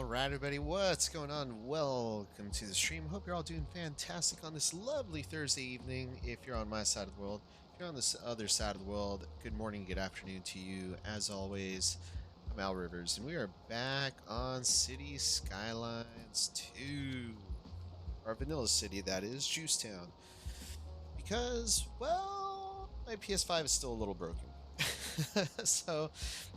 Alright everybody, what's going on? Welcome to the stream. Hope you're all doing fantastic on this lovely Thursday evening. If you're on my side of the world, if you're on this other side of the world, good morning, good afternoon to you. As always, I'm Al Rivers, and we are back on City Skylines 2. Our vanilla city, that is, Juicetown. Because, well, my PS5 is still a little broken. So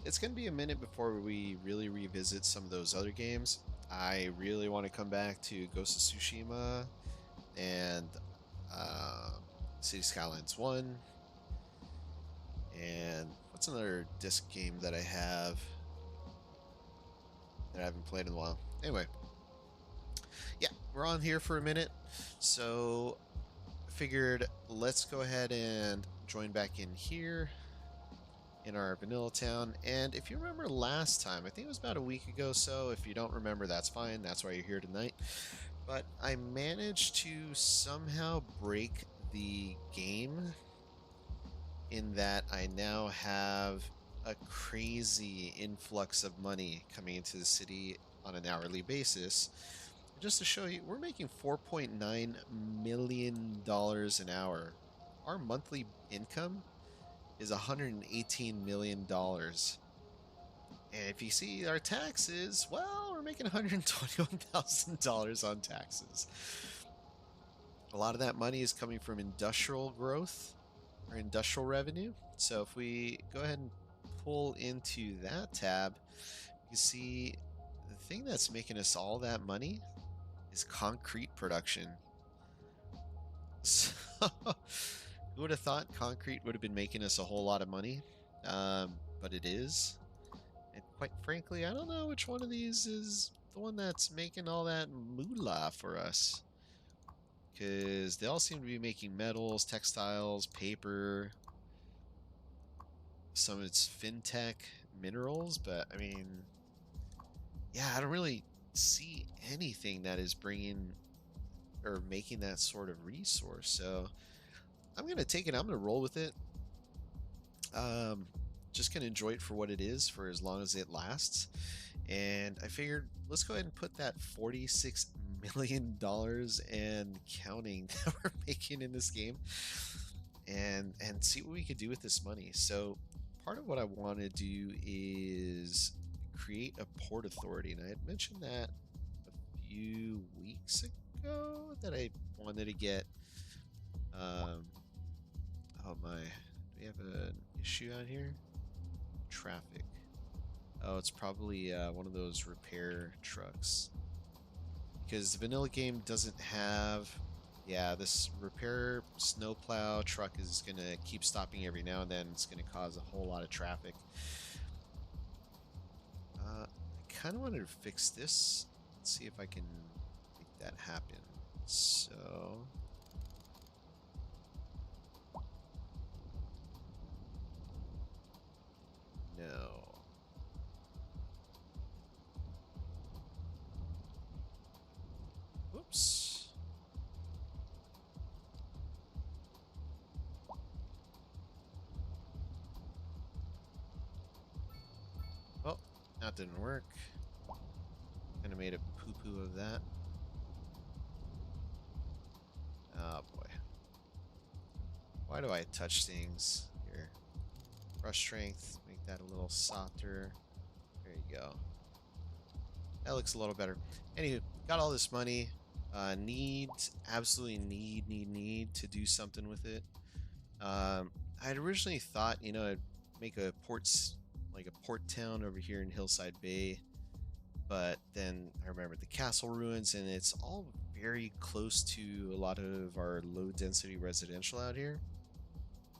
it's going to be a minute before we really revisit some of those other games. I really want to come back to Ghost of Tsushima and City Skylines 1. And what's another disc game that I have that I haven't played in a while? Anyway, yeah, we're on here for a minute. So I figured let's go ahead and join back in here in our vanilla town. And if you remember last time, I think it was about a week ago, so if you don't remember, that's fine, that's why you're here tonight. But I managed to somehow break the game in that I now have a crazy influx of money coming into the city on an hourly basis. Just to show you, we're making $4.9 million an hour. Our monthly income is $118 million. And if you see our taxes, well, we're making $121,000 on taxes. A lot of that money is coming from industrial growth or industrial revenue. So if we go ahead and pull into that tab, you can see the thing that's making us all that money is concrete production. So who would have thought concrete would have been making us a whole lot of money? But it is. And quite frankly, I don't know which one of these is the one that's making all that moolah for us. Because they all seem to be making metals, textiles, paper. Some of it's fintech, minerals, but I mean, yeah, I don't really see anything that is bringing or making that sort of resource. So I'm going to take it. I'm going to roll with it. Just going to enjoy it for what it is for as long as it lasts. And I figured let's go ahead and put that $46 million and counting that we're making in this game and see what we could do with this money. So part of what I want to do is create a port authority. And I had mentioned that a few weeks ago that I wanted to get oh my, do we have an issue out here? Traffic. Oh, it's probably one of those repair trucks. Because the vanilla game doesn't have... Yeah, this repair snowplow truck is going to keep stopping every now and then. It's going to cause a whole lot of traffic. I kind of wanted to fix this. Let's see if I can make that happen. So... No. Whoops. Oh, that didn't work. Kind of made a poo-poo of that. Oh boy. Why do I touch things here? Brush strength, make that a little softer. There you go. That looks a little better. Anywho, got all this money. Absolutely need to do something with it. I'd originally thought, you know, I'd make a like a port town over here in Hillside Bay. But then I remembered the castle ruins, and it's all very close to a lot of our low density residential out here.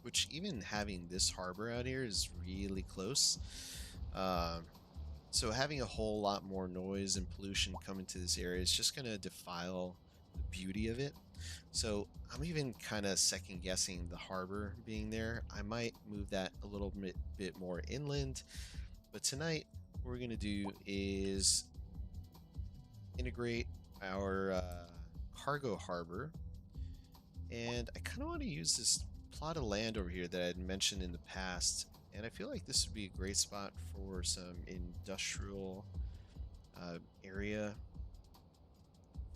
Which even having this harbor out here is really close. So having a whole lot more noise and pollution come into this area is just going to defile the beauty of it. So I'm even kind of second guessing the harbor being there. I might move that a little bit more inland. But tonight what we're going to do is integrate our cargo harbor. And I kind of want to use this plot of land over here that I had mentioned in the past, and I feel like this would be a great spot for some industrial area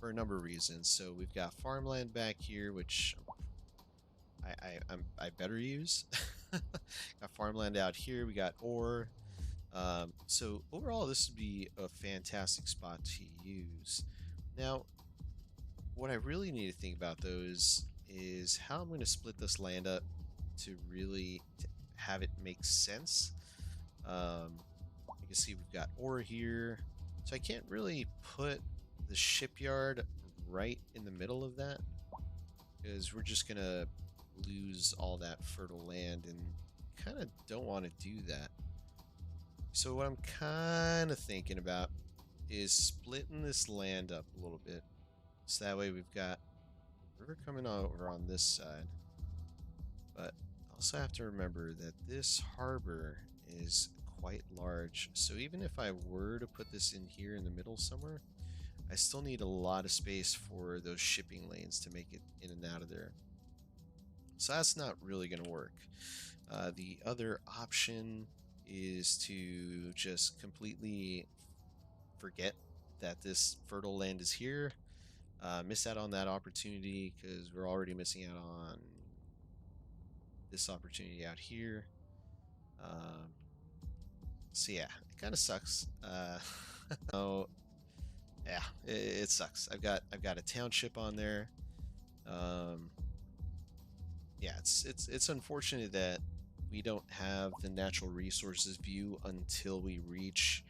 for a number of reasons. So we've got farmland back here, which I better use. Got farmland out here. We got ore. So overall, this would be a fantastic spot to use. Now, what I really need to think about though is how I'm going to split this land up to really have it make sense. You can see we've got ore here, so I can't really put the shipyard right in the middle of that because we're just gonna lose all that fertile land, and kind of don't want to do that. So what I'm kind of thinking about is splitting this land up a little bit, so that way we've got river coming over on this side, but also have to remember that this harbor is quite large. So even if I were to put this in here in the middle somewhere, I still need a lot of space for those shipping lanes to make it in and out of there. So that's not really going to work. The other option is to just completely forget that this fertile land is here. Miss out on that opportunity because we're already missing out on this opportunity out here. So yeah, it kind of sucks. Oh, yeah, it sucks. I've got a township on there. Yeah, it's unfortunate that we don't have the natural resources view until we reach,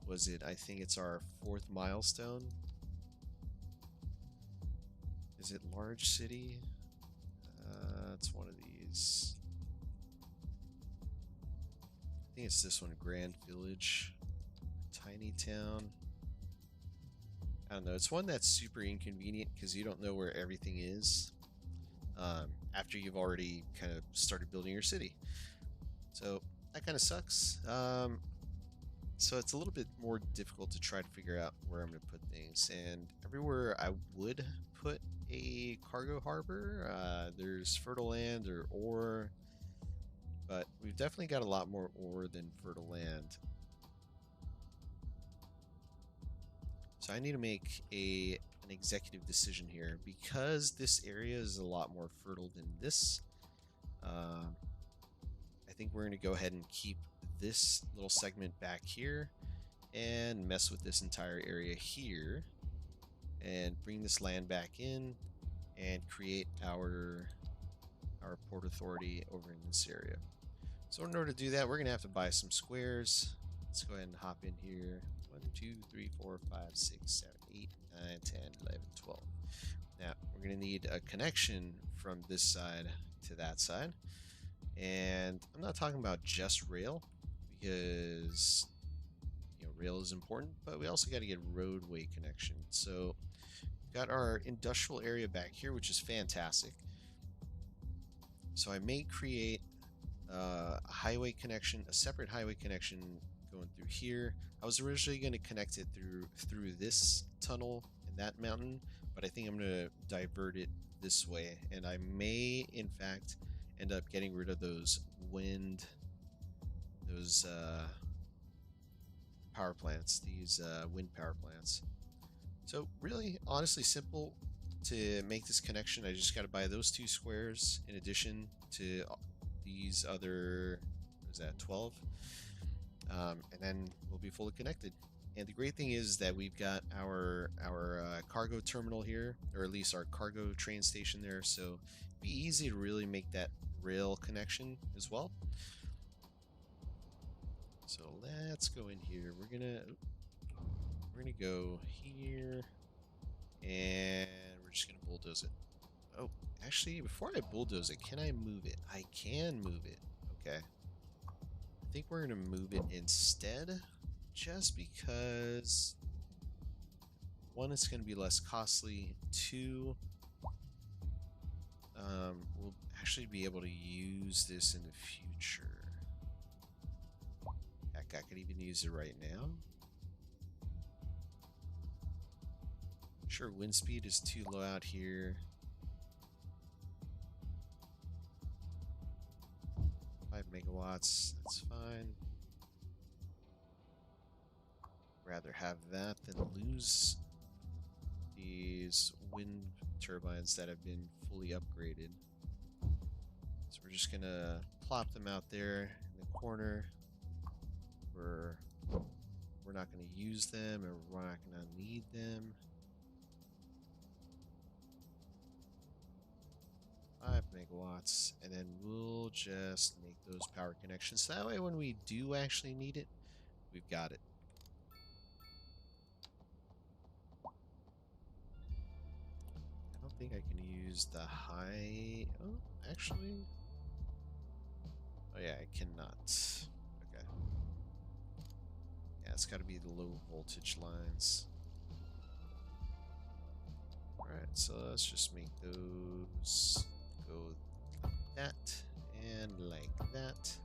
was it, I think it's our 4th milestone. Is it large city? It's one of these. I think it's this one, Grand Village, Tiny Town. I don't know. It's one that's super inconvenient because you don't know where everything is after you've already kind of started building your city. So that kind of sucks. So it's a little bit more difficult to try to figure out where I'm going to put things. And everywhere I would put a cargo harbor, there's fertile land or ore. But we've definitely got a lot more ore than fertile land. So I need to make an executive decision here. Because this area is a lot more fertile than this, I think we're going to go ahead and keep this little segment back here and mess with this entire area here and bring this land back in and create our port authority over in this area. So in order to do that, we're going to have to buy some squares. Let's go ahead and hop in here. 1, 2, 3, 4, 5, 6, 7, 8, 9, 10, 11, 12. Now, we're going to need a connection from this side to that side. And I'm not talking about just rail, because rail is important, but we also got to get roadway connection. So we've got our industrial area back here, which is fantastic. So I may create a highway connection, a separate highway connection going through here. I was originally going to connect it through this tunnel and that mountain, but I think I'm going to divert it this way, and I may in fact end up getting rid of those power plants, these wind power plants. So really, honestly, simple to make this connection. I just got to buy those 2 squares in addition to these other, what is that, 12? And then we'll be fully connected. And the great thing is that we've got our cargo terminal here, or at least our cargo train station there, so it'd be easy to really make that rail connection as well. So let's go in here. We're gonna go here, and we're just gonna bulldoze it. Oh, actually, before I bulldoze it, can I move it? I can move it. Okay. I think we're gonna move it instead, just because 1, it's gonna be less costly. 2, we'll actually be able to use this in the future. Heck, I could even use it right now. Sure, wind speed is too low out here. 5 megawatts, that's fine. rather have that than lose these wind turbines that have been fully upgraded. So we're just gonna plop them out there in the corner. We're not gonna use them, or we're not gonna need them. 5 megawatts, and then we'll just make those power connections. So that way when we do actually need it, we've got it. I don't think I can use the high... Oh, actually... Oh yeah, I cannot. Okay. Yeah, it's got to be the low voltage lines. Alright, so let's just make those go like that, and like that.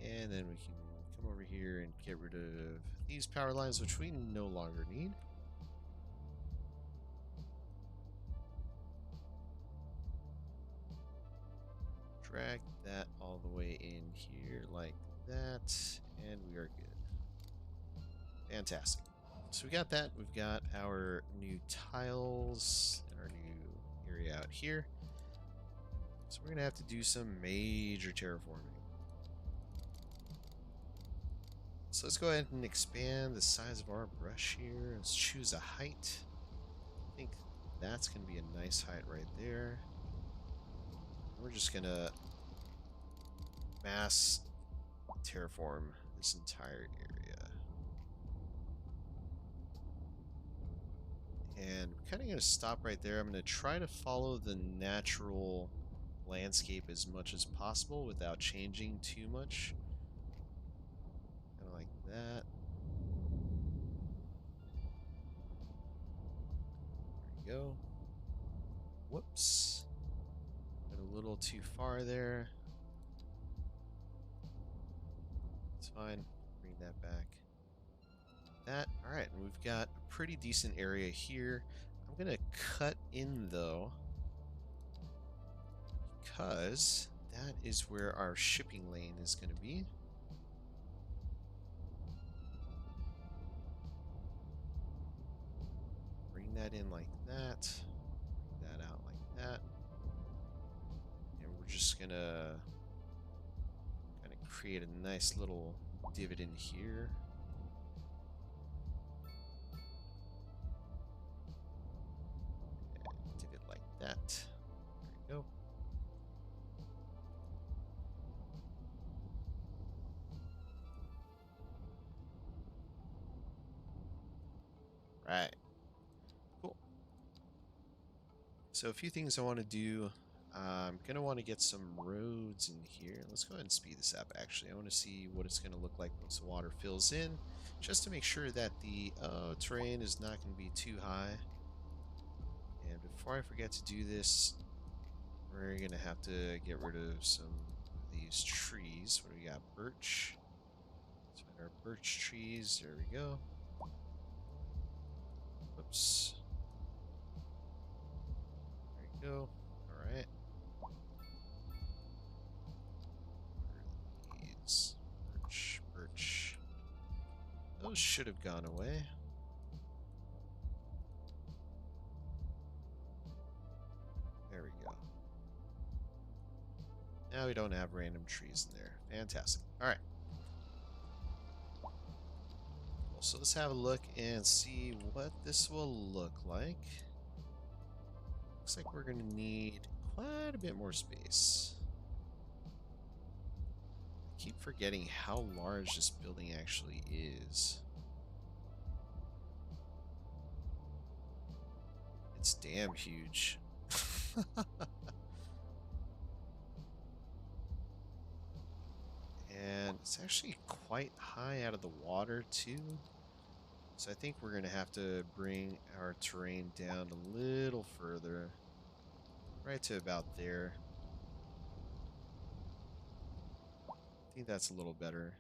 And then we can come over here and get rid of these power lines, which we no longer need. Drag that all the way in here like that, and we are good. Fantastic. So we got that. We've got our new tiles and our new area out here. So we're going to have to do some major terraforming. So let's go ahead and expand the size of our brush here. Let's choose a height. I think that's going to be a nice height right there. We're just going to mass terraform this entire area. And I'm kind of going to stop right there. I'm going to try to follow the natural landscape as much as possible without changing too much. Kind of like that. There we go. Whoops. Went a little too far there. It's fine. Bring that back. That. Alright, and we've got a pretty decent area here. I'm going to cut in, though, because that is where our shipping lane is going to be. Bring that in like that. Bring that out like that. And we're just going to kind of create a nice little divot in here. And divot like that. There we go. Right. Cool. So a few things I want to do. I'm going to want to get some roads in here. Let's go ahead and speed this up, actually. I want to see what it's going to look like once the water fills in, just to make sure that the terrain is not going to be too high. And before I forget to do this, we're going to have to get rid of some of these trees. What do we got? Birch. Let's find our birch trees. There we go. Oops. There we go. All right. Where are these? Birch, birch. Those should have gone away. There we go. Now we don't have random trees in there. Fantastic. All right. So let's have a look and see what this will look like. Looks like we're going to need quite a bit more space. I keep forgetting how large this building actually is. It's damn huge. And it's actually quite high out of the water too. So I think we're going to have to bring our terrain down a little further. Right to about there. I think that's a little better.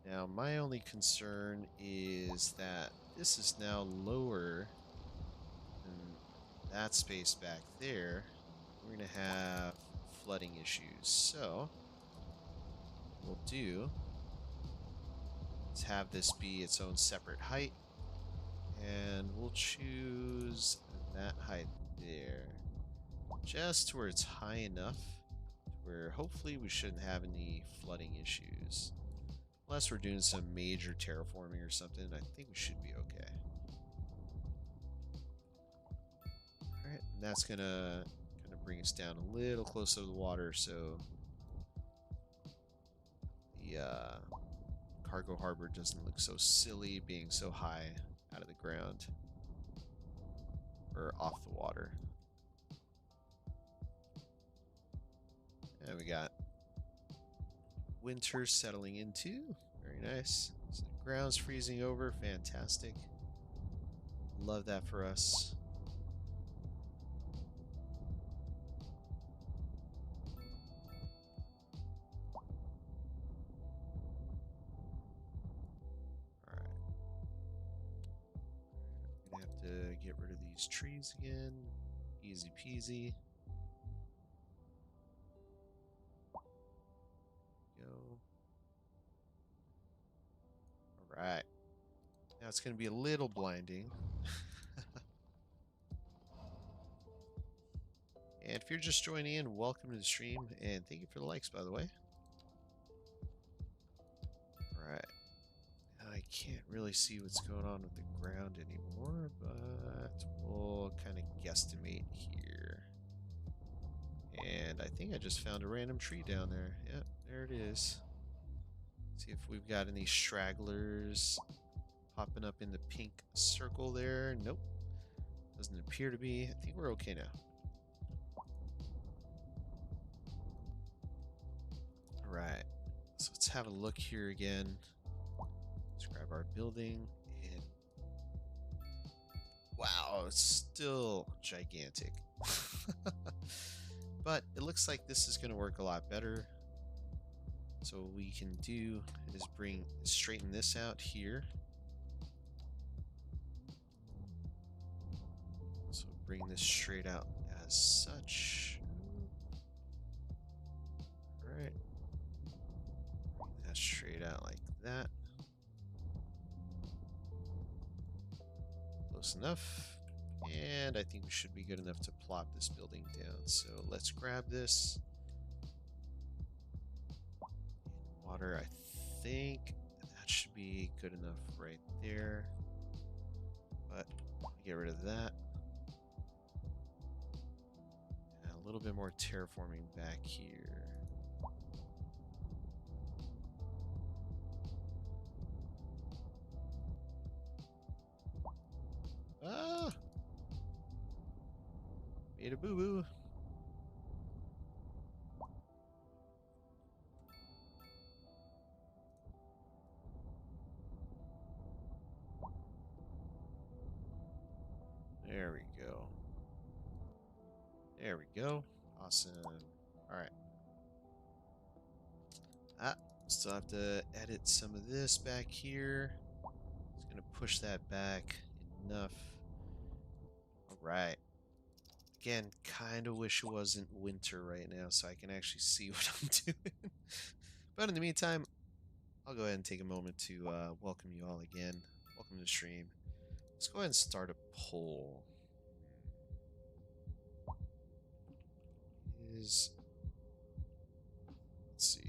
Now my only concern is that this is now lower than that space back there. We're going to have flooding issues. So what we'll do Let's have this be its own separate height. And we'll choose that height there. Just where it's high enough where hopefully we shouldn't have any flooding issues. Unless we're doing some major terraforming or something, I think we should be okay. Alright, and that's gonna kind of bring us down a little closer to the water so the cargo harbor doesn't look so silly being so high out of the ground or off the water. And we got winter settling into. Very nice. So the ground's freezing over. Fantastic. Love that for us. Alright. Gonna have to get rid of these trees again. Easy peasy. Alright. Now it's going to be a little blinding. And if you're just joining in, welcome to the stream. And thank you for the likes, by the way. Alright. I can't really see what's going on with the ground anymore, but we'll kind of guesstimate here. And I think I just found a random tree down there. Yep, there it is. See if we've got any stragglers popping up in the pink circle there. Nope. Doesn't appear to be. I think we're okay now. Alright. So let's have a look here again. Let's grab our building. And wow, it's still gigantic. But it looks like this is going to work a lot better. So what we can do is straighten this out here. So bring this straight out as such. Alright. Bring that straight out like that. Close enough. And I think we should be good enough to plop this building down. So let's grab this. Water, I think that should be good enough right there. But get rid of that. And a little bit more terraforming back here. Ah! Made a boo-boo. There we go. There we go. Awesome. Alright. Still have to edit some of this back here. Just gonna push that back enough. Alright. Again, kind of wish it wasn't winter right now so I can actually see what I'm doing. But in the meantime, I'll go ahead and take a moment to welcome you all again. Welcome to the stream. Let's go ahead and start a poll. Let's see.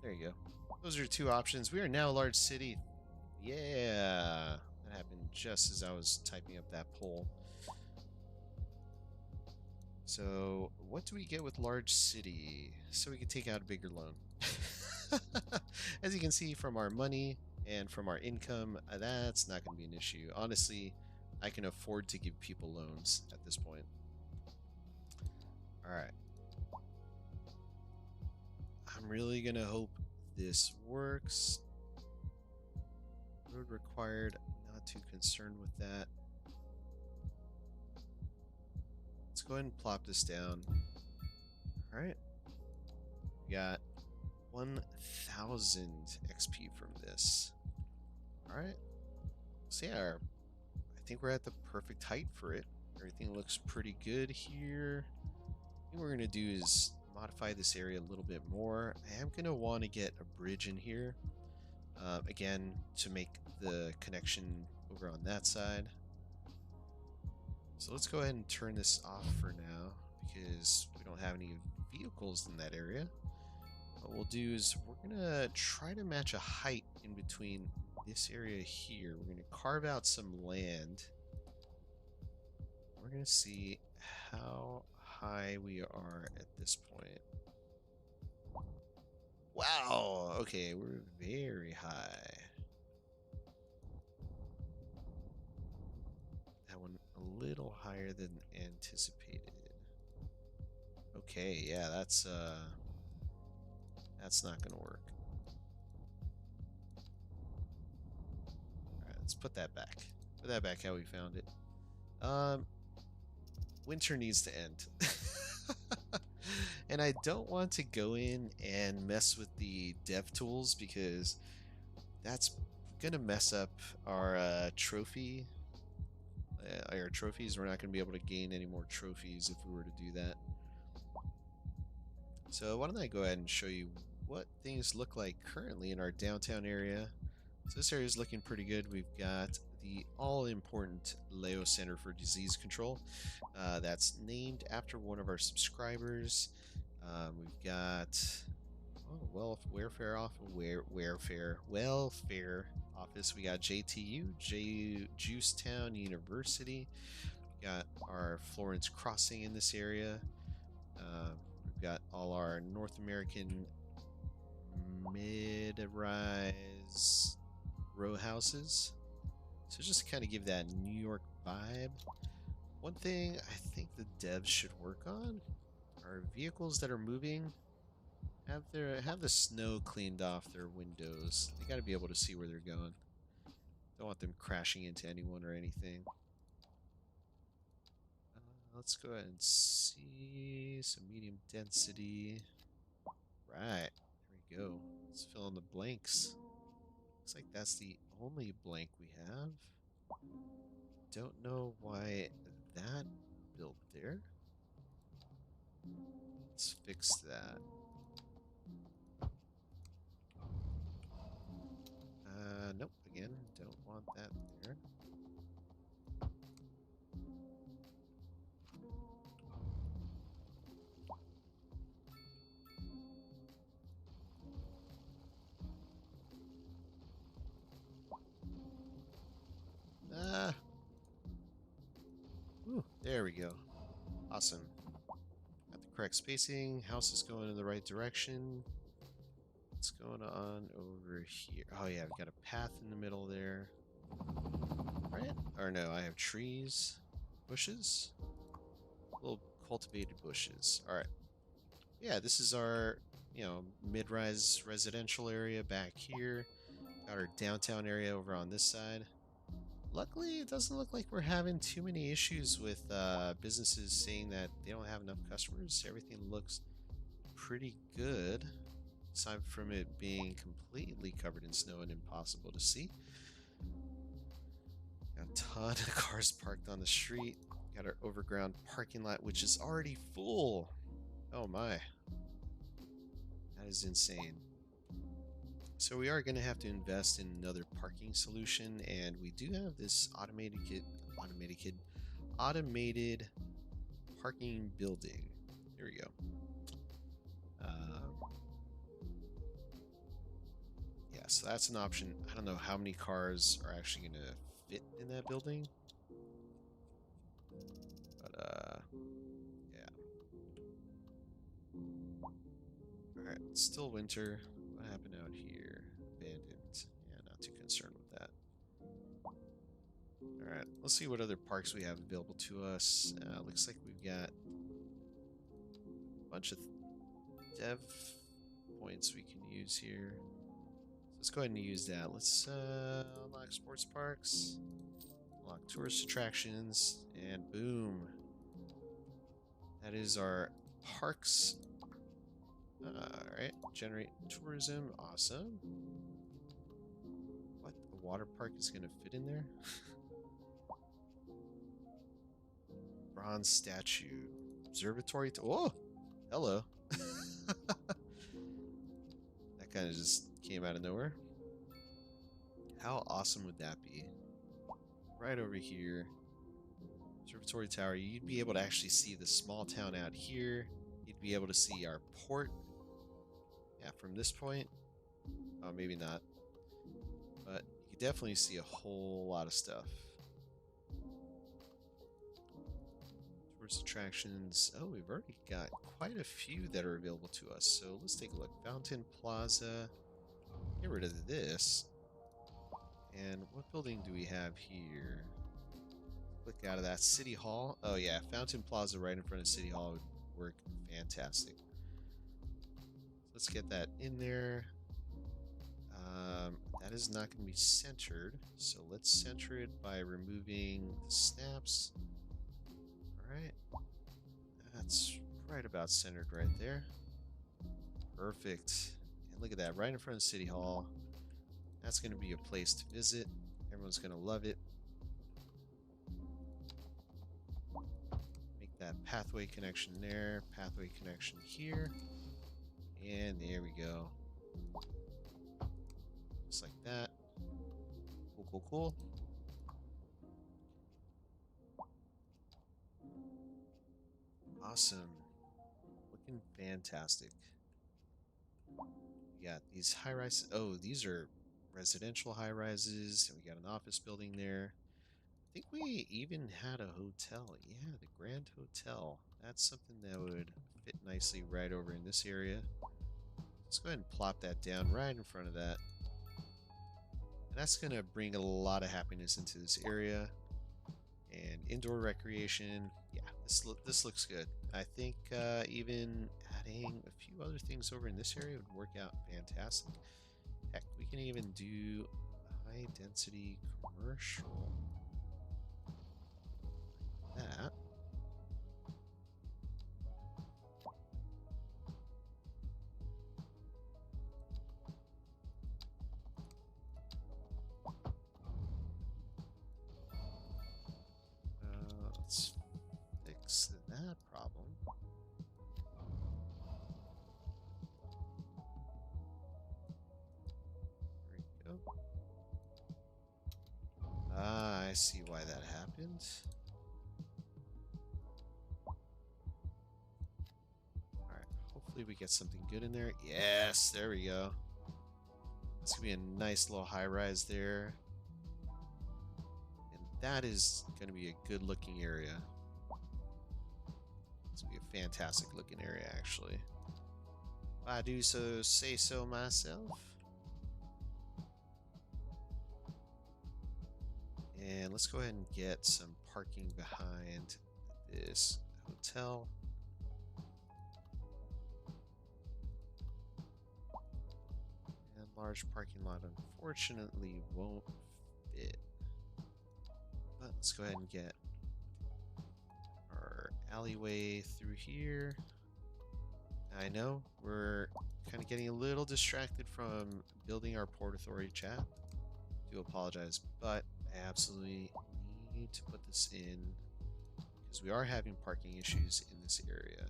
There you go. Those are two options. We are now a large city. Yeah. That happened just as I was typing up that poll. So, what do we get with large city? So we can take out a bigger loan. As you can see from our money And from our income, that's not going to be an issue. Honestly, I can afford to give people loans at this point. All right. I'm really going to hope this works. Road required, not too concerned with that. Let's go ahead and plop this down. All right. We got 1,000 XP from this. All right. So yeah, I think we're at the perfect height for it. Everything looks pretty good here. What we're going to do is modify this area a little bit more. I am going to want to get a bridge in here. Again, to make the connection over on that side. So let's go ahead and turn this off for now because we don't have any vehicles in that area. What we'll do is we're going to try to match a height in between this area here. We're going to carve out some land. We're going to see how high we are at this point. Wow, okay, we're very high. That one a little higher than anticipated. Okay, yeah, that's not gonna work. Alright, let's put that back. Put that back how we found it. Winter needs to end. And I don't want to go in and mess with the dev tools because that's gonna mess up our trophy. Our trophies. We're not gonna be able to gain any more trophies if we were to do that. So why don't I go ahead and show you what things look like currently in our downtown area. So this area is looking pretty good. We've got the all-important Leo Center for Disease Control. That's named after one of our subscribers. We've got welfare office. We got JTU, Juicetown University. We got our Florence Crossing in this area. We've got all our North American mid-rise row houses. So just to kind of give that New York vibe. One thing I think the devs should work on are vehicles that are moving have the snow cleaned off their windows. They got to be able to see where they're going. Don't want them crashing into anyone or anything. Let's go ahead and see some medium density. Right, there we go. Let's fill in the blanks. Looks like that's the only blank we have. Don't know why that built there. Let's fix that. Nope, again, don't want that there. Ooh, there we go. Awesome. Got the correct spacing. House is going in the right direction. What's going on over here? Oh yeah, we've got a path in the middle there. Right? Or no, I have trees. Bushes? Little cultivated bushes. Alright. Yeah, this is our, mid-rise residential area back here. Got our downtown area over on this side. Luckily, it doesn't look like we're having too many issues with businesses saying that they don't have enough customers. Everything looks pretty good, aside from it being completely covered in snow and impossible to see. Got a ton of cars parked on the street. Got our overground parking lot, which is already full. Oh my. That is insane. So we are going to have to invest in another parking solution, and we do have this automated parking building. Here we go. Yeah, so that's an option. I don't know how many cars are actually going to fit in that building, but yeah. All right, it's still winter. What happened out here? Abandoned. Yeah, not not too concerned with that. All right, let's see what other parks we have available to us. Looks like we've got a bunch of dev points we can use here. So let's go ahead and use that. Let's unlock sports parks, unlock tourist attractions, and boom. That is our parks. Alright, generate tourism. Awesome. What? The water park is going to fit in there? Bronze statue. Observatory. Oh! Hello. That kind of just came out of nowhere. How awesome would that be? Right over here. Observatory Tower. You'd be able to actually see the small town out here. You'd be able to see our port. Yeah, from this point. Oh, maybe not. But you can definitely see a whole lot of stuff. Tourist attractions. Oh, we've already got quite a few that are available to us. So let's take a look. Fountain Plaza. Get rid of this. And what building do we have here? Click out of that. City Hall. Oh yeah, Fountain Plaza right in front of City Hall would work fantastic. Let's get that in there. That is not going to be centered, so let's center it by removing the snaps. Alright. That's right about centered right there. Perfect. And look at that, right in front of City Hall. That's going to be a place to visit. Everyone's going to love it. Make that pathway connection there, pathway connection here. And there we go. Just like that. Cool, cool, cool. Awesome. Looking fantastic. We got these high rises. Oh, these are residential high rises. And we got an office building there. I think we even had a hotel. Yeah, the Grand Hotel. That's something that would fit nicely right over in this area. Let's go ahead and plop that down right in front of that. And that's going to bring a lot of happiness into this area. And indoor recreation. Yeah, this looks good. I think even adding a few other things over in this area would work out fantastic. Heck, we can even do high density commercial. Like that. Let's fix that problem. There we go. Ah, I see why that happened. Alright, hopefully we get something good in there. Yes, there we go. That's gonna be a nice little high rise there. That is going to be a good looking area. It's going to be a fantastic looking area, actually. If I do so say so myself. And let's go ahead and get some parking behind this hotel. And large parking lot unfortunately won't fit. But let's go ahead and get our alleyway through here. I know we're kind of getting a little distracted from building our Port Authority chat. Do apologize, but I absolutely need to put this in because we are having parking issues in this area.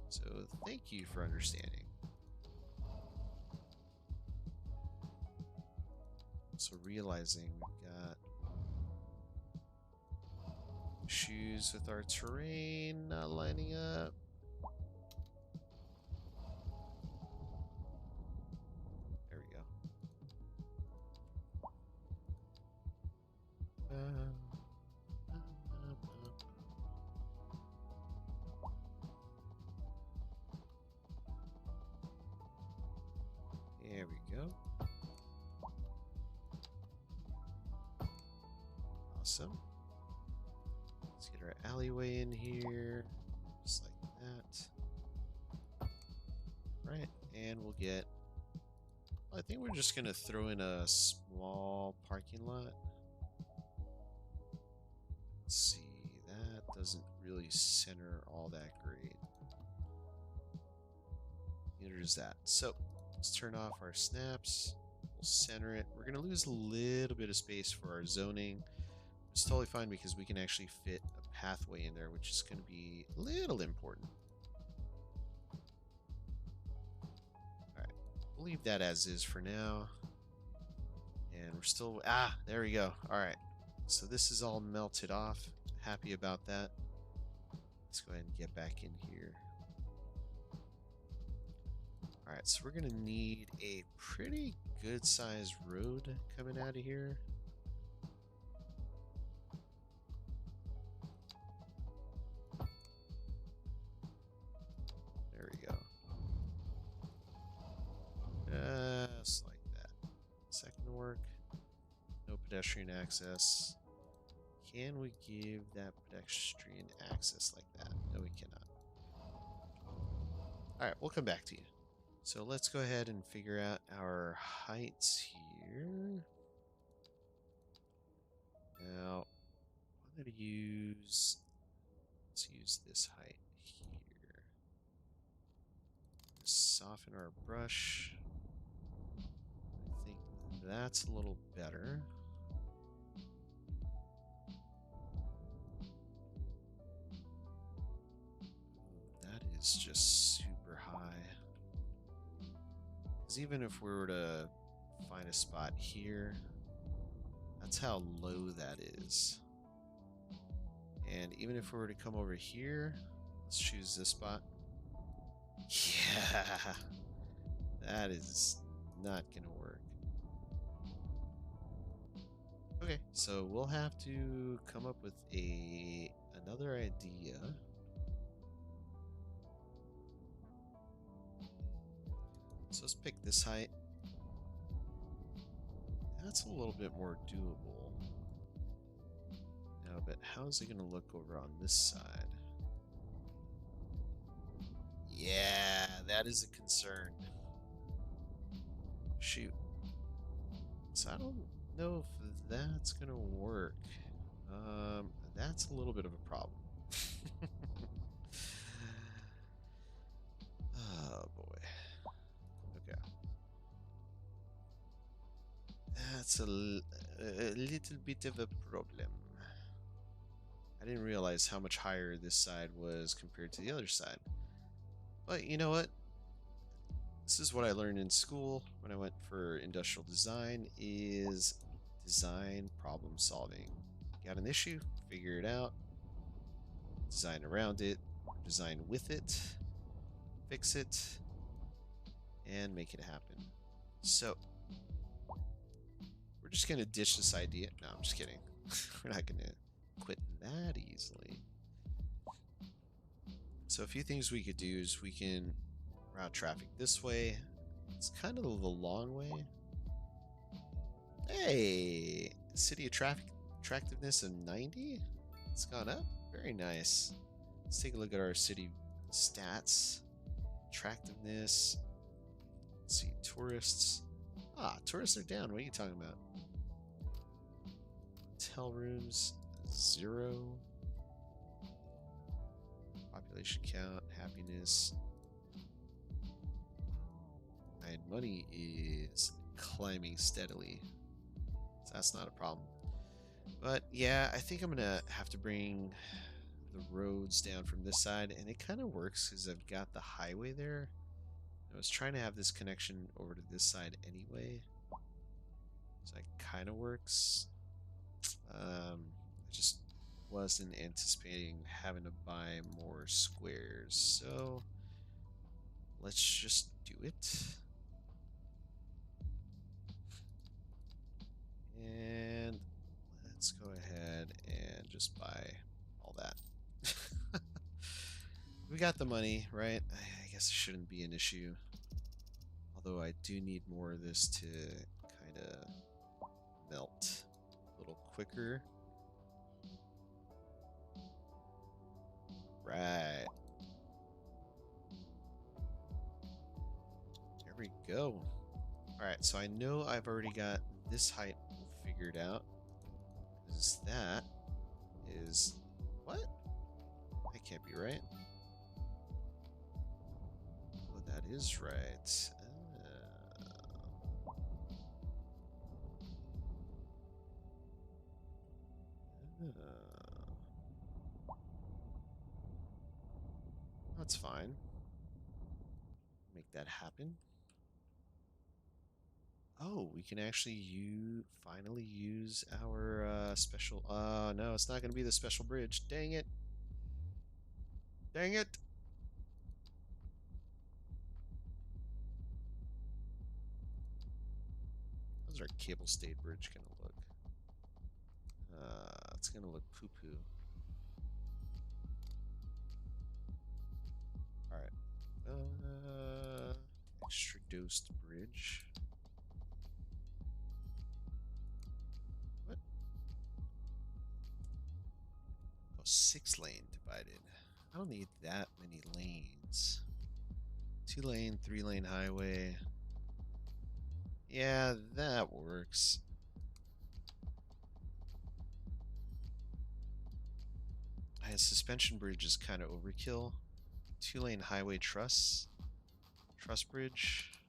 So thank you for understanding. So realizing we've got issues with our terrain not lining up. There we go. There we go. alleyway in here, just like that. Right, and we'll get... I think we're just gonna throw in a small parking lot. Let's see, that doesn't really center all that great. Neither does that. So let's turn off our snaps. We'll center it. We're gonna lose a little bit of space for our zoning. It's totally fine because we can actually fit a pathway in there, which is going to be a little important. Alright, we'll leave that as is for now. And we're still... Ah, there we go. Alright, so this is all melted off. Happy about that. Let's go ahead and get back in here. Alright, so we're going to need a pretty good sized road coming out of here. Just like that. Second work. No pedestrian access. Can we give that pedestrian access like that? No, we cannot. Alright, we'll come back to you. So let's go ahead and figure out our heights here. Now, I'm going to use... Let's use this height here. Soften our brush. I think that's a little better. That is just super high. Because even if we were to find a spot here, that's how low that is. And even if we were to come over here, let's choose this spot. Yeah, that is not gonna work. Okay, so we'll have to come up with another idea. So let's pick this height. That's a little bit more doable. Now, but how's it gonna look over on this side? Yeah, that is a concern. Shoot. So I don't know if that's gonna work. That's a little bit of a problem. Oh boy. Okay. That's a little bit of a problem. I didn't realize how much higher this side was compared to the other side. But you know what? This is what I learned in school when I went for industrial design, is design problem solving. Got an issue, figure it out, design around it, design with it, fix it, and make it happen. So, we're just going to ditch this idea. No, I'm just kidding. We're not going to quit that easily. So a few things we could do is we can route traffic this way. It's kind of the long way. Hey, city attractiveness of 90. It's gone up. Very nice. Let's take a look at our city stats. Attractiveness. Let's see, tourists. Ah, tourists are down. What are you talking about? Hotel rooms, 0. Population count, happiness. And money is climbing steadily. So that's not a problem. But yeah, I think I'm gonna have to bring the roads down from this side, and it kind of works because I've got the highway there. I was trying to have this connection over to this side anyway, so it kind of works. I just wasn't anticipating having to buy more squares, so let's just do it. And let's go ahead and just buy all that. We got the money, right? I guess it shouldn't be an issue. Although I do need more of this to kind of melt a little quicker. Right. There we go. Alright, so I know I've already got this height figured out. Because that is... What? That can't be right. Oh, that is right. That's fine. Make that happen. Oh, we can actually finally use our special... no, it's not going to be the special bridge. Dang it. Dang it. How's our cable stayed bridge going to look? It's going to look poo-poo. Alright. Extra dosed bridge. What? Oh, 6-lane divided. I don't need that many lanes. 2-lane, 3-lane highway. Yeah, that works. Suspension bridge is kind of overkill. 2-lane highway truss bridge.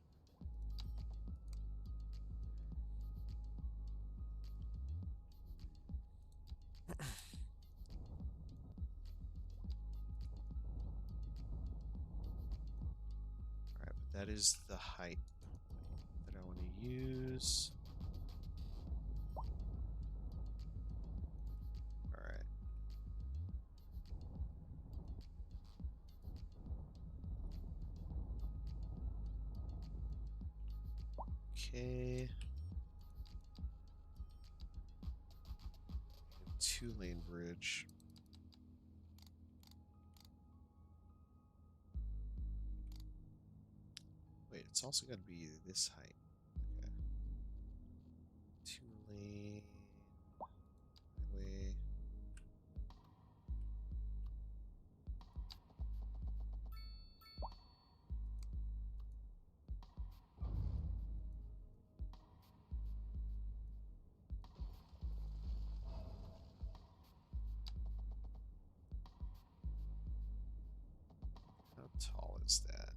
Alright, but that is the height that I want to use. Alright. Okay. 2-lane bridge. Wait, it's also got to be this height. Okay. 2-lane highway. How tall is that?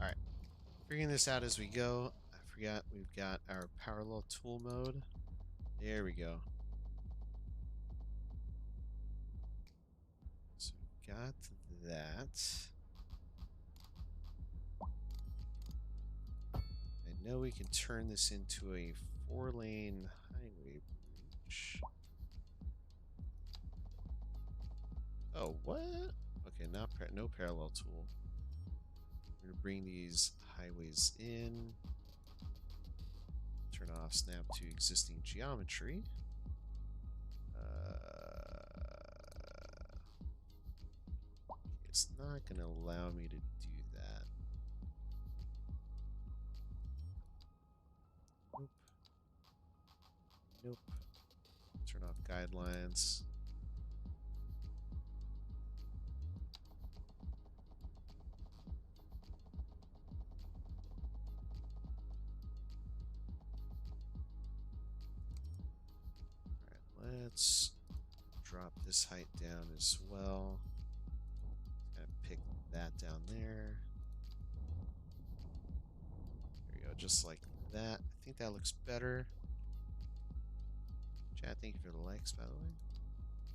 Alright. Figuring this out as we go. I forgot we've got our parallel tool mode. There we go. So we got that. I know we can turn this into a 4-lane highway bridge. Oh, what? Okay, no parallel tool. We're gonna bring these highways in. Turn off snap to existing geometry. It's not gonna allow me to do that. Nope. Nope. Turn off guidelines. Alright, let's drop this height down as well. Gonna pick that down there. There we go, just like that. I think that looks better. Chat, thank you for the likes, by the way.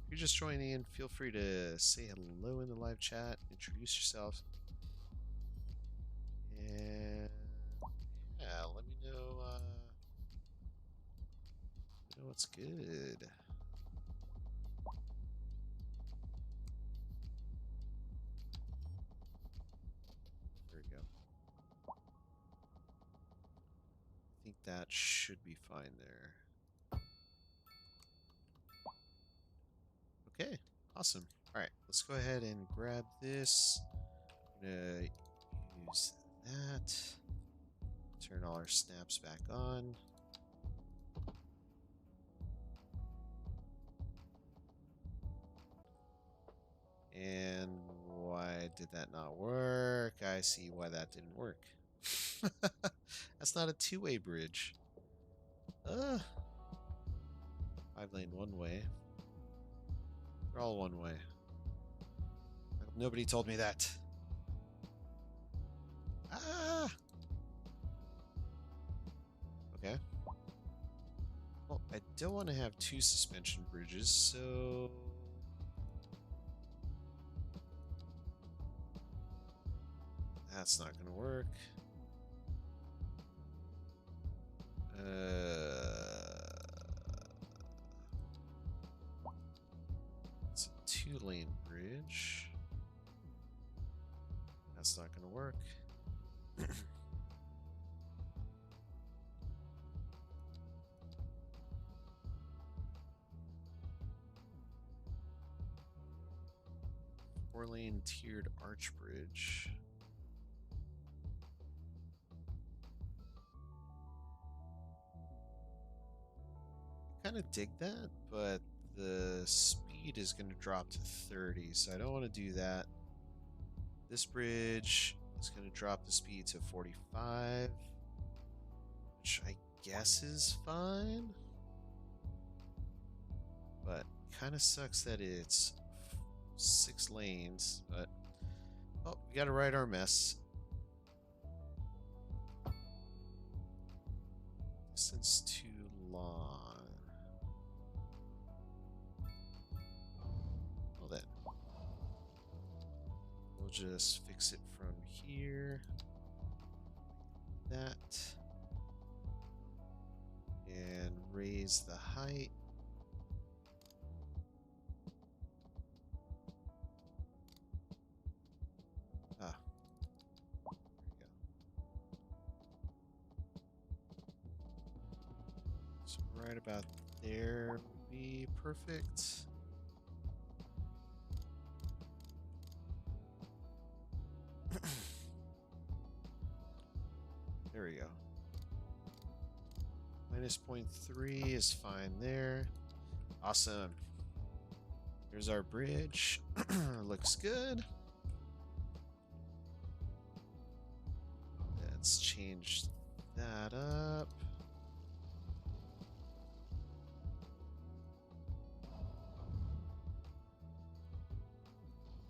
If you're just joining in, feel free to say hello in the live chat, introduce yourself, and yeah, let me know, what's good. There we go. I think that should be fine there. Okay, awesome. All right, let's go ahead and grab this. I'm gonna use that. Turn all our snaps back on. And why did that not work? I see why that didn't work. That's not a two-way bridge. 5-lane one way. They're all one way. Nobody told me that. Ah! Okay. Well, I don't want to have two suspension bridges, so... That's not going to work. It's a two-lane bridge. That's not going to work. Four-lane tiered arch bridge. Kind of dig that, but the speed is going to drop to 30, so I don't want to do that. This bridge is going to drop the speed to 45, which I guess is fine, but kind of sucks that it's 6 lanes, but oh, we got to ride our mess. Distance too long. Then we'll just fix it from here, that, and raise the height. There we go. So right about there would be perfect. There we go. Minus 0.3 is fine there. Awesome. Here's our bridge. Looks good. Let's change that up.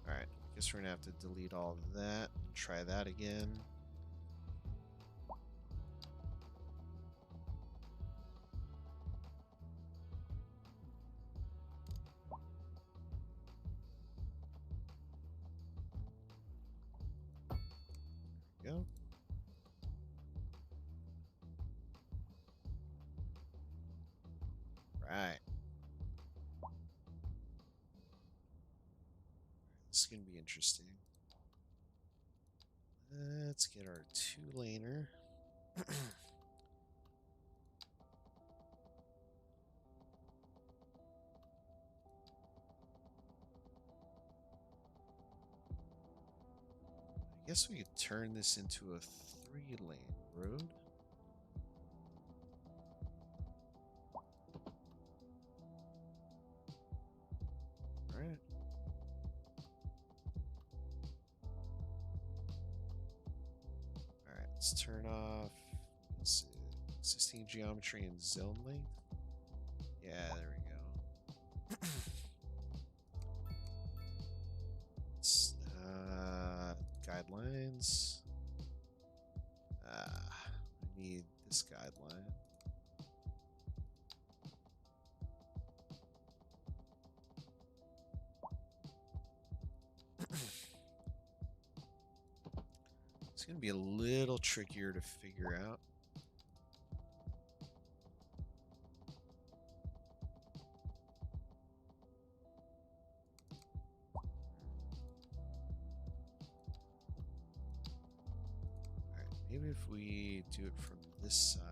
Alright, guess we're gonna have to delete all of that. Try that again. Go. Right. This is going to be interesting. Let's get our two-laner. I guess we could turn this into a 3-lane road. Alright. Alright, let's turn off existing geometry and zone length. Yeah, there we go. It's, guidelines. I need this guideline. It's going to be a little trickier to figure out. Alright, maybe if we do it from this side.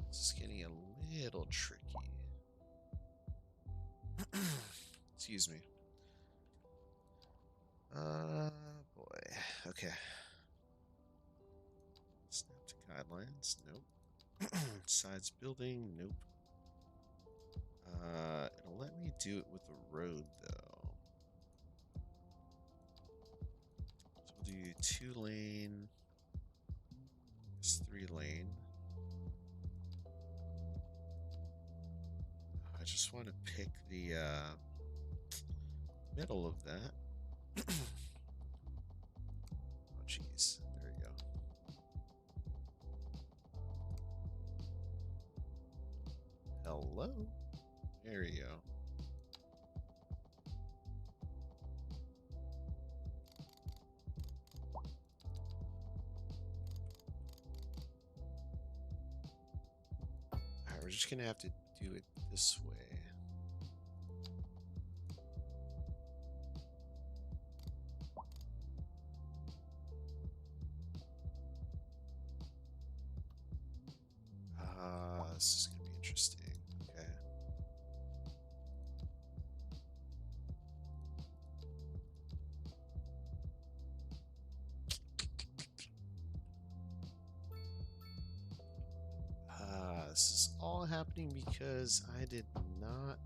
It's getting a little tricky. Excuse me. Boy. Okay. Snap to guidelines. Nope. Sides building. Nope. It'll let me do it with a road though. So we'll do 2-lane. 3-lane. I just want to pick the middle of that. Oh, jeez. There we go. Hello? There we go. Alright, we're just gonna have to do it this way. This is gonna be interesting. Okay. This is all happening because I did not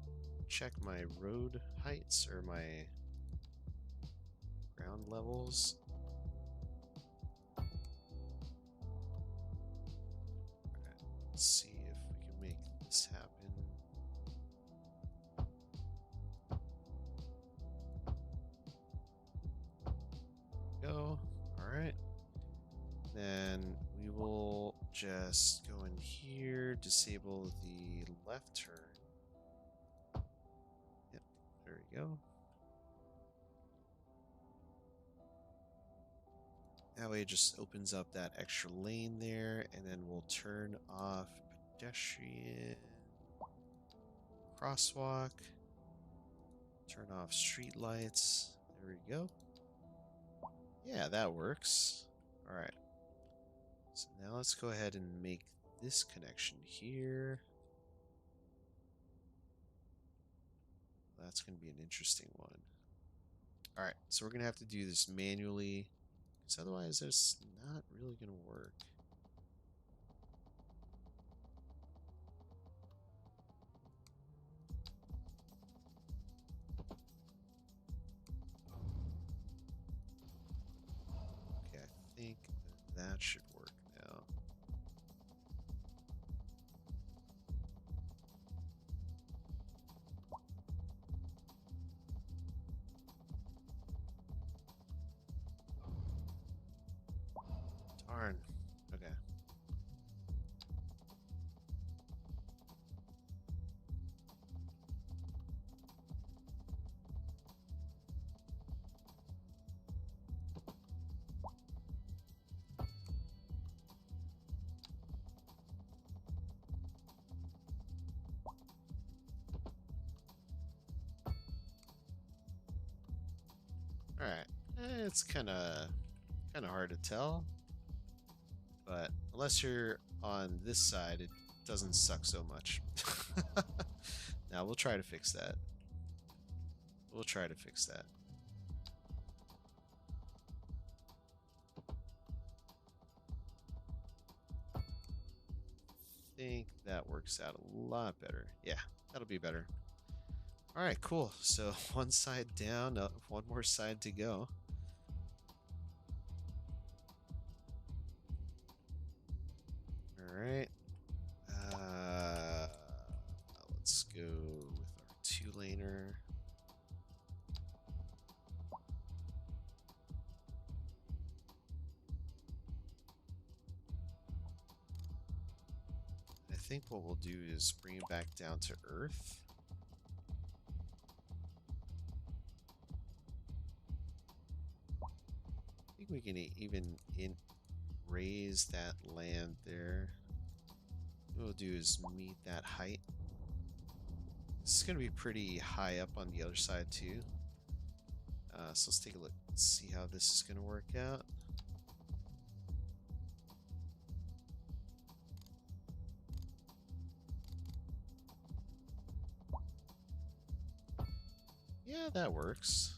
check my road heights or my ground levels. Alright, let's see if we can make this happen. Go. Alright. Then we will just go in here, disable the left turn. Yep, there we go. That way it just opens up that extra lane there, and then we'll turn off pedestrian crosswalk, turn off street lights. There we go. Yeah, that works. All right. So now let's go ahead and make this connection here. That's going to be an interesting one. All right, so we're going to have to do this manually, because otherwise it's not really going to work. Okay, I think that should work now. Darn. Okay. All right. It's kind of hard to tell, but unless you're on this side, it doesn't suck so much. Now we'll try to fix that. We'll try to fix that. I think that works out a lot better. Yeah, that'll be better. All right, cool. So one side down, one more side to go. All right. Let's go with our 2-laner. I think what we'll do is bring it back down to Earth. I think we can even raise that land there. What we'll do is meet that height. This is going to be pretty high up on the other side too. So let's take a look, see how this is going to work out. Yeah, that works.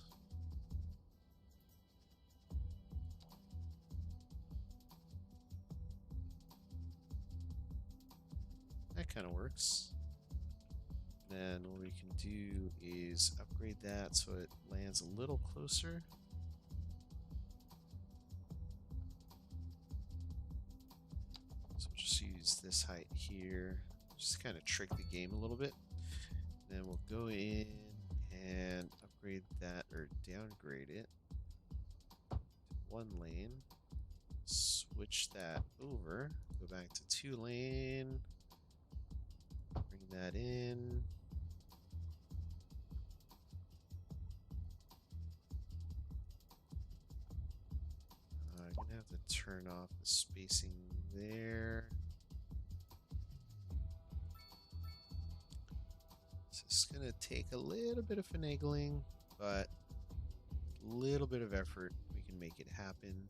That kind of works. Then what we can do is upgrade that so it lands a little closer. So we'll just use this height here, just kind of trick the game a little bit. Then we'll go in and upgrade that or downgrade it to 1 lane. Switch that over, go back to 2 lane, bring that in. I'm gonna have to turn off the spacing there. So it's gonna take a little bit of finagling, but a little bit of effort, we can make it happen.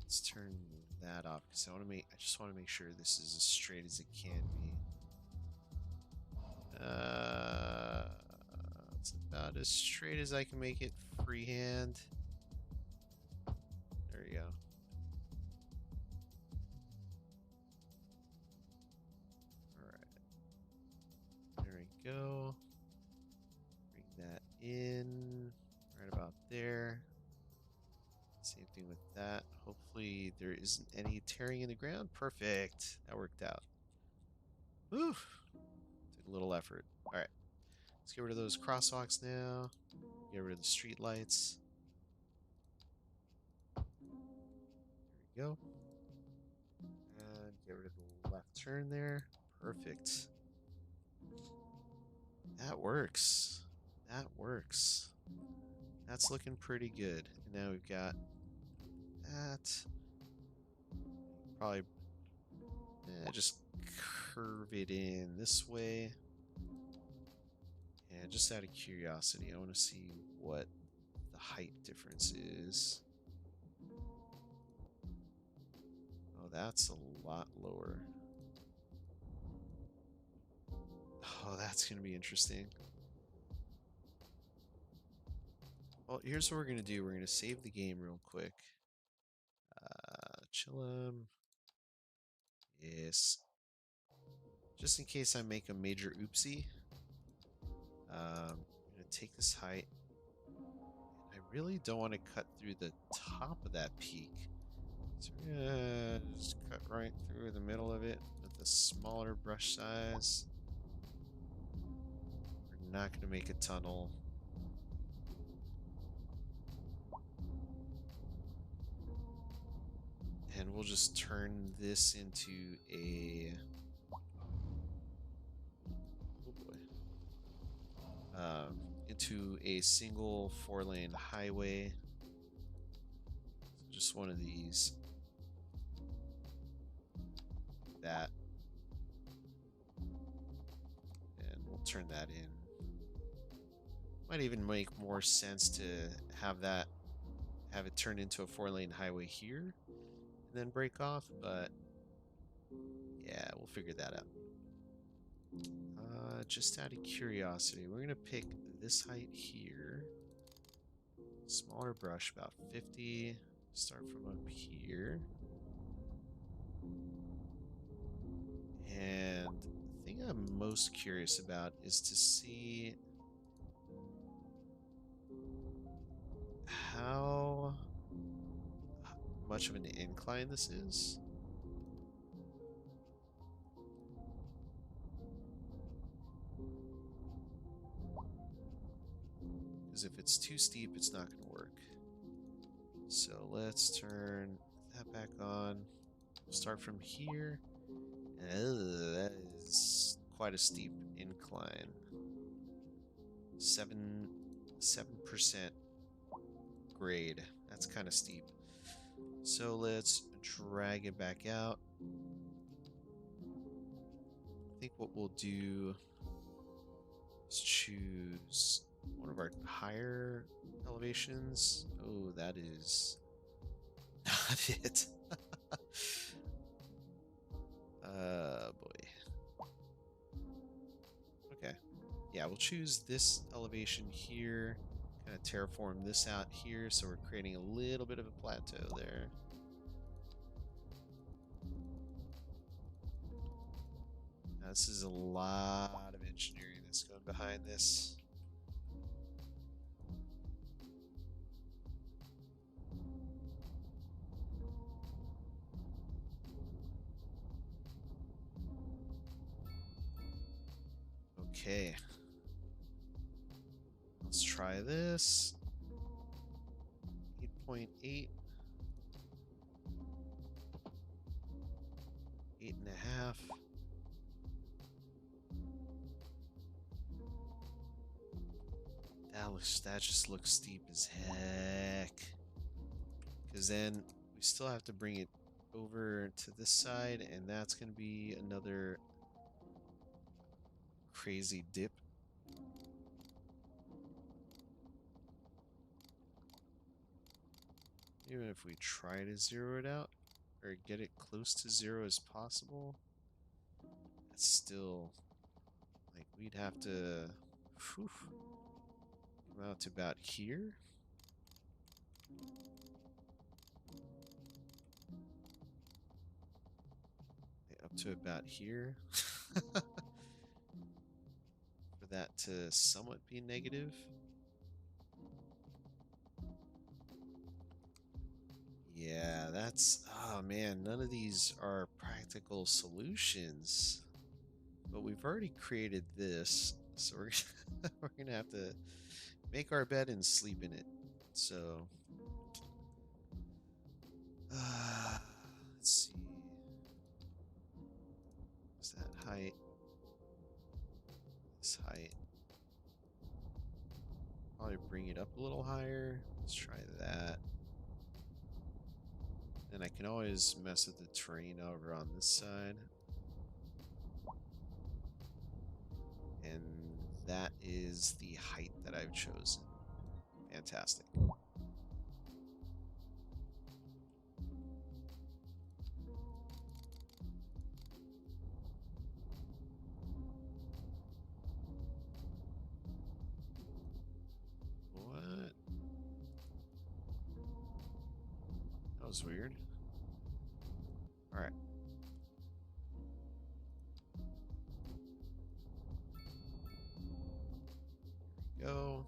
Let's turn that off because I just want to make sure this is as straight as it can be. It's about as straight as I can make it freehand. There we go. Alright. There we go. Bring that in. Right about there. Same thing with that. Hopefully there isn't any tearing in the ground. Perfect. That worked out. Whew. Took a little effort. Alright. Let's get rid of those crosswalks now. Get rid of the street lights. There we go. And get rid of the left turn there. Perfect. That works. That works. That's looking pretty good. And now we've got that. Probably just curve it in this way. And just out of curiosity, I want to see what the height difference is. Oh, that's a lot lower. Oh, that's going to be interesting. Well, here's what we're going to do. We're going to save the game real quick. Chillum. Yes. Just in case I make a major oopsie. I'm going to take this height. And I really don't want to cut through the top of that peak. So we're going to just cut right through the middle of it with a smaller brush size. We're not going to make a tunnel. And we'll just turn this into a... Oh boy. Into a single 4-lane highway. Just one of these. That. And we'll turn that in. Might even make more sense to have it turn into a 4-lane highway here and then break off, but yeah, we'll figure that out. Just out of curiosity, we're gonna pick this height here. Smaller brush, about 50. Start from up here. And the thing I'm most curious about is to see how much of an incline this is. Because if it's too steep, it's not going to work. So let's turn that back on. We'll start from here. That is quite a steep incline. 7% grade. That's kind of steep. So let's drag it back out. I think what we'll do is choose one of our higher elevations. Oh, that is Not it. Boy. Okay. Yeah, we'll choose this elevation here. Kind of terraform this out here, so we're creating a little bit of a plateau there. Now, this is a lot of engineering that's going behind this. Okay. Let's try this. 8.8. 8.5. That just looks steep as heck. Because then we still have to bring it over to this side, and that's going to be another crazy dip. Even if we try to zero it out, or get it close to zero as possible, that's still, like, we'd have to come out to about here. Up to about here. For that to somewhat be negative. Yeah, that's, oh man, none of these are practical solutions. But we've already created this, so we're gonna have to make our bed and sleep in it. So, let's see. What's that height? This height. Probably bring it up a little higher. Let's try that. And I can always mess with the terrain over on this side. And that is the height that I've chosen. Fantastic. What? That was weird. Alright. Go.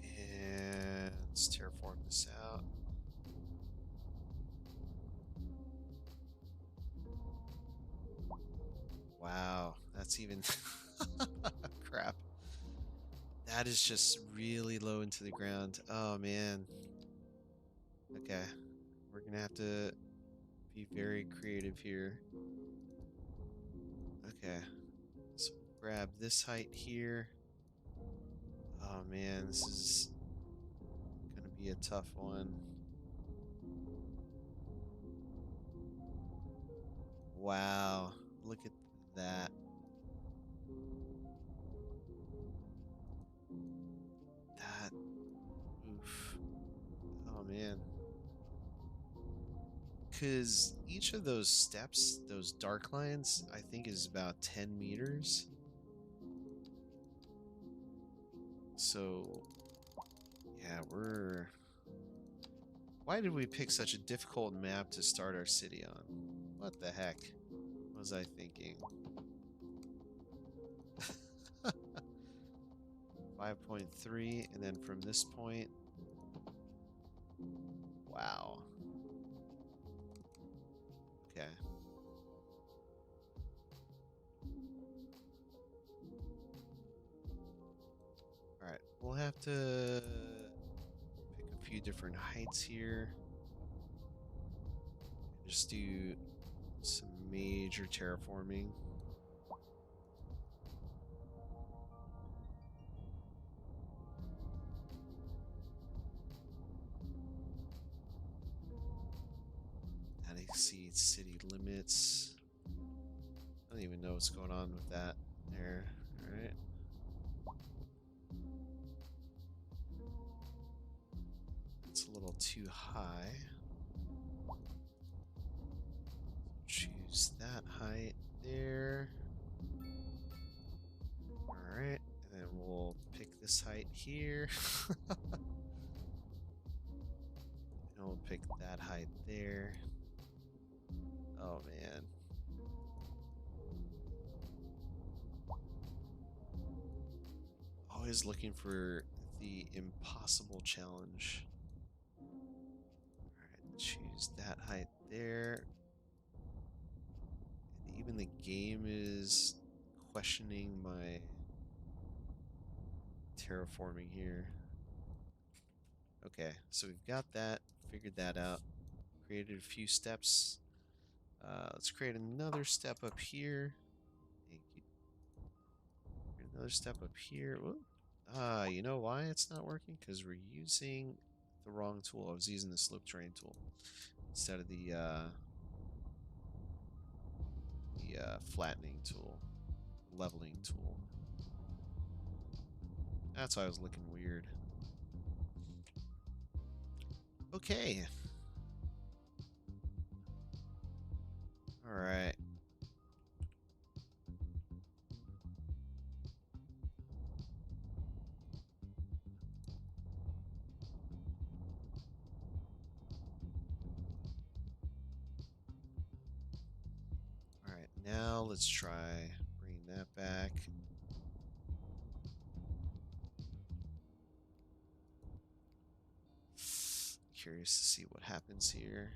And let's terraform this out. Wow, that's even crap. That is just really low into the ground. Oh man. Okay. We're gonna have to be very creative here. Okay. So grab this height here. Oh man, this is gonna be a tough one. Wow, look at that. That, oof. Oh man. Because each of those steps, those dark lines, I think is about 10 meters. So, yeah, why did we pick such a difficult map to start our city on? What the heck was I thinking? 5.3, and then from this point, wow. Okay. Alright, we'll have to pick a few different heights here. Just do some major terraforming. That exceeds city limits. I don't even know what's going on with that there. Alright. a little too high. Choose that height there. Alright, and then we'll pick this height here. And we'll pick that height there. Oh man. Always looking for the impossible challenge. Alright, choose that height there. And even the game is questioning my terraforming here. Okay, so we've got that, figured that out, created a few steps. Let's create another step up here. Thank you. Create another step up here. Whoop. You know why it's not working? Because we're using the wrong tool. I was using the slope terrain tool instead of the flattening tool, leveling tool. That's why I was looking weird. Okay. All right. All right. Now let's try bringing that back. Curious to see what happens here.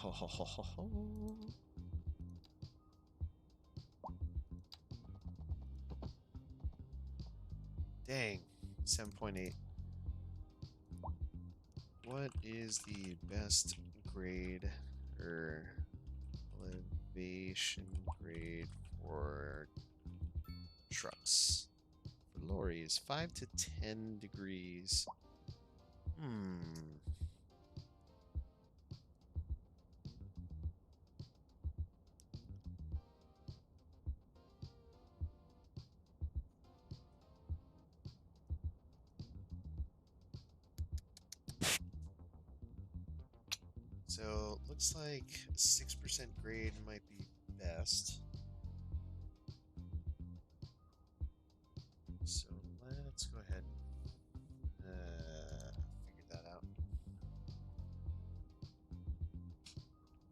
Oh. Dang, 7.8. What is the best grade or elevation grade for trucks? For lorries, 5 to 10 degrees. So, looks like 6% grade might be best. So, let's go ahead and figure that out.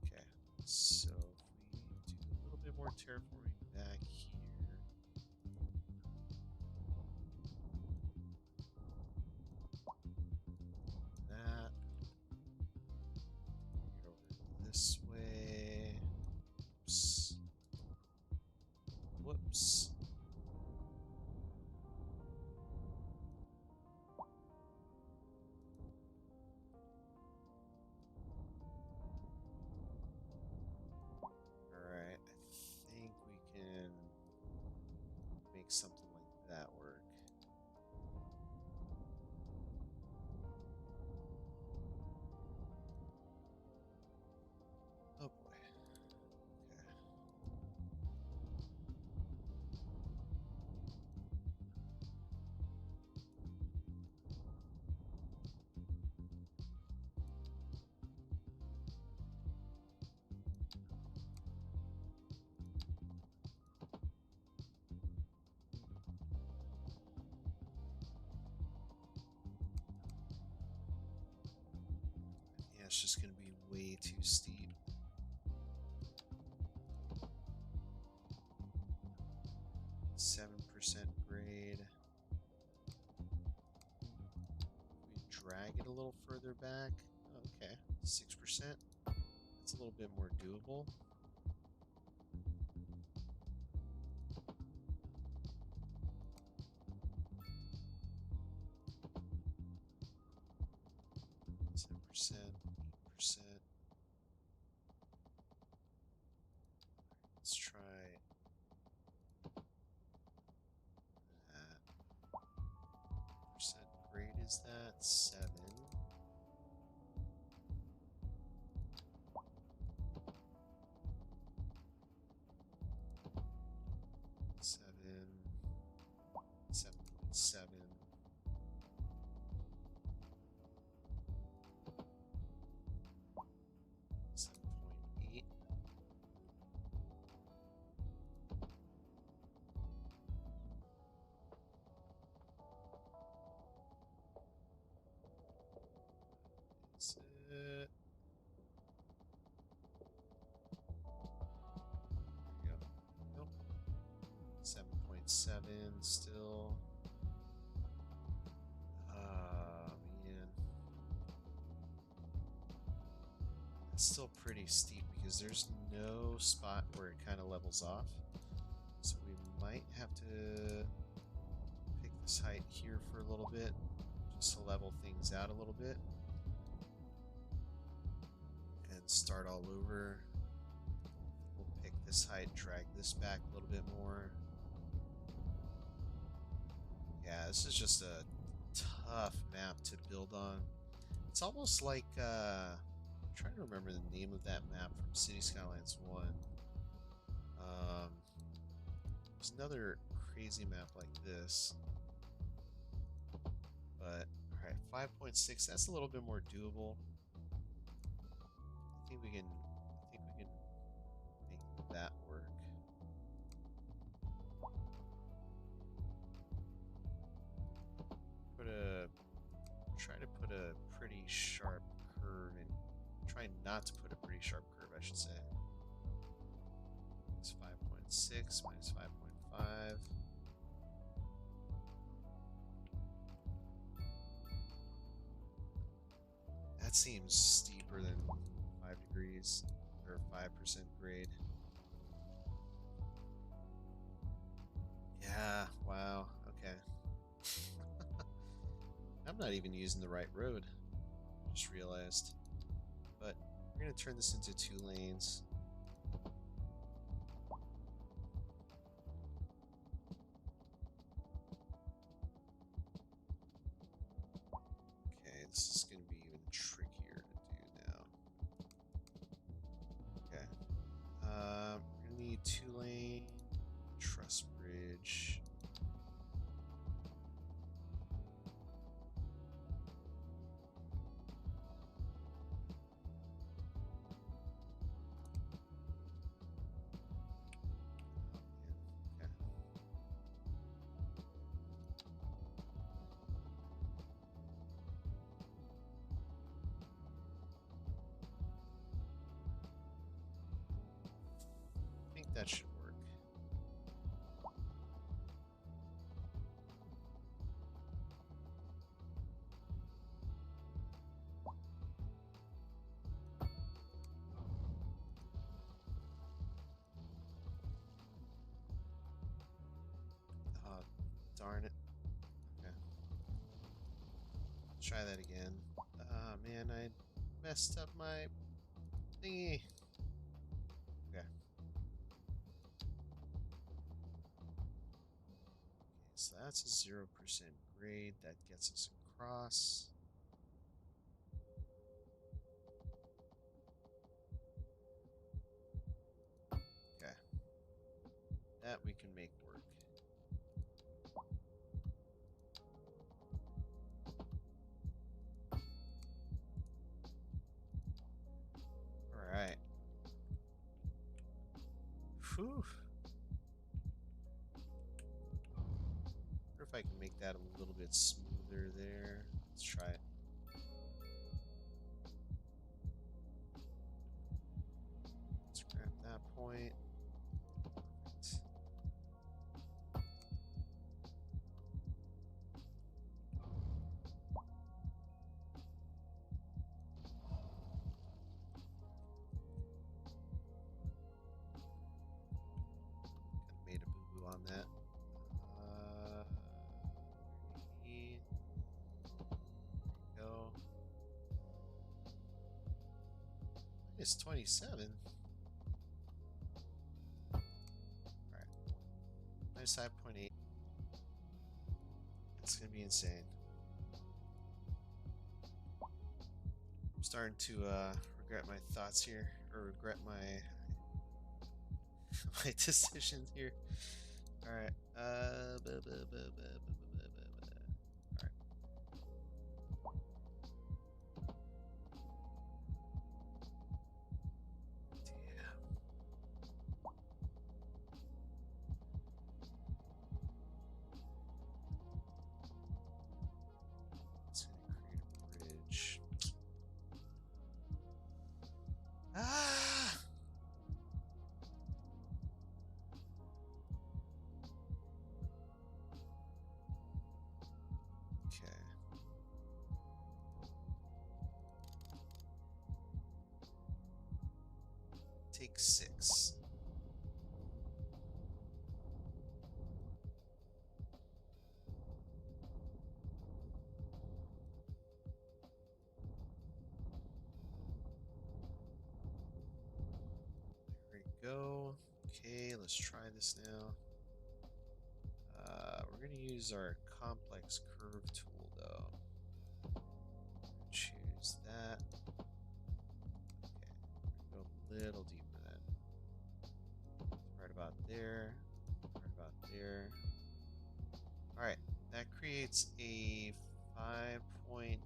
Okay, so if we do a little bit more terraforming back here. That. Get over this way. Oops. Whoops. Alright, I think we can make something like that work. Oh boy. Okay. Yeah, it's just gonna be way too steep. 7% grade. We drag it a little further back. Okay, 6%. That's a little bit more doable. %. Let's try that. Percent grade is that 7. 7.8. Is it? There we go. Nope. 7.7 still. Man. It's still pretty steep because there's no spot where it kind of levels off. So we might have to pick this height here for a little bit just to level things out a little bit. And start all over. We'll pick this height, drag this back a little bit more. Yeah, this is just a tough map to build on. It's almost like, I'm trying to remember the name of that map from City Skylines 1. There's another crazy map like this. But, alright, 5.6, that's a little bit more doable. I think we can make that work. Try to put a pretty sharp curve and try not to put a pretty sharp curve, I should say. It's 5.6 minus 5.5. That seems steeper than 5 degrees or 5% grade. Yeah, wow, okay. I'm not even using the right road. Just realized. But we're going to turn this into 2 lanes. Okay, this is going to be even trickier to do now. Okay. We're going to need 2-lane truss bridge. I think that should work. Oh, darn it. Okay. Let's try that again. Ah, man, I messed up my thingy. Okay. So that's a 0% grade. That gets us across. Okay. That we can make work. Alright. Whew. Wonder if I can make that a little bit smoother there. Let's try it. Let's grab that point. Perfect. Kind of made a boo-boo on that. Go. It's 27. Alright. Minus 5.8. It's gonna be insane. I'm starting to regret my thoughts here, or regret my my decisions here. Alright. take 6. There we go. Okay, let's try this now. We're going to use our complex curve tool though. Choose that. Okay, go a little deeper then. Right about there. Right about there. Alright, that creates a 5.9%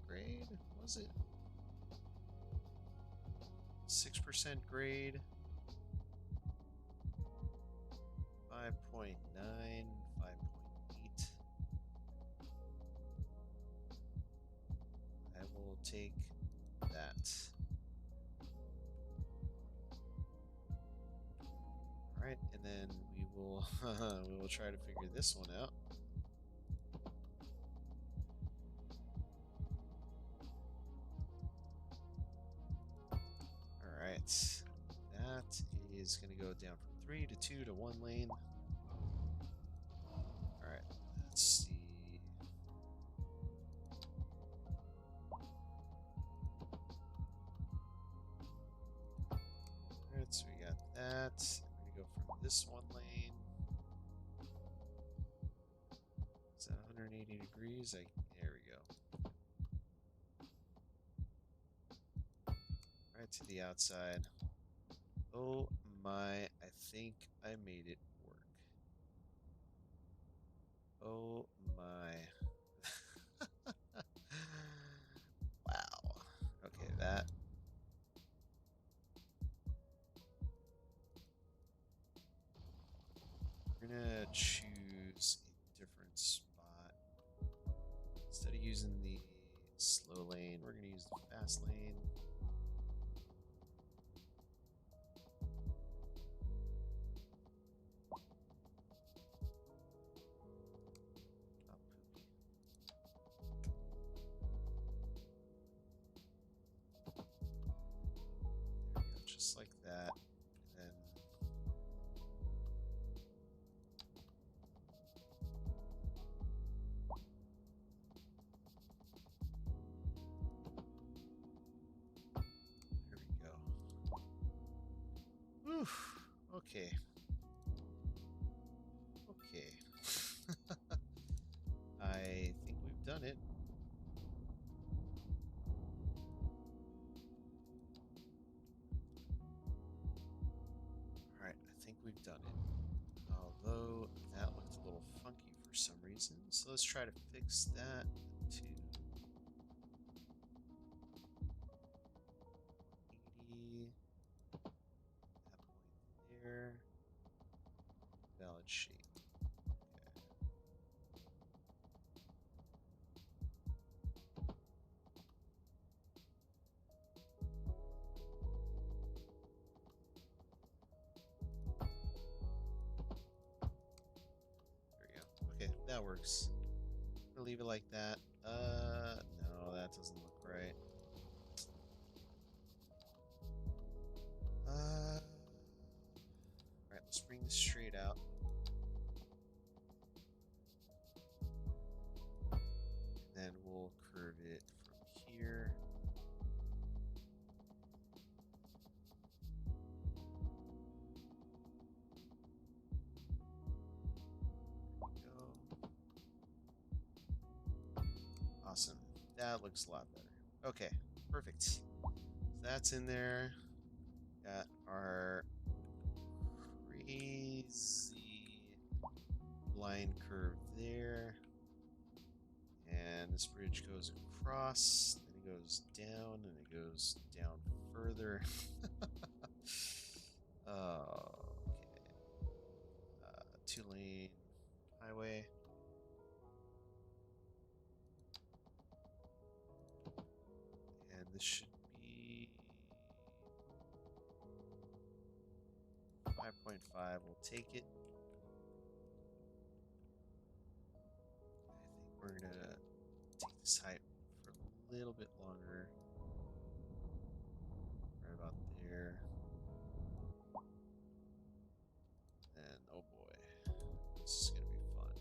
grade, was it? 6% grade. 5.9, 5.8. I will take that. Alright, and then we will we will try to figure this one out. Alright. That is gonna go down from 3 to 2 to 1 lane. Alright, let's see. Alright, so we got that. We're gonna go from this 1 lane. Is that 180 degrees? There we go. Right to the outside. Oh my, I think I made it work. Oh my. Wow. Okay, that. We're gonna choose a different spot. Instead of using the slow lane, we're gonna use the fast lane. Just like that, and then there we go. Whew. Okay. Okay. I think we've done it. Alright, I think we've done it. Although that looked a little funky for some reason. So let's try to fix that to 80. That point there. Valid shape. Okay, that works. I'm gonna leave it like that. No, that doesn't look right. Alright, let's bring this straight out. And then we'll curve it from here. Awesome. That looks a lot better. Okay, perfect. So that's in there. Got our crazy line curve there. And this bridge goes across, then it goes down, and it goes down further. Okay. 2-lane highway. And this should be 5.5. We'll take it. I think we're gonna take this height for a little bit longer. Right about there. And oh boy, this is gonna be fun.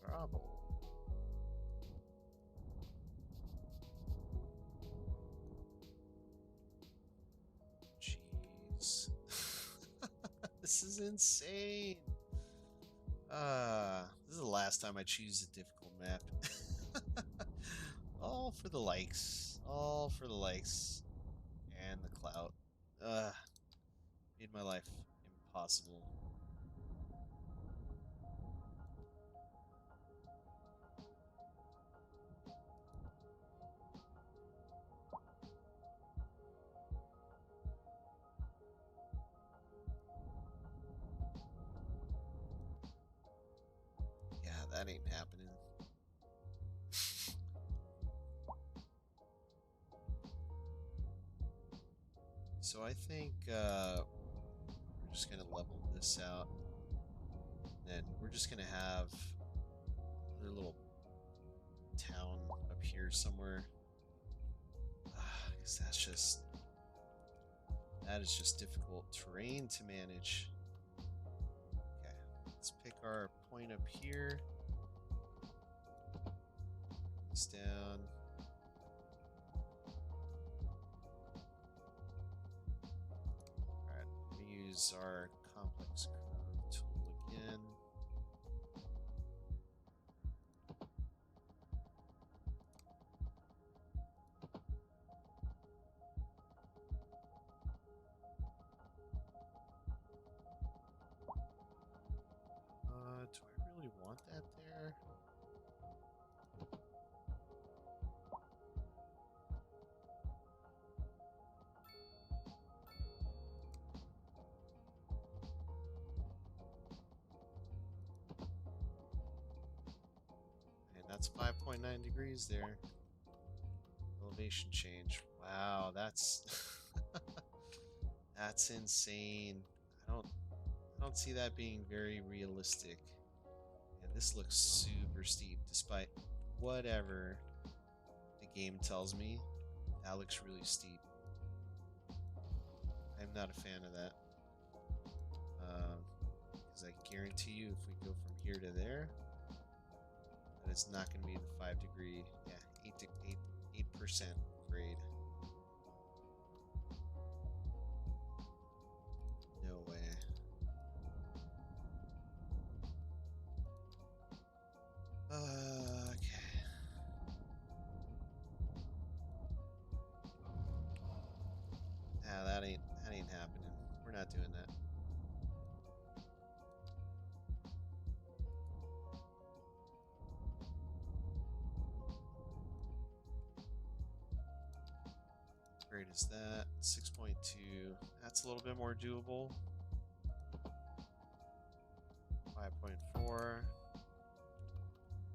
Bravo. Jeez. This is insane. This is the last time I choose a difficult map. All for the likes. All for the likes. And the clout. Made my life impossible. Yeah, that ain't happening. So I think we're just gonna level this out. And we're just gonna have a little town up here somewhere. Because that is just difficult terrain to manage. Okay, let's pick our point up here. This down. Alright, we're gonna use our complex curve tool again. Do I really want that there? And that's 5.9 degrees there. Elevation change. Wow, that's that's insane. I don't see that being very realistic. And this looks super steep despite whatever the game tells me. That looks really steep. I'm not a fan of that. Because I guarantee you if we go from here to there, that it's not going to be the 5 degree, yeah, 8% grade. No way. Okay. That ain't happening. We're not doing that. Great is that 6.2. That's a little bit more doable. 5.4.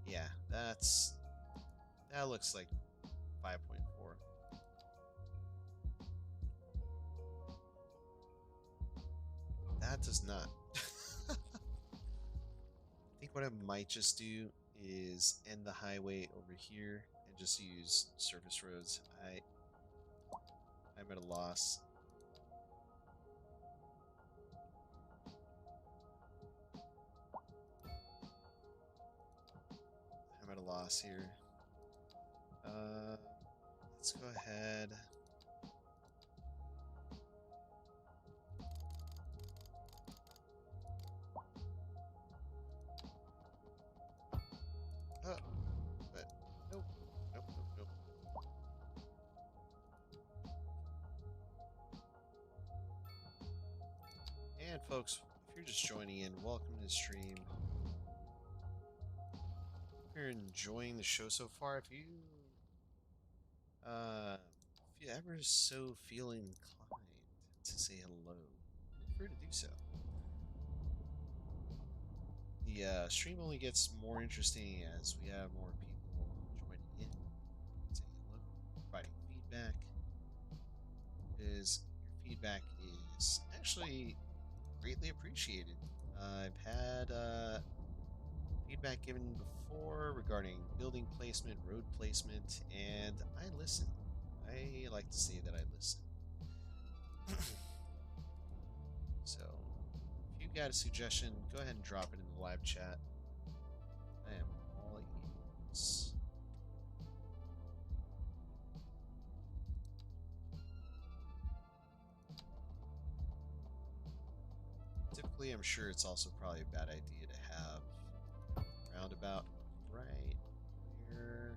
Yeah, that looks like 5.4. That does not. I think what I might just do is end the highway over here and just use surface roads. I'm at a loss. I'm at a loss here. Let's go ahead. But nope, nope, nope, nope. And folks, if you're just joining in, welcome to the stream. If you're enjoying the show so far, if you ever so feel inclined to say hello, feel free to do so. the stream only gets more interesting as we have more people joining in, saying hello, providing feedback. Is your feedback is actually greatly appreciated. I've had feedback given before regarding building placement, road placement, and I listen. I like to say that I listen. So, if you got a suggestion, go ahead and drop it in the live chat. I am all ears. Typically, I'm sure it's also probably a bad idea to have roundabout right here.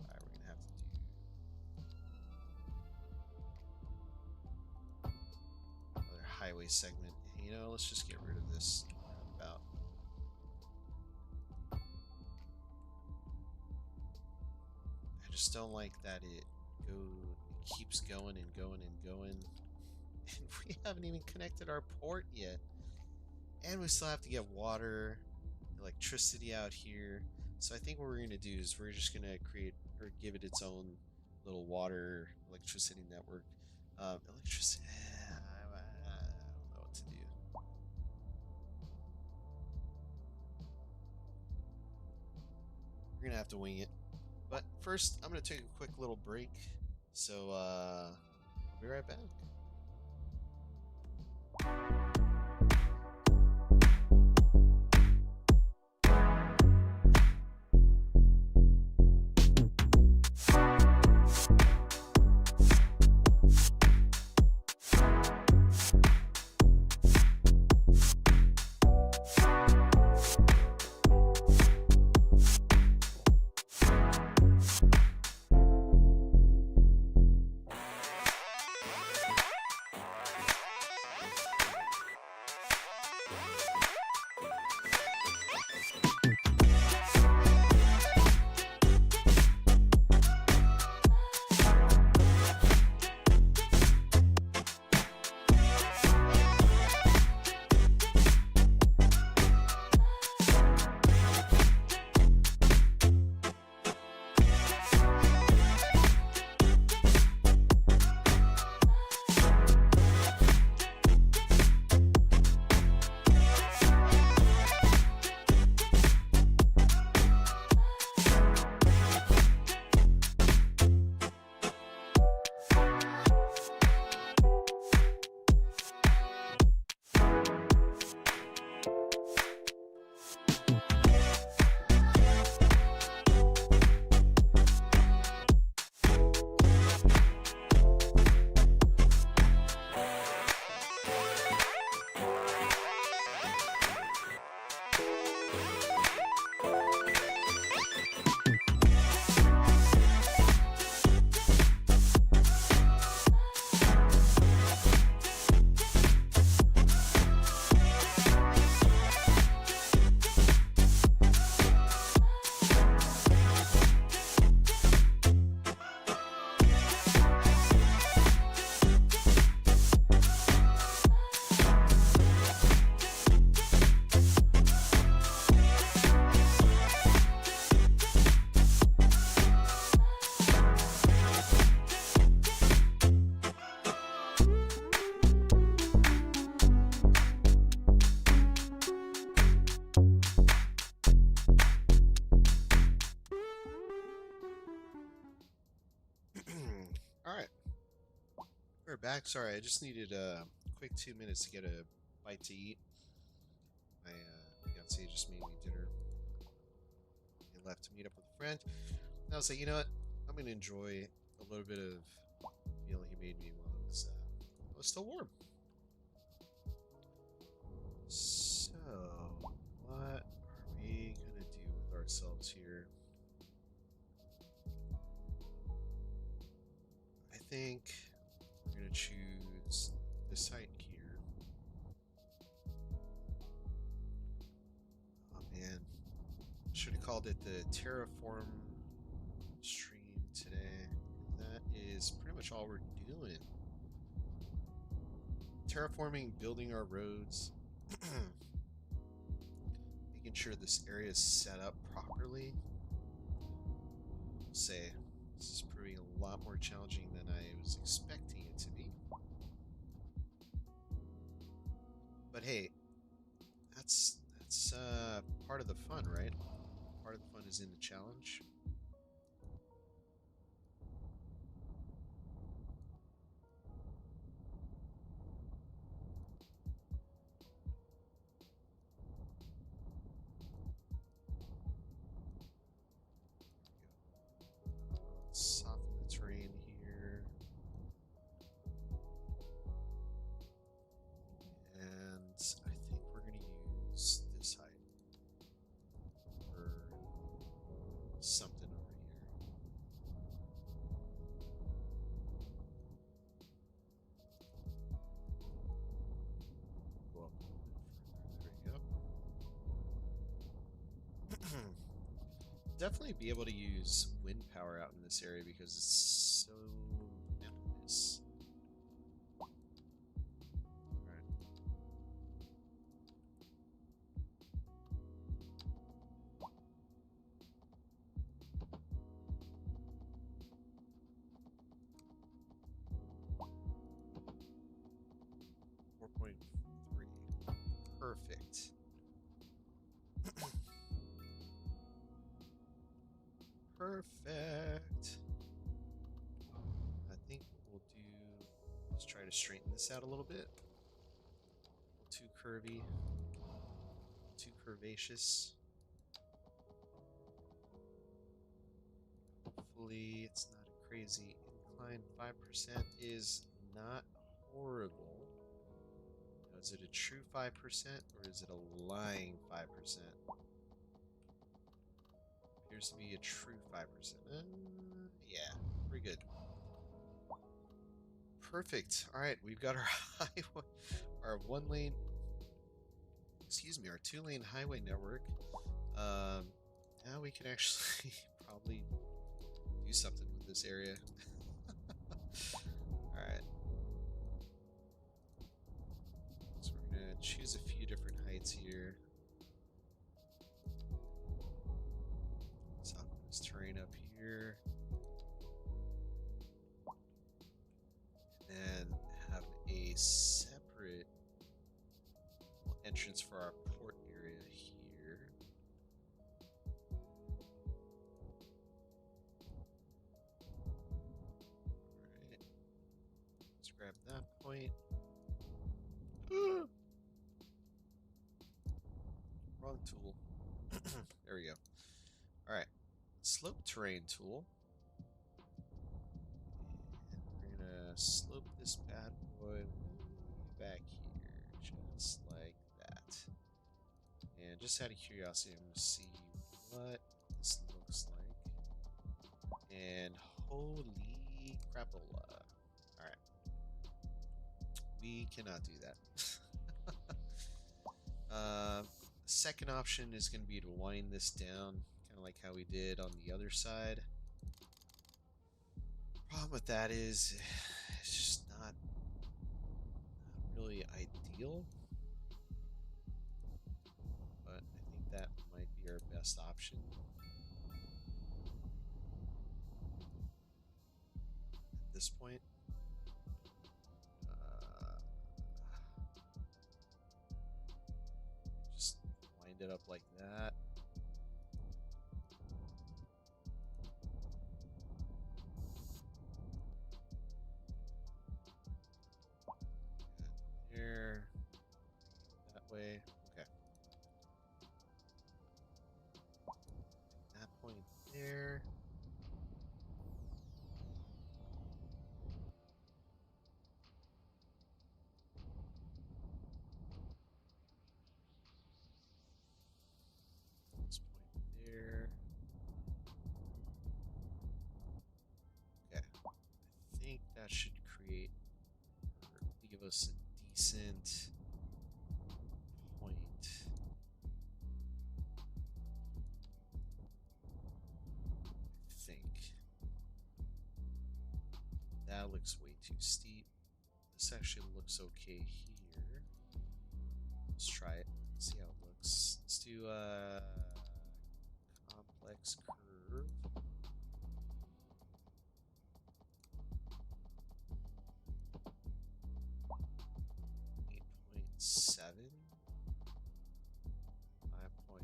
Alright, we're gonna have to do another highway segment. You know, let's just get rid of this roundabout. I just don't like that it keeps going and going and going. And we haven't even connected our port yet. And we still have to get water, electricity out here. So I think what we're going to do is we're just going to create or give it its own little water electricity network. Electricity, I don't know what to do. We're going to have to wing it. But first, I'm going to take a quick little break. So, I'll be right back. All right, we're back. Sorry, I just needed a quick 2 minutes to get a bite to eat. My fiance just made me dinner and left to meet up with a friend. And I was like, you know what? I'm gonna enjoy a little bit of meal he made me while it was still warm. So, what are we gonna do with ourselves here? I think we're gonna choose this site here. Oh man, should have called it the Terraform stream today. That is pretty much all we're doing. Terraforming, building our roads. making sure this area is set up properly. I'll say this is proving a lot more challenging than I was expecting it to be. But hey, that's part of the fun, right? Part of the fun is in the challenge. Soften the terrain here. And I think we're going to use this height for something over here. Go up a little bit further. There we go. Definitely be able to use wind power out in this area because it's so mountainous. Alright. Perfect. Perfect. I think what we'll do is try to straighten this out a little bit. Too curvy, too curvaceous. Hopefully it's not a crazy incline. 5% is not horrible. Now, is it a true 5% or is it a lying 5%? Appears to be a true 5%. Yeah, pretty good. Perfect. All right, we've got our highway, our one-lane, excuse me, our two-lane highway network. Now we can actually probably do something with this area. All right. So we're gonna choose a few different heights here. Soften this terrain up here. And have a separate entrance for our port area here. Alright. Let's grab that point. Wrong tool. There we go. Alright. Slope terrain tool. And we're gonna slope this bad boy way back here, just like that. And just out of curiosity, I'm gonna see what this looks like. And holy crapola. Alright. We cannot do that. Second option is going to be to wind this down, kind of like how we did on the other side. Problem with that is it's just not really ideal, but I think that might be our best option. At this point. Just wind it up like that. There, that way, okay. That point there. This point there. Okay, I think that should create, or give us a decent point. I think. That looks way too steep. This actually looks okay here. Let's try it, see how it looks. Let's do a complex curve. 8.7. 5.9. 5.8.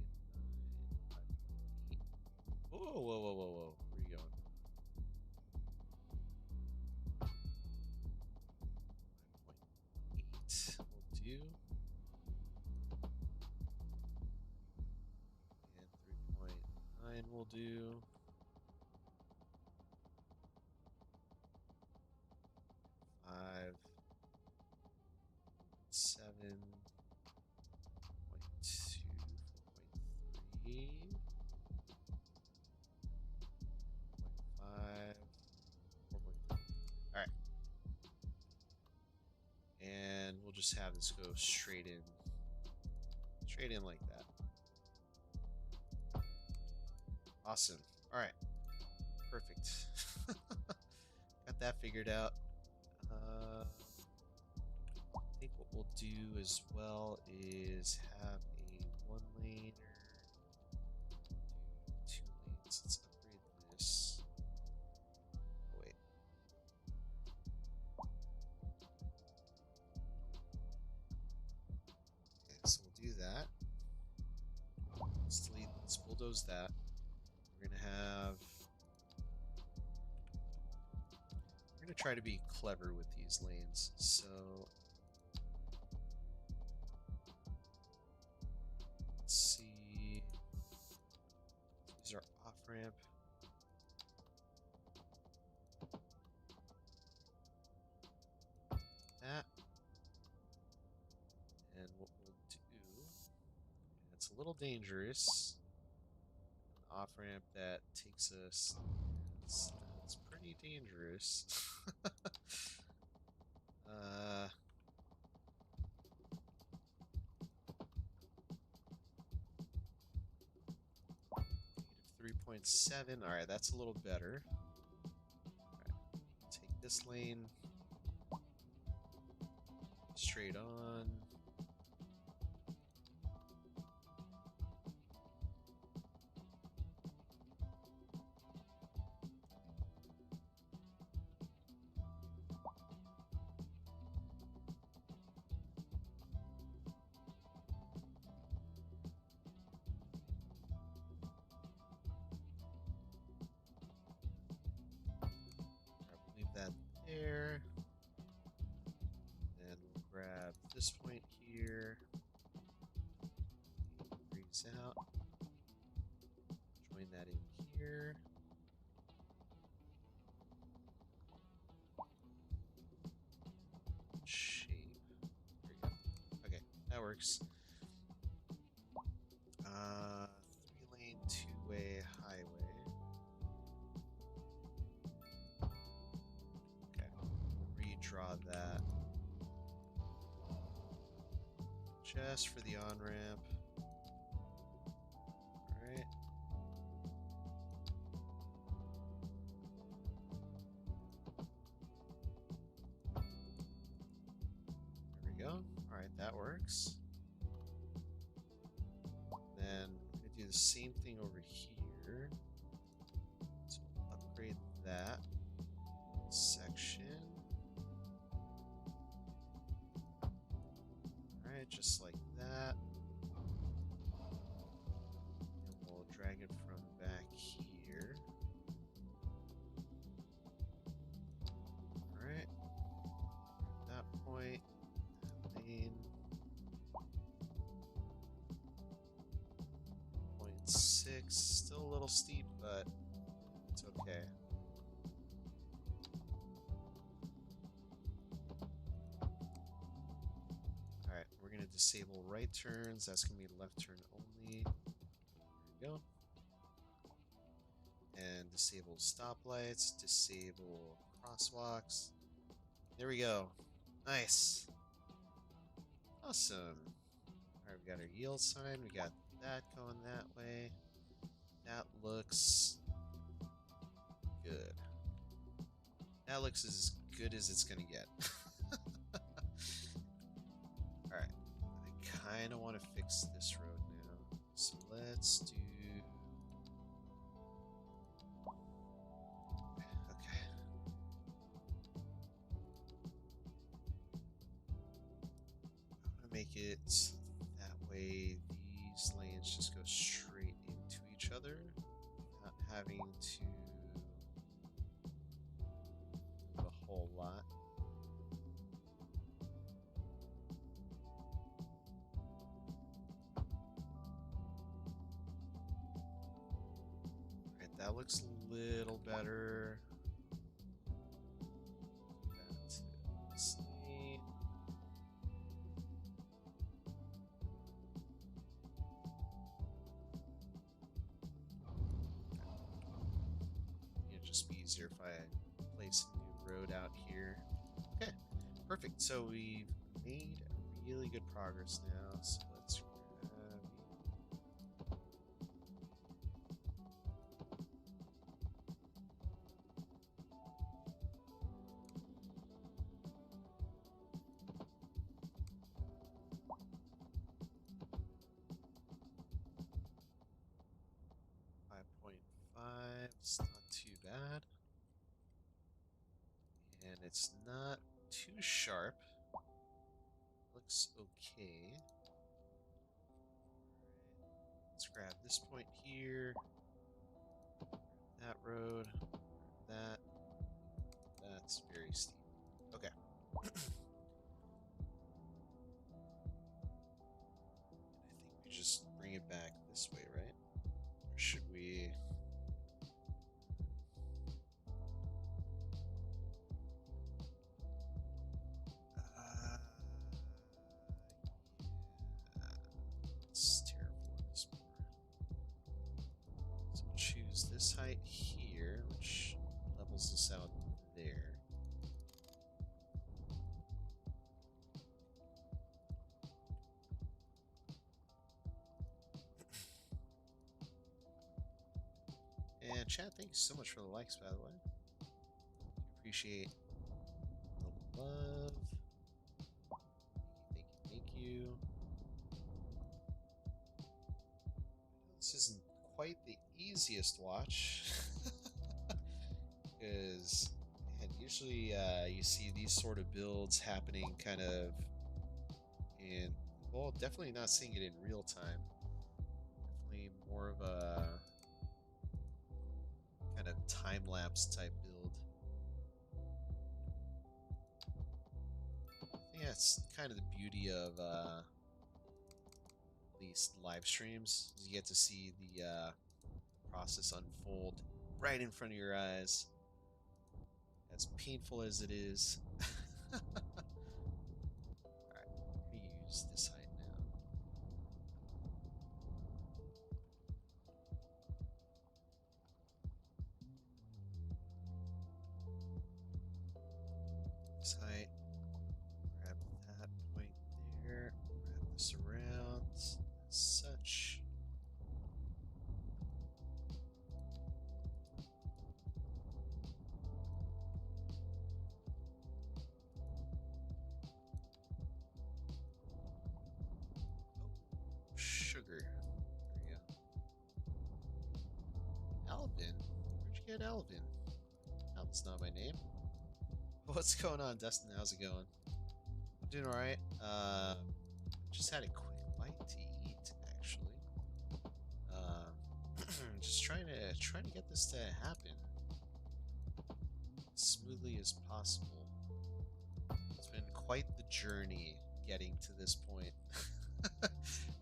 Whoa, whoa, whoa, whoa, whoa. Where are you going? 5.8 will do. And 3.9 will do. 5, 7, 0.2, 4.3, 0.5, 4.3. Alright. And we'll just have this go straight in. Straight in like that. Awesome. Alright. Perfect. Got that figured out. I think what we'll do as well is have a 1-laner, do 2 lanes. Let's upgrade this. Oh, wait. Okay, so we'll do that. Let's bulldoze that. We're gonna try to be clever with these lanes. So let's see. Use our off ramp. That. And what we'll do, it's a little dangerous. An off ramp that takes us. It's pretty dangerous. uh, 3.7. Alright, that's a little better. Alright, take this lane. Straight on. Leave that there. Then we'll grab this point here. Breeze out. Join that in here. Shape. There you go. Okay, that works. 3-lane, 2-way highway. Okay, redraw that. Just for the on-ramp. Alright. There we go. Alright, that works. Then I'm going to do the same thing over here. So we'll upgrade that section. Alright, just like that. And we'll drag it from back here. Alright. At that point, that lane. 0.6. Still a little steep, but it's okay. Alright, we're going to disable right turns. That's going to be left turn only. There we go. And disable stoplights, disable crosswalks. There we go. Nice. Awesome. Alright, we got our yield sign. We got that going that way. That looks good. That looks as good as it's going to get. Alright. I kind of want to fix this road So let's do... Okay. I'm gonna make it so that way these lanes just go straight into each other, not having to move a whole lot. Alright, that looks a little better. That's the same. It'd just be easier if I place a new road out here. Okay, perfect. So we've made really good progress now. So let's grab 5.5. It's not too bad. And it's not too sharp. Looks okay. Alright, let's grab this point here. That road. That. That's very steep. Okay. I think we just bring it back this way, right? Or should we... let's terraform this more. So we'll choose this height here, which levels us out there. And chat, thank you so much for the likes, by the way. Appreciate the love. Thank you. This isn't quite the easiest watch. Because usually you see these sort of builds happening kind of in, well, definitely not seeing it in real time. Definitely more of a kind of time-lapse type build. I think that's kind of the beauty of these live streams, is you get to see the process unfold right in front of your eyes. As painful as it is. Alright, we use this height now. This height. Grab that point there. Wrap this around. As such. Sugar. There we go. Alvin? Where'd you get Alvin? Alvin's not my name. What's going on, Dustin? How's it going? I'm doing alright. Just had a quick bite to eat, actually. Just trying to get this to happen as smoothly as possible. It's been quite the journey getting to this point.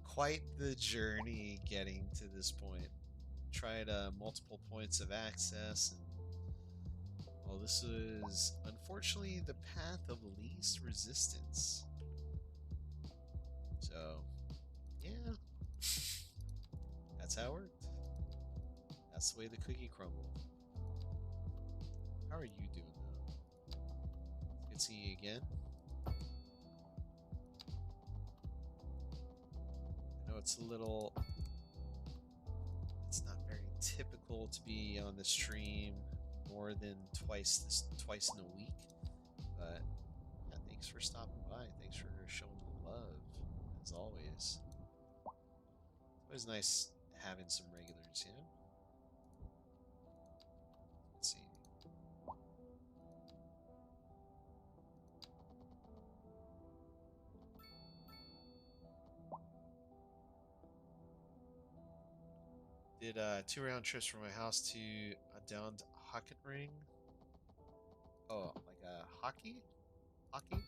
Quite the journey getting to this point. Tried multiple points of access, and well, this is unfortunately the path of least resistance. So, yeah, that's how it worked. That's the way the cookie crumbled. How are you doing, though? Good seeing you again. I know it's a little... It's not very typical to be on the stream more than twice in a week, but yeah, thanks for stopping by. Thanks for showing the love, as always. Always nice having some regulars, you know? Let's see. Did 2 round trips from my house to a downed hockey ring. Oh, like a hockey? Hockey?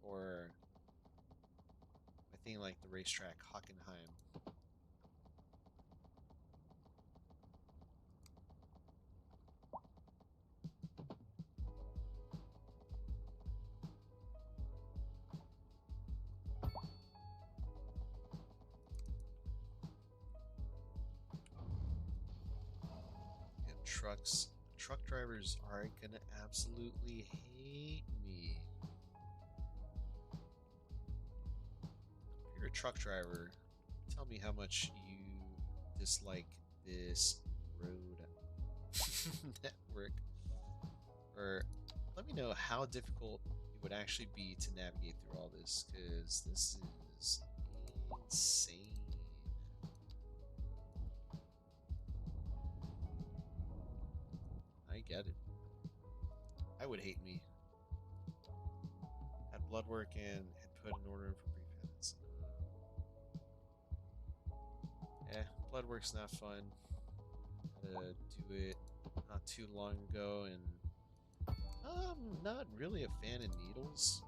Or I think like the racetrack Hockenheim. And truck drivers are gonna absolutely hate me. If you're a truck driver, tell me how much you dislike this road network. Or let me know how difficult it would actually be to navigate through all this, because this is insane. I get it. I would hate me. Had blood work and had put an order in for pre-pads. Yeah, blood work's not fun. Had to do it not too long ago, and I'm not really a fan of needles.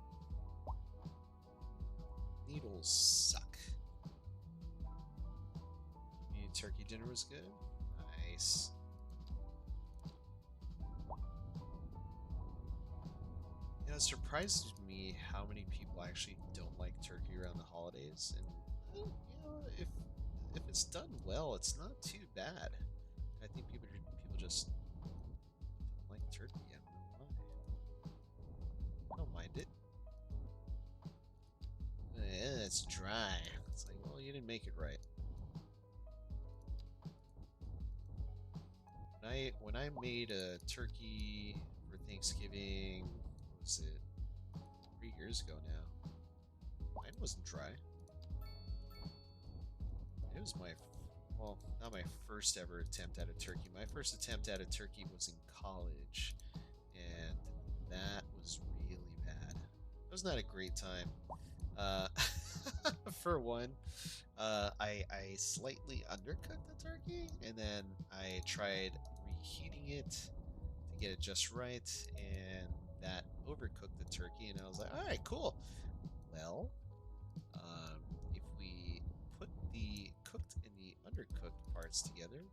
Needles suck. Turkey dinner was good. Nice. You know, it surprises me how many people actually don't like turkey around the holidays, and you know, if it's done well, it's not too bad. I think people just don't like turkey. I don't know why. I don't mind it. It's dry. It's like, well, you didn't make it right. When I made a turkey for Thanksgiving, what was it? 3 years ago now. Mine wasn't dry. It was well, not my first ever attempt at a turkey. My first attempt at a turkey was in college, and that was really bad. It was not a great time. Uh, for one, I slightly undercooked the turkey, and then I tried reheating it to get it just right, and that overcooked the turkey, and I was like, all right, cool. Well, if we put the cooked and the undercooked parts together,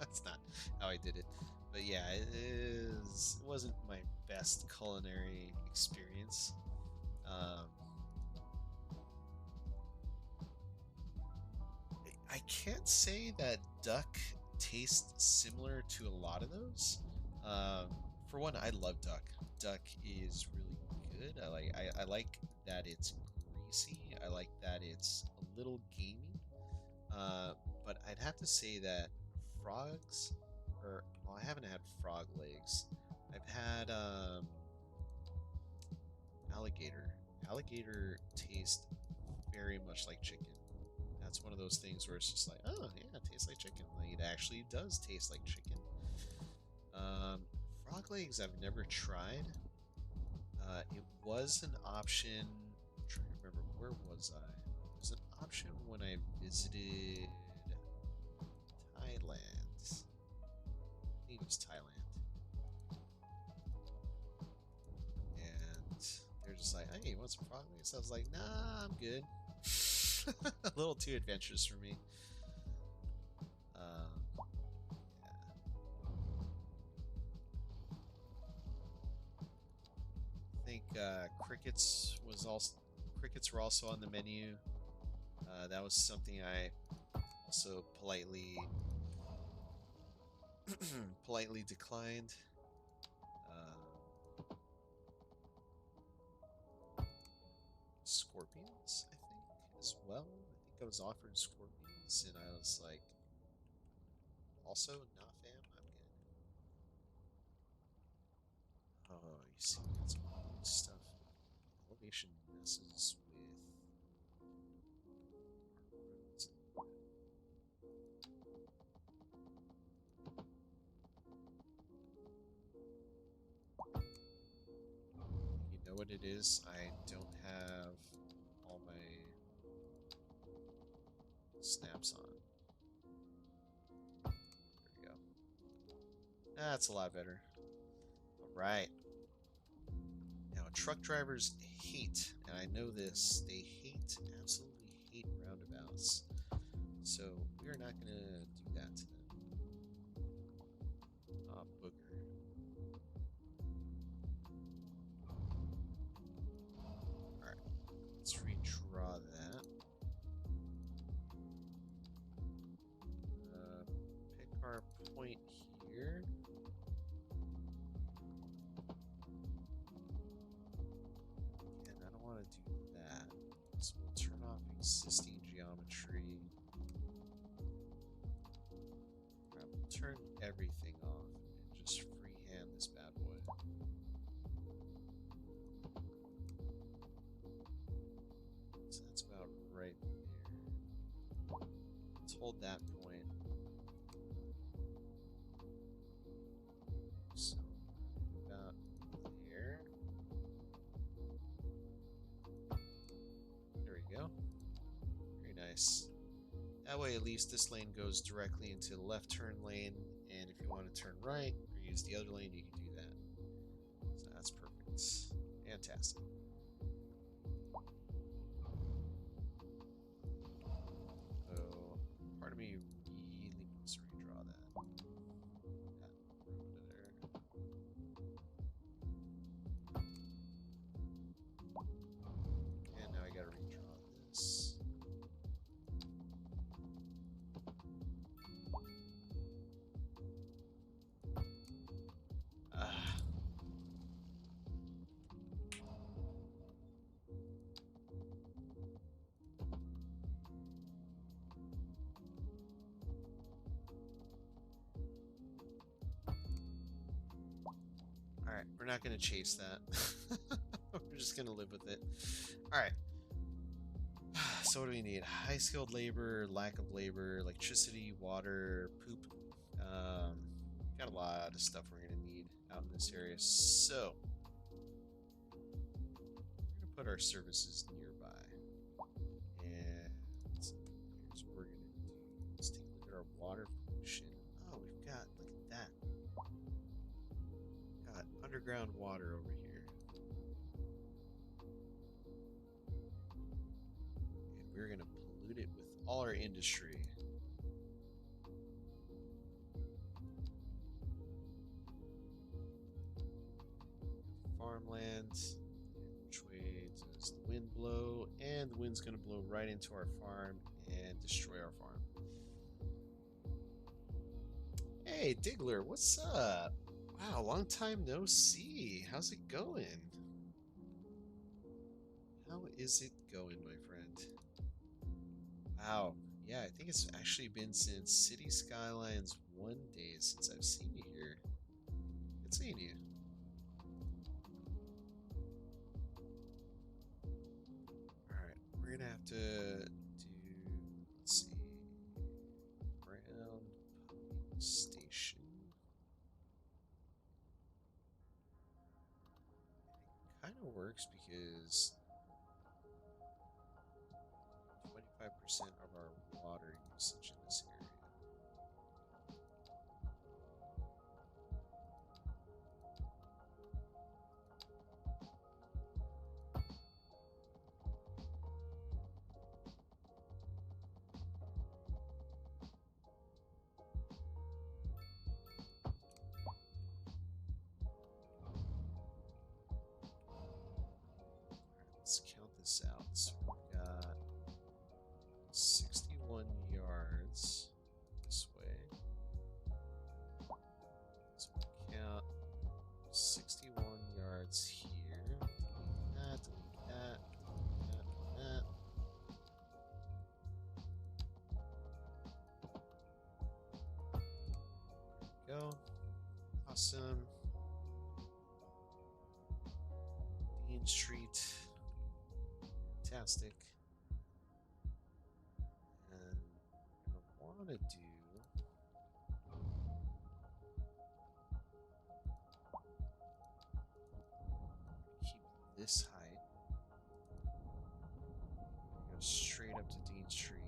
that's not how I did it. But yeah, it wasn't my best culinary experience. I can't say that duck tastes similar to a lot of those. For one, I love duck. Duck is really good. I like that it's greasy. I like that it's a little gamey. But I'd have to say that frogs, or well, I haven't had frog legs. I've had alligator. Alligator tastes very much like chicken. That's one of those things where it's just like, oh yeah, it tastes like chicken. Like, it actually does taste like chicken. Frog legs I've never tried. It was an option. I'm trying to remember, where was I? It was an option when I visited Thailand. I think it was Thailand. And they're just like, hey, you want some frog legs? I was like, nah, I'm good. A little too adventurous for me. Yeah. I think crickets were also on the menu. That was something I also politely declined. Scorpions, I think, as well. I think I was offered scorpions, and I was like, also, nah, fam, I'm good. Oh, you see, it's all good stuff. Elevation messes with our roads. know what it is. I don't have all my snaps on. There we go. That's a lot better. All right. Now, truck drivers hate, and I know this, they absolutely hate roundabouts. So we are not going to do that to them. Ah, booger. Alright, let's redraw that. Pick our point here. And I don't want to do that. So we'll turn off existing geometry. Alright, we'll turn everything off and just freehand this bad boy. So that's about right there. Let's hold that point. So about there. There we go. Very nice. That way at least this lane goes directly into the left turn lane, and if you want to turn right or use the other lane, you can do that. So that's perfect. Fantastic. So part of me really wants to redraw that. Over there. And now I gotta redraw this. Alright, we're not going to chase that. We're just going to live with it. Alright. So what do we need? High skilled labor, lack of labor, electricity, water, poop. Got a lot of stuff we're going to need out in this area. So we're going to put our services nearby. And here's what we're going to do. Let's take a look at our water pollution. Oh, we've got, look at that. Got underground water over here. And we're going to pollute it with all our industry. Farmland. Which way does the wind blow? And the wind's going to blow right into our farm and destroy our farm. Hey, Diggler, what's up? Wow, long time no see. How's it going? How is it going, my friend? Wow. Yeah, I think it's actually been since City Skylines 1 day since I've seen you here. Good seeing you. Alright, we're gonna have to do, let's see, Brown Pumping Station. It kind of works because 25% of our water usage in this area. Let's count this out. So we've got 61 yards this way. So we'll count 61 yards here. Delete that, delete that, delete that, delete that. There we go. Awesome. Dean Street. Fantastic. And what I want to do keep this height. Go straight up to Dean Street.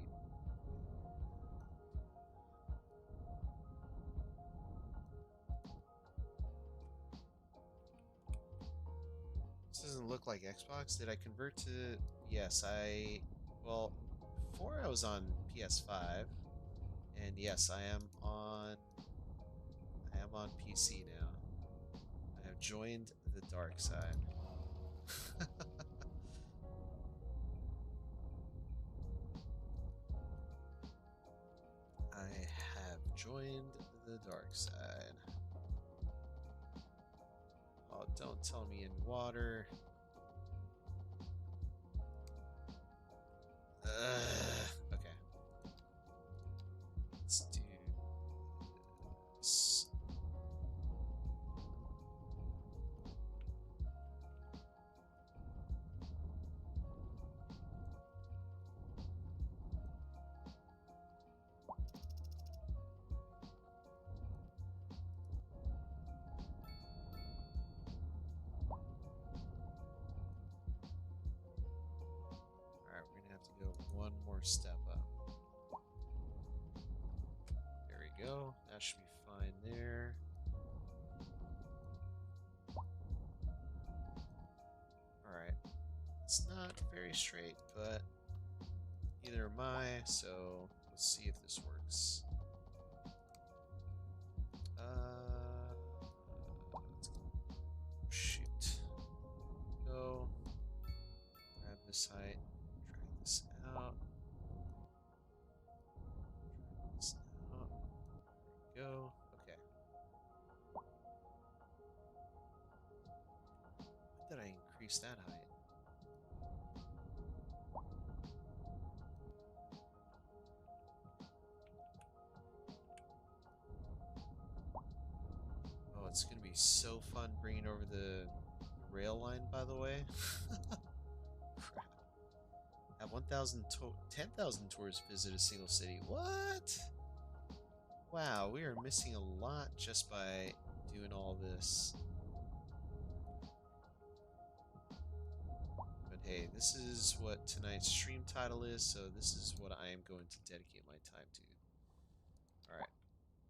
This doesn't look like Xbox. Did I convert to... Yes, well, before I was on PS5, and yes, I am on PC now. I have joined the dark side. I have joined the dark side. Oh, don't tell me in water. Okay. Let's do this. Alright, we're gonna have to go one more step up. There we go. That should be fine there. Alright. It's not very straight, but neither am I, so let's see if this works. Let's go. Shoot. Go. Grab this height. Drag this out. Drag this out. There we go. Okay. When did I increase that height? Oh, it's gonna be so fun bringing over the rail line, by the way. Crap. At 10,000 tourists visit a single city. What? Wow, we are missing a lot just by doing all this. But hey, this is what tonight's stream title is, so this is what I am going to dedicate my time to. Alright,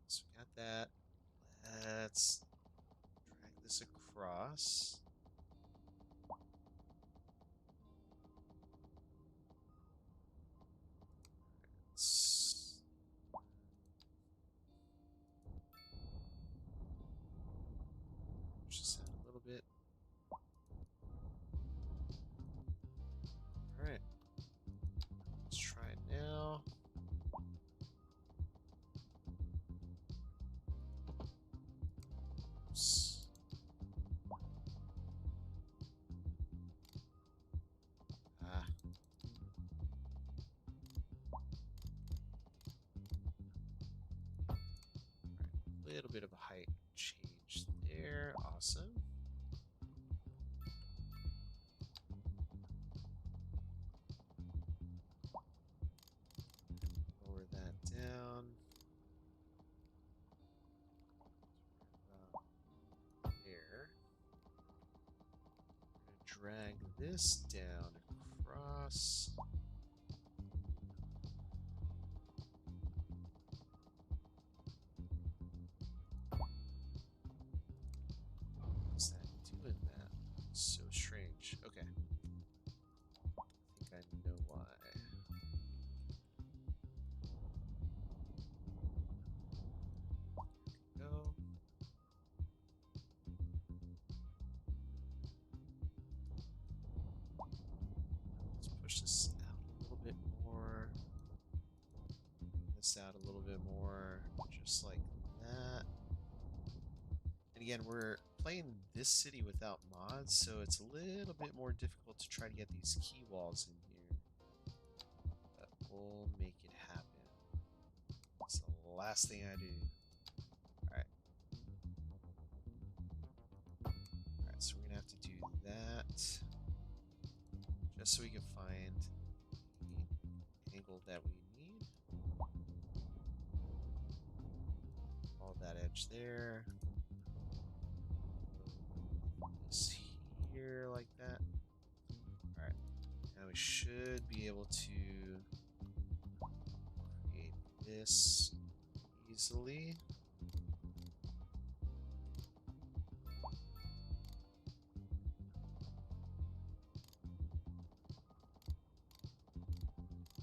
so we got that. Let's drag this across. Let's push this out a little bit. Alright. Let's try it now. Oops. Ah. A little bit of a height change there. Awesome. Lower that down. About there. We're gonna drag this down across. What's that doing that? So strange. Okay. I think I know why. There we go. Let's push this out a little bit more. Bring this out a little bit more. Just like that. And again, we're playing this city without mods, so it's a little bit more difficult to try to get these key walls in here. But we'll make it happen. It's the last thing I do. Alright. Alright, so we're gonna have to do that. Just so we can find the angle that we need. All that edge there. This here like that. we should be able to create this easily.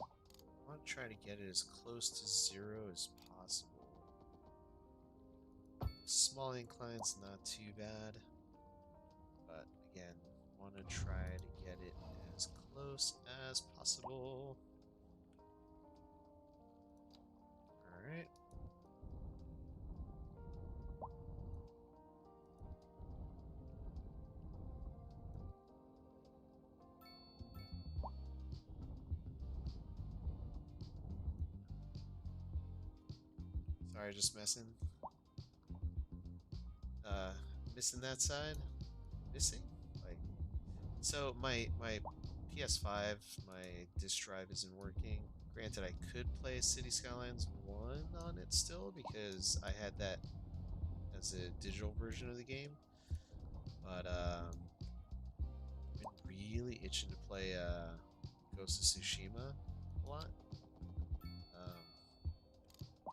I want to try to get it as close to 0 as possible. Small incline's not too bad, but again, want to try to get it as close as possible. Alright. Sorry, just messing. Missing that side? Missing? Like, so my PS5, my disk drive isn't working. Granted, I could play City Skylines 1 on it still because I had that as a digital version of the game. But I've been really itching to play Ghost of Tsushima a lot.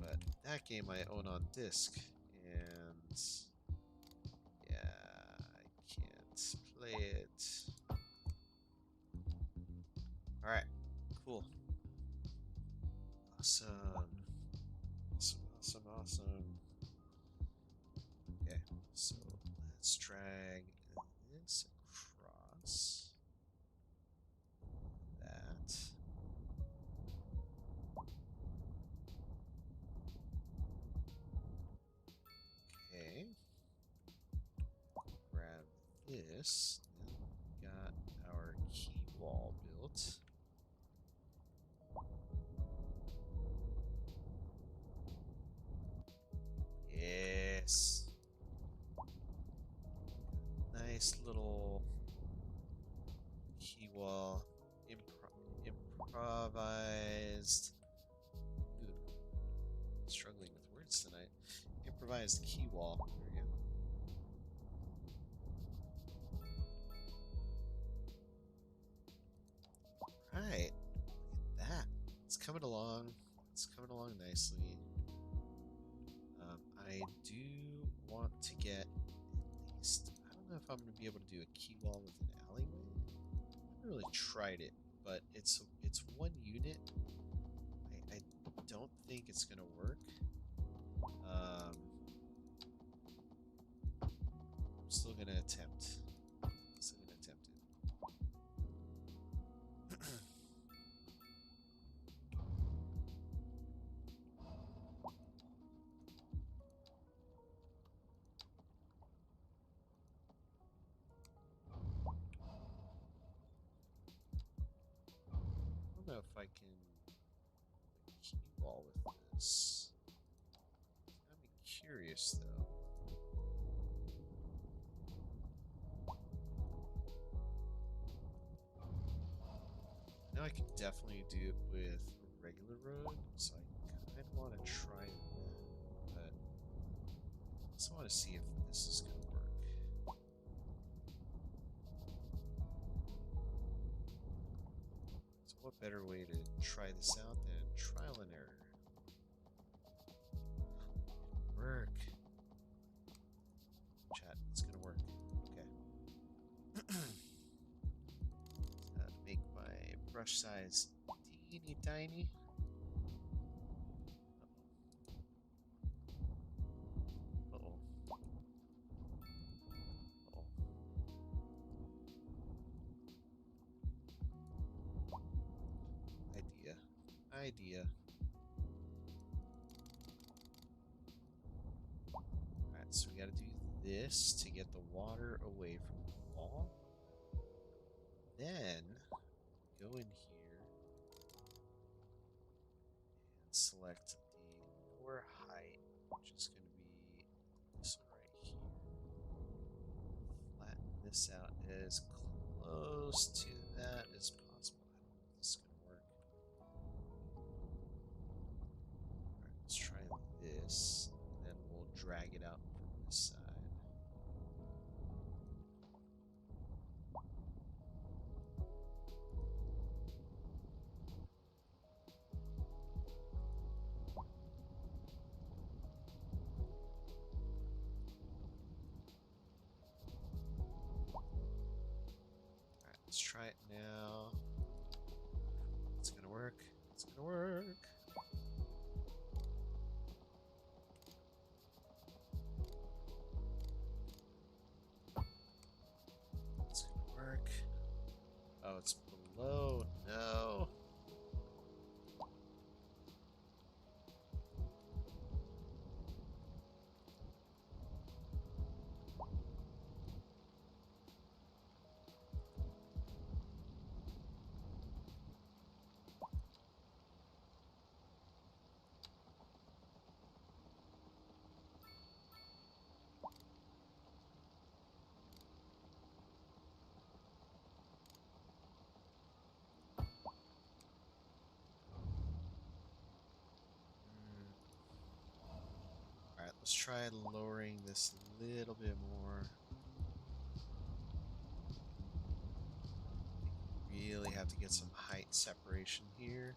But that game I own on disc, and yeah, I can't play it. Alright, cool. Awesome. Awesome. Okay, so let's drag this across that. Okay. Grab this. Got our key wall built. Yes. Nice little key wall. Improvised. Ooh, struggling with words tonight. Improvised key wall. There we go. Right. Look at that. It's coming along. It's coming along nicely. I do want to get at least. I don't know if I'm going to be able to do a key wall with an alleyway. I haven't really tried it, but it's one unit. I don't think it's going to work. I'm still going to attempt. Still going to attempt it. I don't know if I can key wall with this. I'm curious though. Now I can definitely do it with a regular road, so I kind of want to try that, but I also want to see if this is going to work. So what better way to try this out than trial and error? Work. Chat, it's gonna work. Okay. Make my brush size teeny tiny. Uh-oh. Uh-oh. Idea. Alright, so we gotta do this to get the water away from the wall. Then go in here and select the door height, which is going to be this one right here. Flatten this out as close to that as possible. I don't know if this is going to work. Alright, let's try this, and then we'll drag it out from this side. try it now. It's gonna work. It's gonna work. It's gonna work. Oh, it's below. No. Alright, let's try lowering this a little bit more. Really have to get some height separation here.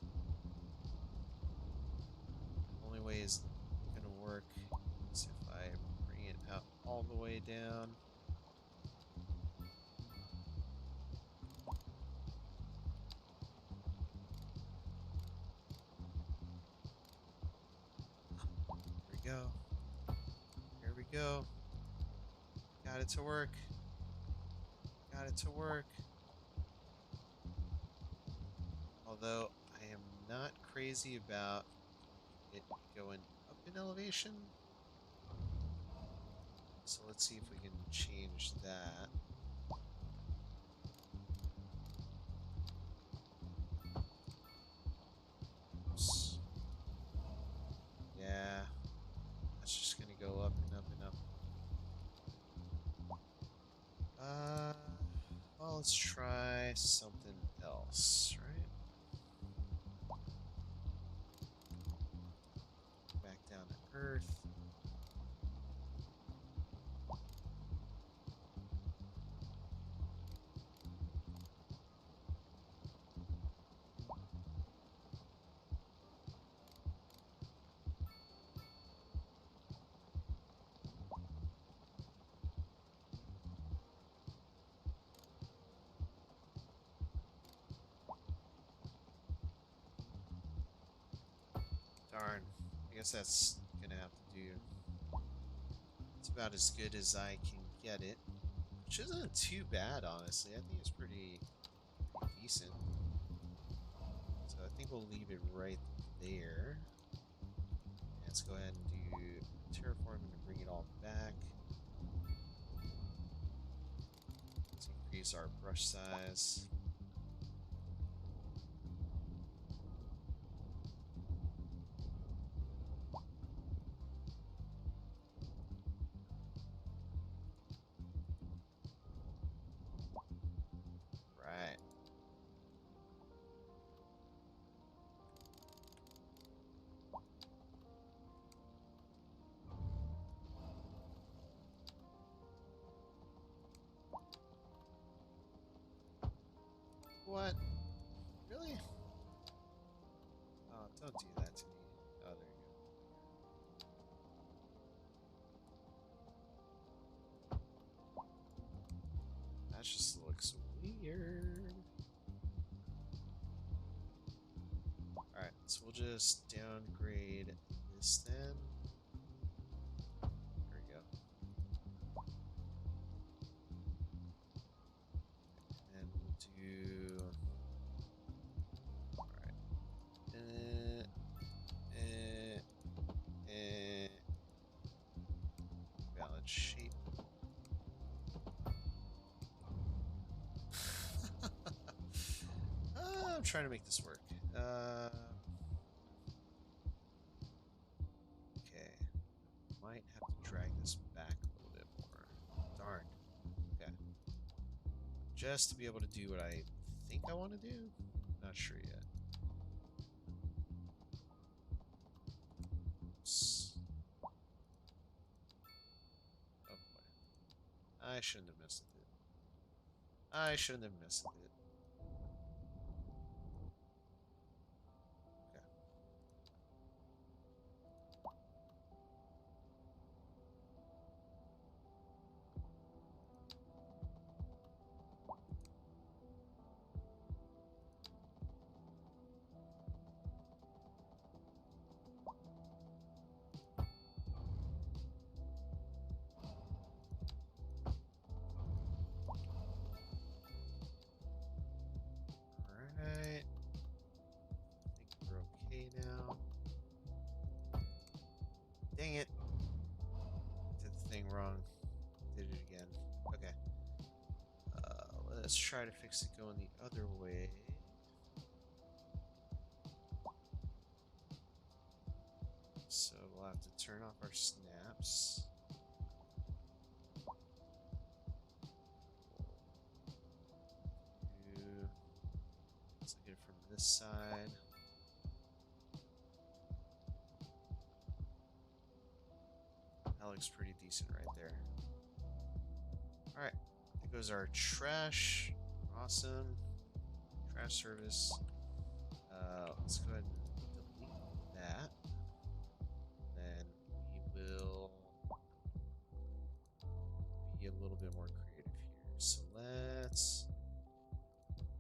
Only way is gonna work is if I bring it out all the way down. Here we go. Here we go. Got it to work. Got it to work. Although I am not crazy about it going up in elevation. So let's see if we can change that. Oops. Yeah, that's just gonna go up and up and up. Well, let's try something else, right? Back down to Earth. Darn. I guess that's gonna have to do. It's about as good as I can get it. Which isn't too bad, honestly. I think it's pretty decent. So I think we'll leave it right there. Let's go ahead and do terraforming to bring it all back. Let's increase our brush size. Right. What? Really? Oh, don't do that to me. Oh, there you go. That just looks weird. Alright, so we'll just downgrade this then. There we go. And we'll do... Alright. Balance shape. I'm trying to make this work. Okay. Might have to drag this back a little bit more. Darn. Okay. Just to be able to do what I think I want to do? Not sure yet. Oops. Oh boy. I shouldn't have messed with it. I shouldn't have messed with it. Okay. Let's try to fix it going the other way. So we'll have to turn off our snaps. Let's look at it from this side. That looks pretty decent right there. Alright, there goes our trash. Awesome. Trash service. Let's go ahead and delete that. Then we will be a little bit more creative here. So let's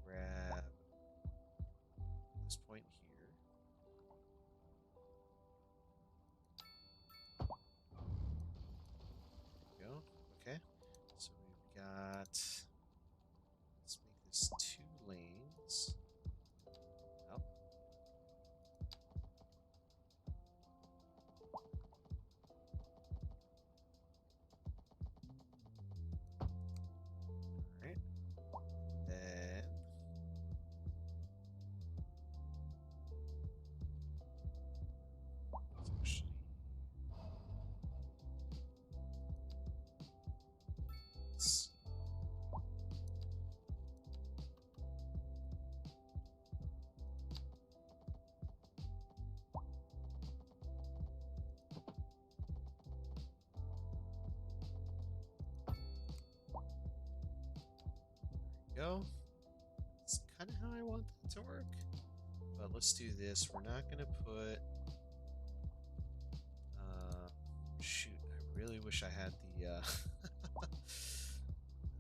grab this point here. There we go. Okay. So we've got, let's make this 2 lanes. Oh. Alright. Then actually, let's see. Go. That's kind of how I want that to work. But let's do this. We're not going to put... shoot, I really wish I had the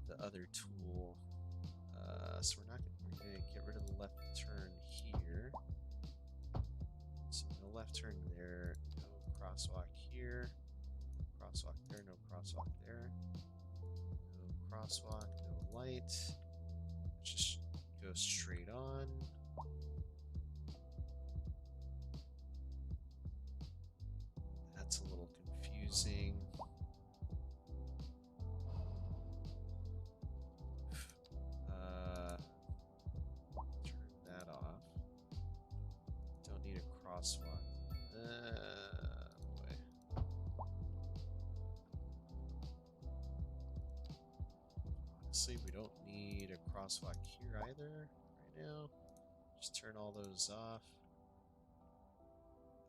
the other tool. So we're going to get rid of the left turn here. So no left turn there. No crosswalk here. Crosswalk there. No crosswalk there. No crosswalk. No light. Just go straight on. That's a little confusing. Turn that off. Don't need a crosswalk. Boy. Honestly, we don't need a crosswalk here either right now. Just turn all those off.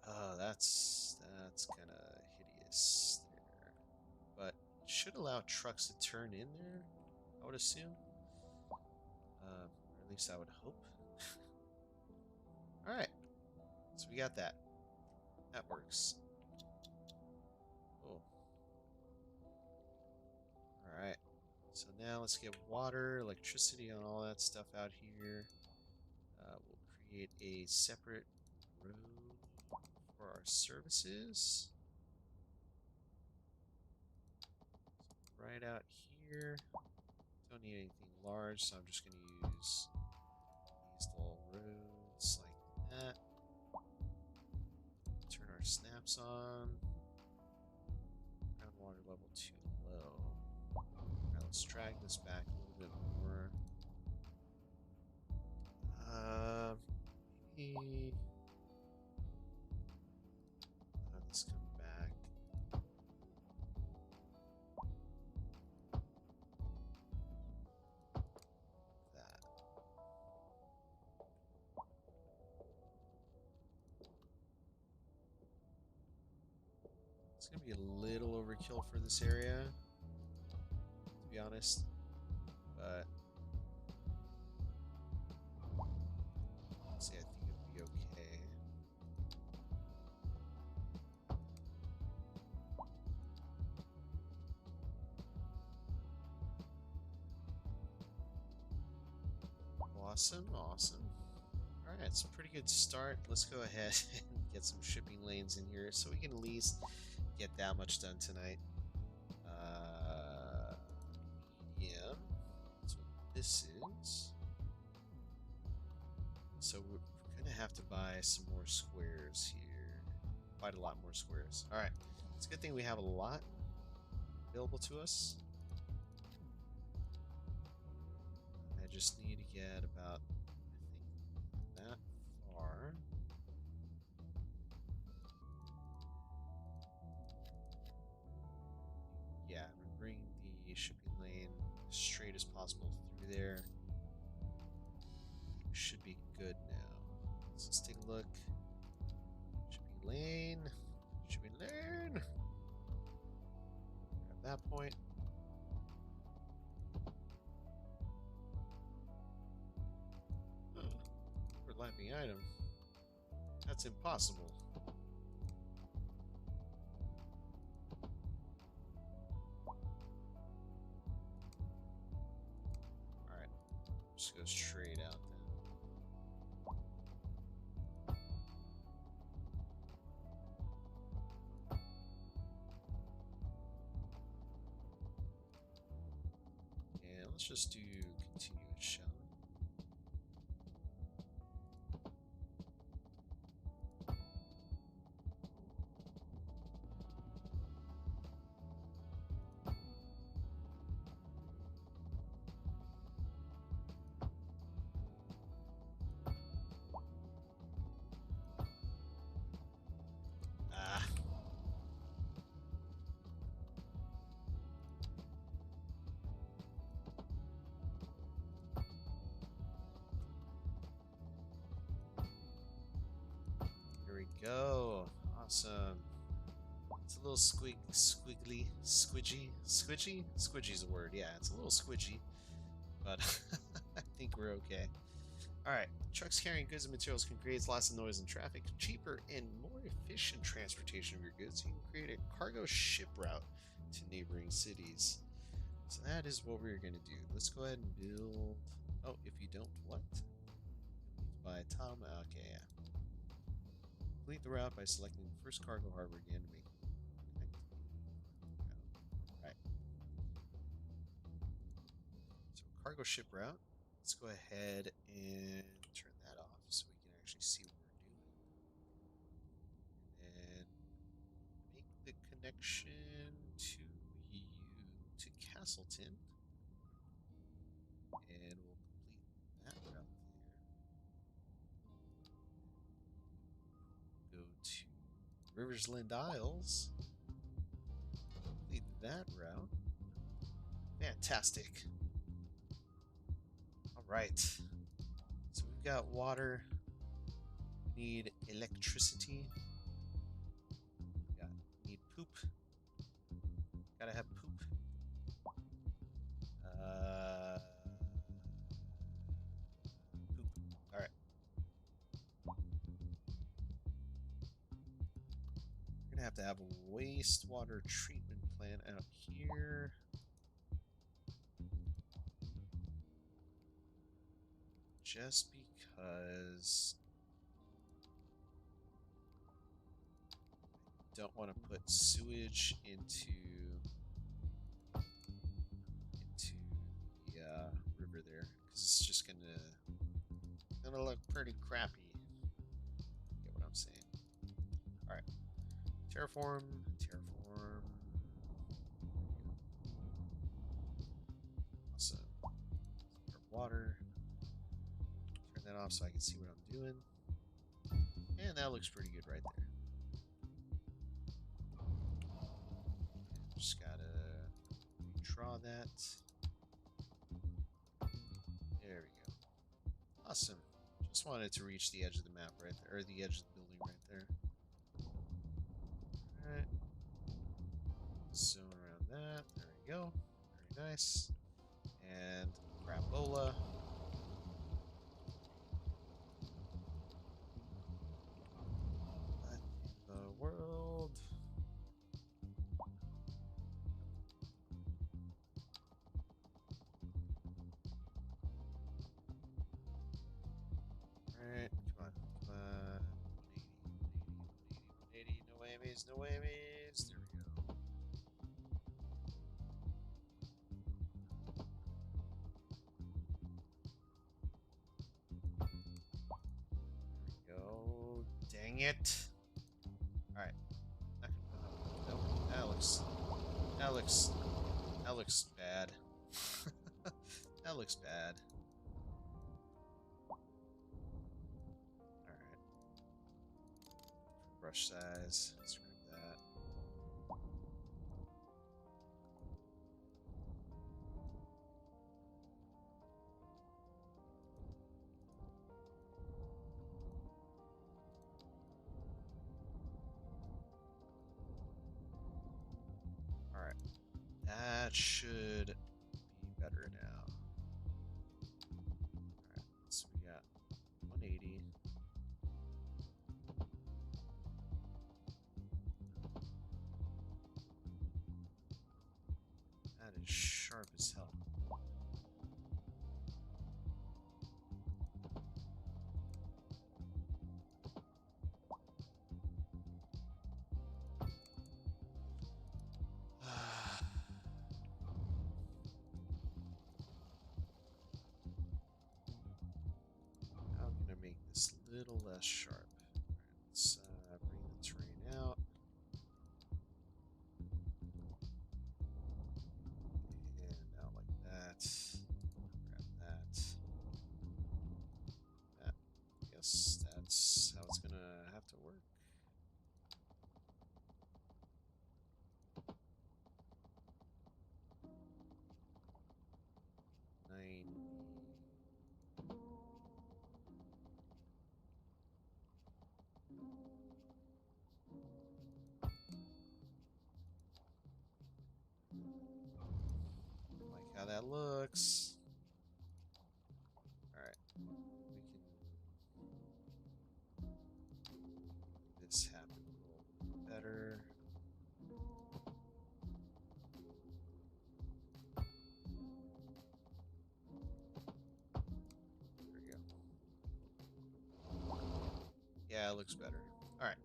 Oh, that's kind of hideous there. But it should allow trucks to turn in there, I would assume. Or at least I would hope. Alright. So we got that. That works. Oh. Alright. So now let's get water, electricity, and all that stuff out here. We'll create a separate road for our services. So right out here. Don't need anything large, so I'm just going to use these little roads like that. Turn our snaps on. Groundwater level too low. Alright, let's drag this back a little bit more. Maybe let's come back. That. It's gonna be a little overkill for this area, to be honest, but see, I think it'll be okay. Awesome, awesome. Alright, it's a pretty good start. Let's go ahead and get some shipping lanes in here so we can at least get that much done tonight. Yeah, that's what this is. So we're gonna have to buy some more squares here. Quite a lot more squares. Alright, it's a good thing we have a lot available to us. just need to get about, I think, that far. Yeah, I'm bringing the shipping lane as straight as possible through there. Should be good now. So let's take a look. Shipping lane. Shipping lane. Grab that point. Overlapping item. That's impossible. Alright. Just go straight out then. And let's just do continuous, shall we? Ah. Here we go. Awesome. It's a little squiggly, squidgy? Squidgy's a word, yeah, it's a little squidgy, but I think we're okay. Alright, trucks carrying goods and materials can create lots of noise and traffic. Cheaper and more efficient transportation of your goods. You can create a cargo ship route to neighboring cities. So that is what we're going to do. Let's go ahead and build... Oh, if you don't, what? By Tom. Okay, yeah. Complete the route by selecting the first cargo harbor again to make right. So cargo ship route. Let's go ahead and turn that off so we can actually see what we're doing. And make the connection to you to Castleton. And we'll complete that route there. Go to Riversland Isles. Complete that route. Fantastic. Alright. So we've got water. We need electricity. Need poop. Gotta have poop. Poop. Alright. We're gonna have to have a wastewater treatment plant out here. Just because I don't want to put sewage into the river there, because it's just gonna look pretty crappy. You get what I'm saying? All right, terraform. Awesome. Our water. Turn that off so I can see what I'm doing. And that looks pretty good right there. Just gotta redraw that. There we go. Awesome. Just wanted to reach the edge of the map right there, or the edge of the building right there. Alright. Zone around that. There we go. Very nice. And crapola. What in the world? Alright, come on. 180, no whammies, no whammies. There we go. There we go. Dang it. Alright. Nope. That looks bad. That looks bad. brush size. Scrap that. Alright. That should be better now. Alright, so we got 180. That is sharp as hell. How can I make this a little less sharp? Alright, let's bring the terrain out. And out like that. Grab that. That. I guess that's how it's gonna have to work. Like how that looks. Alright. We can make this happen a little better. There we go. Yeah, it looks better. Alright.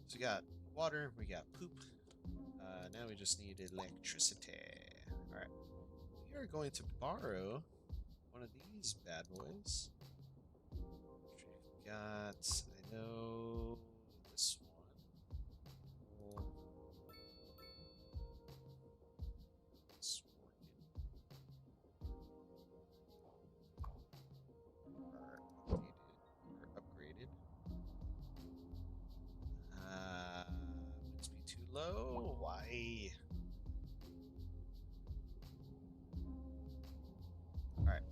So we got water, we got poop. Now we just need electricity. Alright. We are going to borrow one of these bad boys. We've got, I know, this one. It's working. Or upgraded. Must be too low. Why? Alright.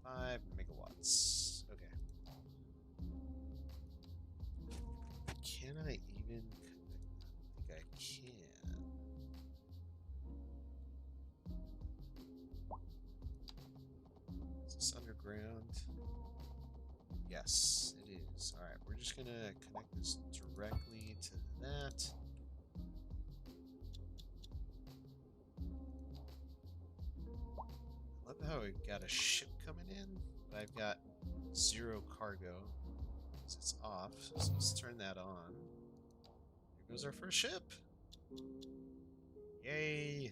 5 megawatts. Okay. Can I even connect? I think I can. Is this underground? Yes, it is. Alright, we're just gonna connect this directly to that. I love how we've got a ship coming in, but I've got 0 cargo. Because it's off, so let's turn that on. Here goes our first ship! Yay!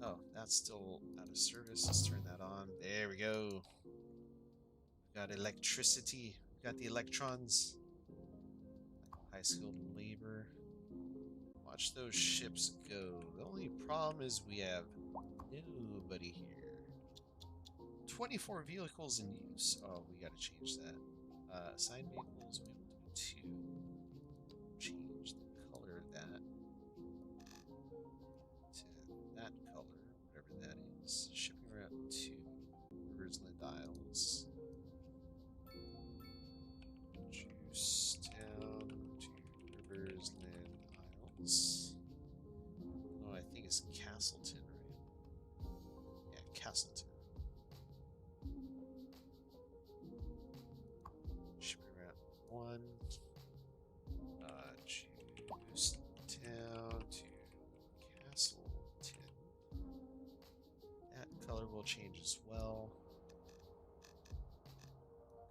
Oh, that's still out of service. Let's turn that on. There we go. We've got electricity. We've got the electrons. High skilled labor. Watch those ships go. The only problem is we have nobody here. 24 vehicles in use. Oh, we gotta change that. Assigned vehicles, we will do 2. Change the color of that to that color, whatever that is. Shipping route to Riversland Isles. Juicetown to Riversland Isles. Oh, I think it's Castleton, right? Yeah, Castleton. Shipping route 1. Juicetown to Castleton. That color will change as well.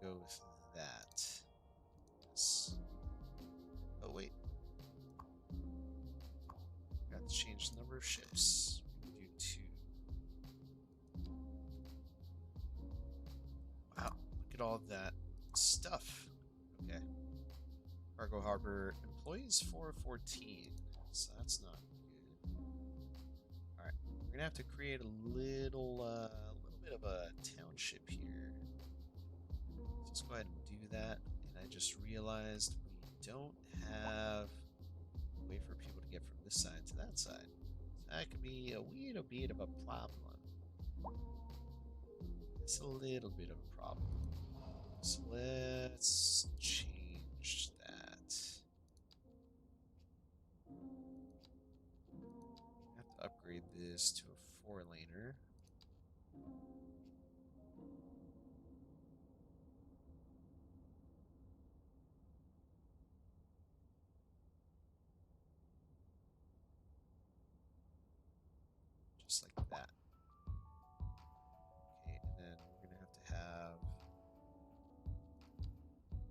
Go with that. Yes. Oh wait. Got to change the number of ships. We can do 2. Wow, look at all that stuff. Okay. Cargo Harbor employees 414. So that's not good. Alright. We're gonna have to create a little bit of a township here. So let's go ahead and do that. And I just realized we don't have a way for people to get from this side to that side. So that could be a little bit of a problem. It's a little bit of a problem. So let's change that. I have to upgrade this to a 4-laner. Just like that. Okay, and then we're gonna have to have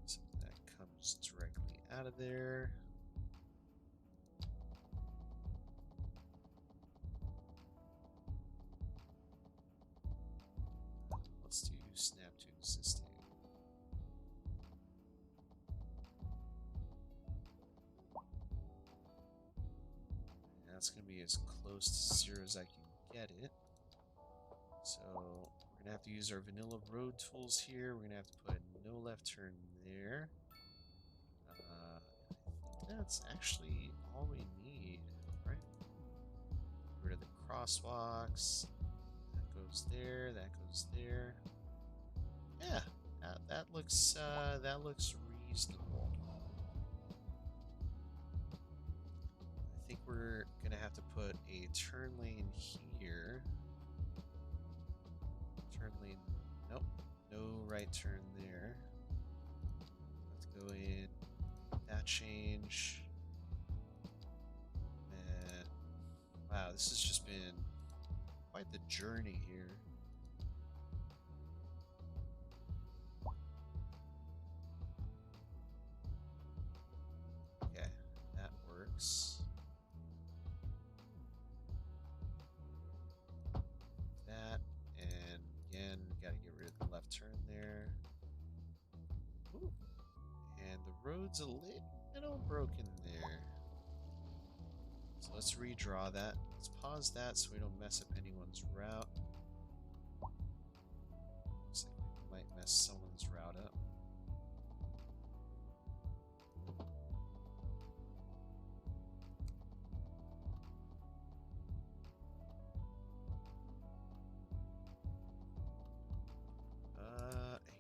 something that comes directly out of there. Let's do snap to existing. And that's gonna be as close to 0 as I can get it. So we're gonna have to use our vanilla road tools here. We're gonna have to put no left turn there. I think that's actually all we need, right? Get rid of the crosswalks. That goes there. That goes there. Yeah, that looks reasonable. I think we're gonna have to put a turn lane here. Turn lane, nope, no right turn there. Let's go in, that change. And wow, this has just been quite the journey here. Okay, that works. That, and again, gotta get rid of the left turn there. Ooh. And the road's a little broken there. So let's redraw that. Let's pause that so we don't mess up anyone's route. Looks like we might mess someone's route up.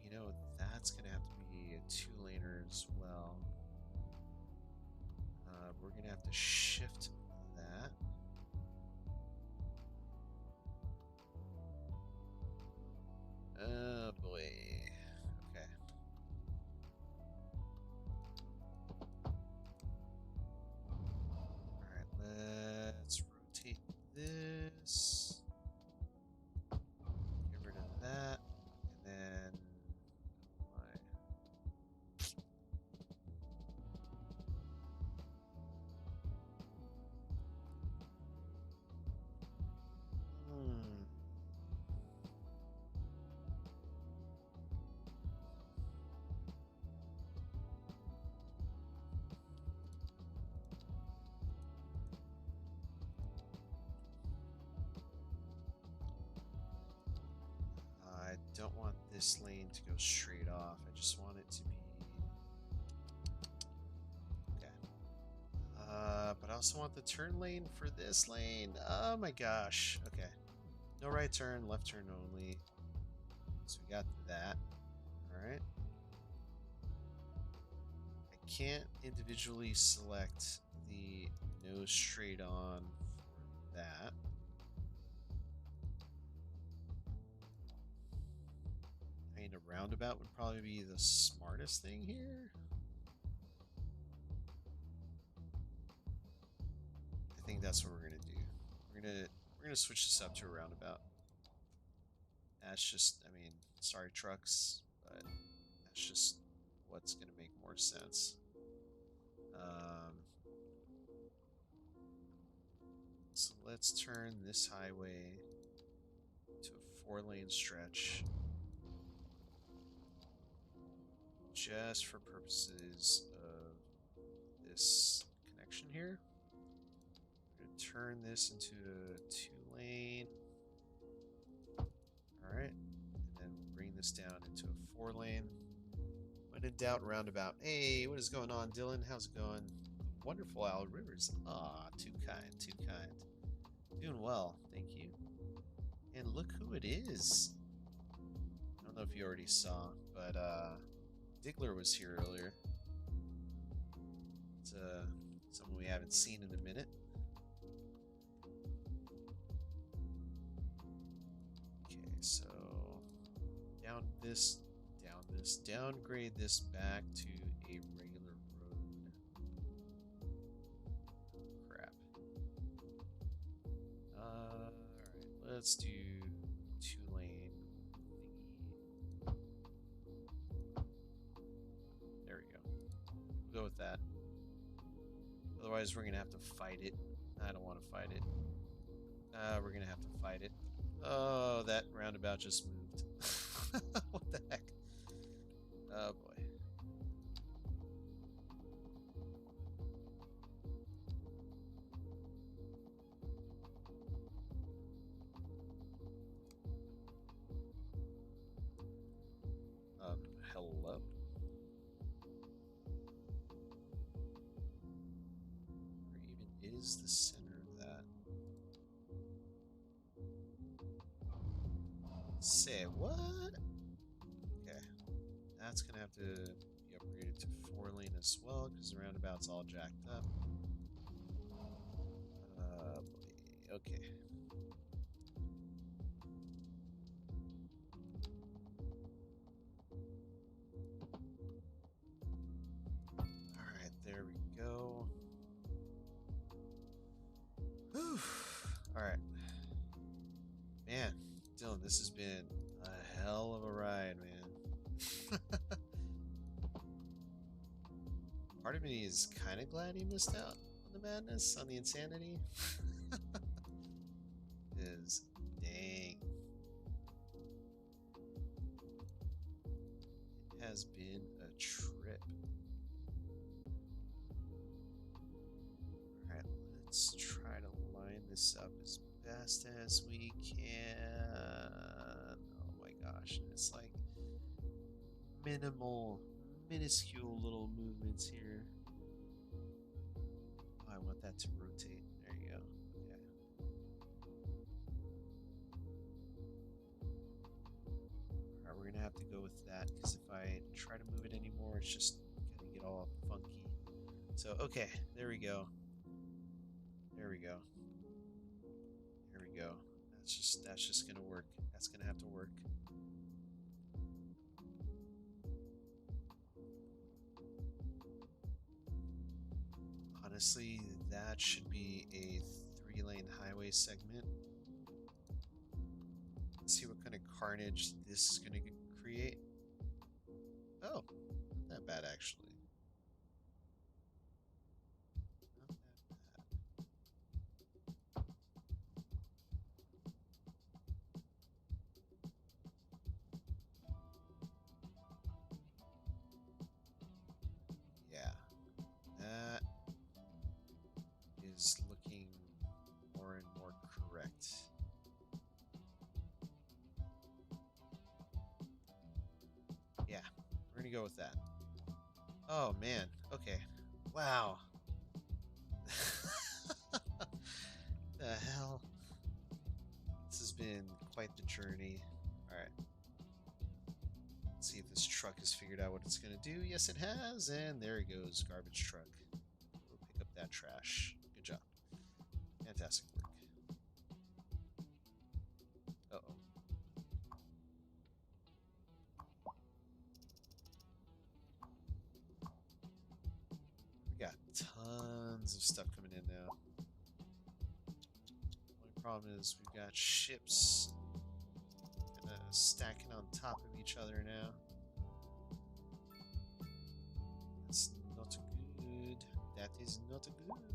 You know, that's gonna have to be a 2-laner as well. We're gonna have to shift that. Oh boy. Okay. Alright, let's rotate this. Get rid of that. And then I don't want this lane to go straight off. I just want it to be... Okay. But I also want the turn lane for this lane. Oh my gosh. Okay. No right turn, left turn only. So we got that. Alright. I can't individually select the no straight on for that. I mean, a roundabout would probably be the smartest thing here. I think that's what we're gonna do. We're gonna switch this up to a roundabout. That's just, I mean, sorry trucks, but that's just what's gonna make more sense. So let's turn this highway to a 4-lane stretch. Just for purposes of this connection here. We're going to turn this into a 2-lane. Alright. And then we'll bring this down into a 4-lane. Might When in doubt, roundabout. Hey, what is going on, Dylan? How's it going? Wonderful, Al Rivers. Ah, too kind, too kind. Doing well, thank you. And look who it is. I don't know if you already saw, but Diggler was here earlier. It's someone we haven't seen in a minute. Okay, so downgrade this back to a regular road. Crap. Alright, let's do 2-lane thingy. There we go. We'll go with that. Otherwise, we're gonna have to fight it. I don't want to fight it. We're gonna have to fight it. Oh, that roundabout just moved. What the heck? Oh boy. Hello? Where even is the center of that? Say what? Okay. That's gonna have to be upgraded to 4-lane as well, because the roundabout's all jacked up. Okay. Alright, there we go. Whew. Alright. Man, Dylan, this has been a hell of a ride, man. Part of me is kind of glad he missed out on the madness, on the insanity. Is dang. It has been a trip. Alright, let's try to line this up as best as we can. Oh my gosh, it's like minuscule little movements here. Oh, I want that to rotate. There you go. Okay. Alright, we're gonna have to go with that because if I try to move it anymore, it's just gonna get all funky. So, okay, there we go. There we go. There we go. That's just gonna work. That's gonna have to work. Honestly, that should be a 3-lane highway segment. Let's see what kind of carnage this is going to create. Oh, not that bad actually. Not that bad. Yeah, that is looking more and more correct. Yeah, we're gonna go with that. Oh man, okay. Wow. The hell? This has been quite the journey. Alright. Let's see if this truck has figured out what it's gonna do. Yes, it has, and there it goes, garbage truck. We'll pick up that trash. Good job. Fantastic work. Uh-oh. We got tons of stuff coming in now. Only problem is we've got ships kind of stacking on top of each other now. That's not good. That is not good.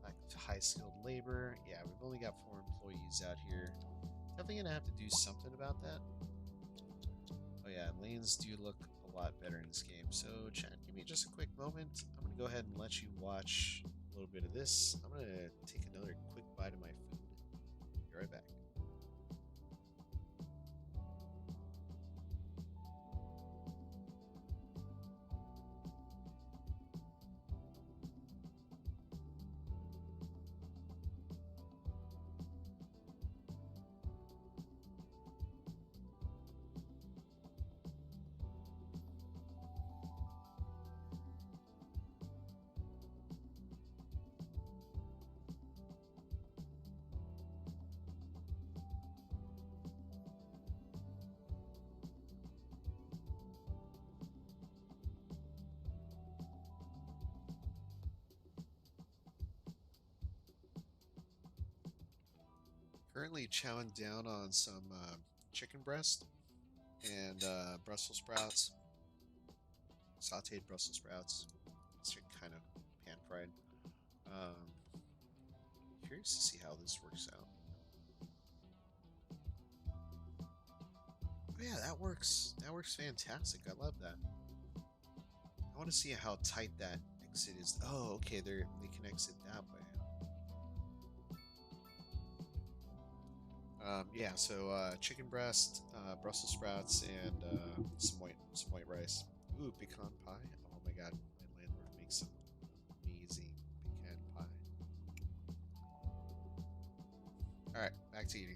Like high-skilled labor. Yeah, we've only got 4 employees out here. Definitely gonna have to do something about that. Oh yeah, lanes do look a lot better in this game. So chat, give me just a quick moment. I'm gonna go ahead and let you watch a little bit of this. I'm gonna take another quick bite of my food. Be right back. Currently chowing down on some chicken breast and Brussels sprouts, sauteed Brussels sprouts. It's kind of pan fried. Um, Curious to see how this works out. Oh yeah, that works. That works fantastic. I love that. I want to see how tight that exit is. Oh, okay. They can exit that way. Yeah. So chicken breast, Brussels sprouts, and some white rice. Ooh, pecan pie. Oh my god, my landlord makes some amazing pecan pie. All right, back to eating.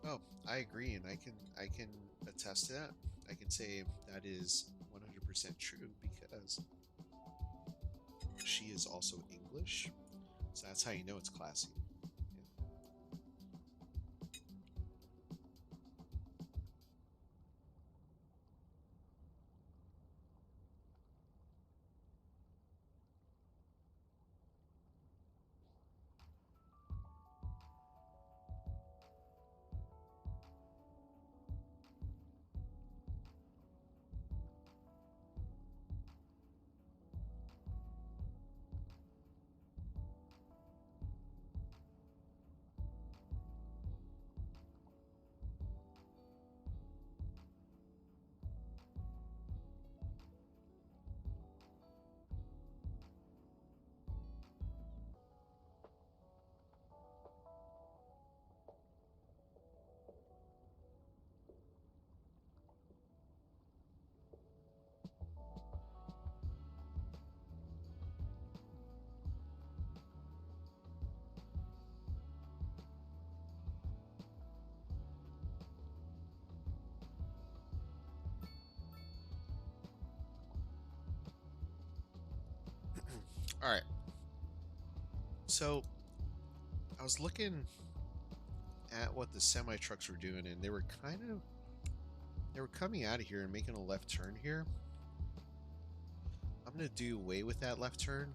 Oh, I agree, and I can attest to that. I can say that is 100% true because she is also English, so that's how you know it's classy. Yeah. All right. So I was looking at what the semi trucks were doing, and they were coming out of here and making a left turn here. I'm gonna do away with that left turn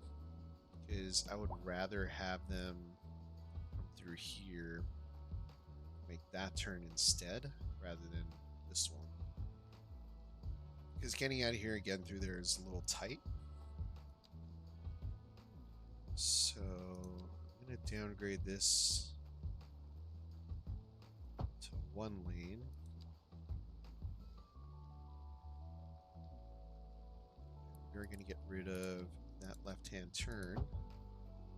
because I would rather have them come through here, make that turn instead, rather than this one. Because getting out of here again through there is a little tight. So I'm gonna downgrade this to one lane. We're gonna get rid of that left-hand turn.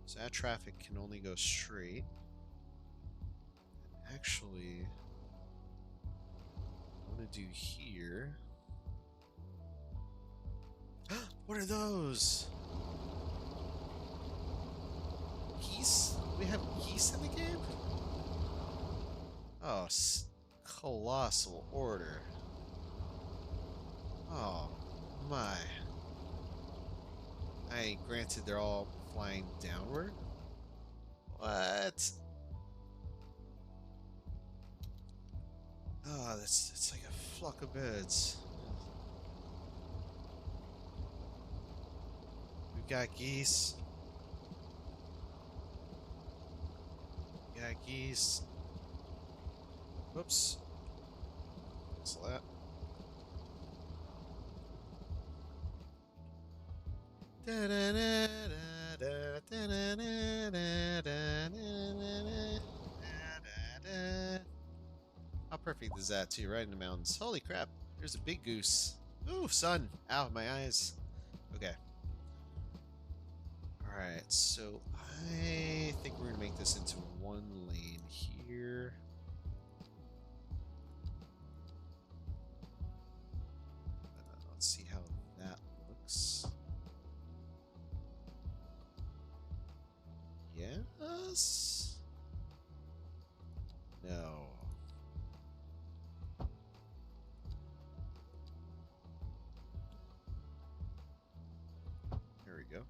So that traffic can only go straight. And actually, I'm gonna do here. What are those? Geese? We have geese in the game? Oh, colossal order. Oh, my. Granted, they're all flying downward. What? Oh, that's like a flock of birds. We've got geese. We got geese. Whoops. Cancel that. How perfect is that too? Right in the mountains. Holy crap! There's a big goose. Ooh, sun! Ow, my eyes. Okay. All right. So I think we're gonna make this into one lane here. this? No. There we go.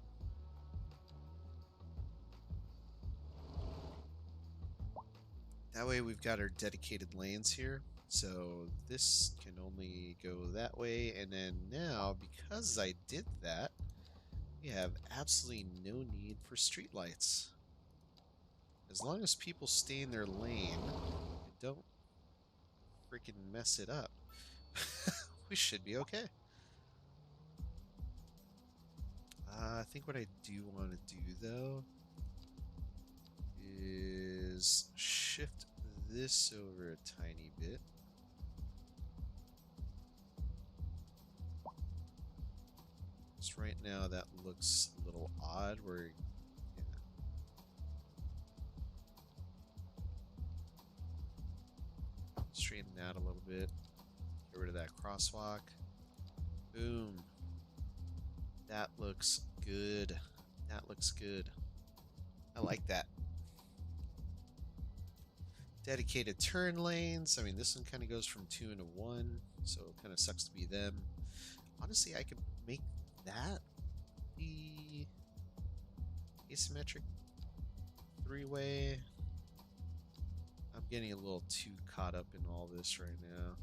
That way we've got our dedicated lanes here. So this can only go that way. And then now, because I did that, we have absolutely no need for streetlights. As long as people stay in their lane and don't freaking mess it up, we should be okay. I think what I do want to do, though, is shift this over a tiny bit. Just right now, that looks a little odd. Where, yeah. Straighten that a little bit. Get rid of that crosswalk. Boom. That looks good. That looks good. I like that. Dedicated turn lanes. I mean, this one kind of goes from 2 into 1, so it kind of sucks to be them. Honestly, I could make that the asymmetric 3-way. I'm getting a little too caught up in all this right now.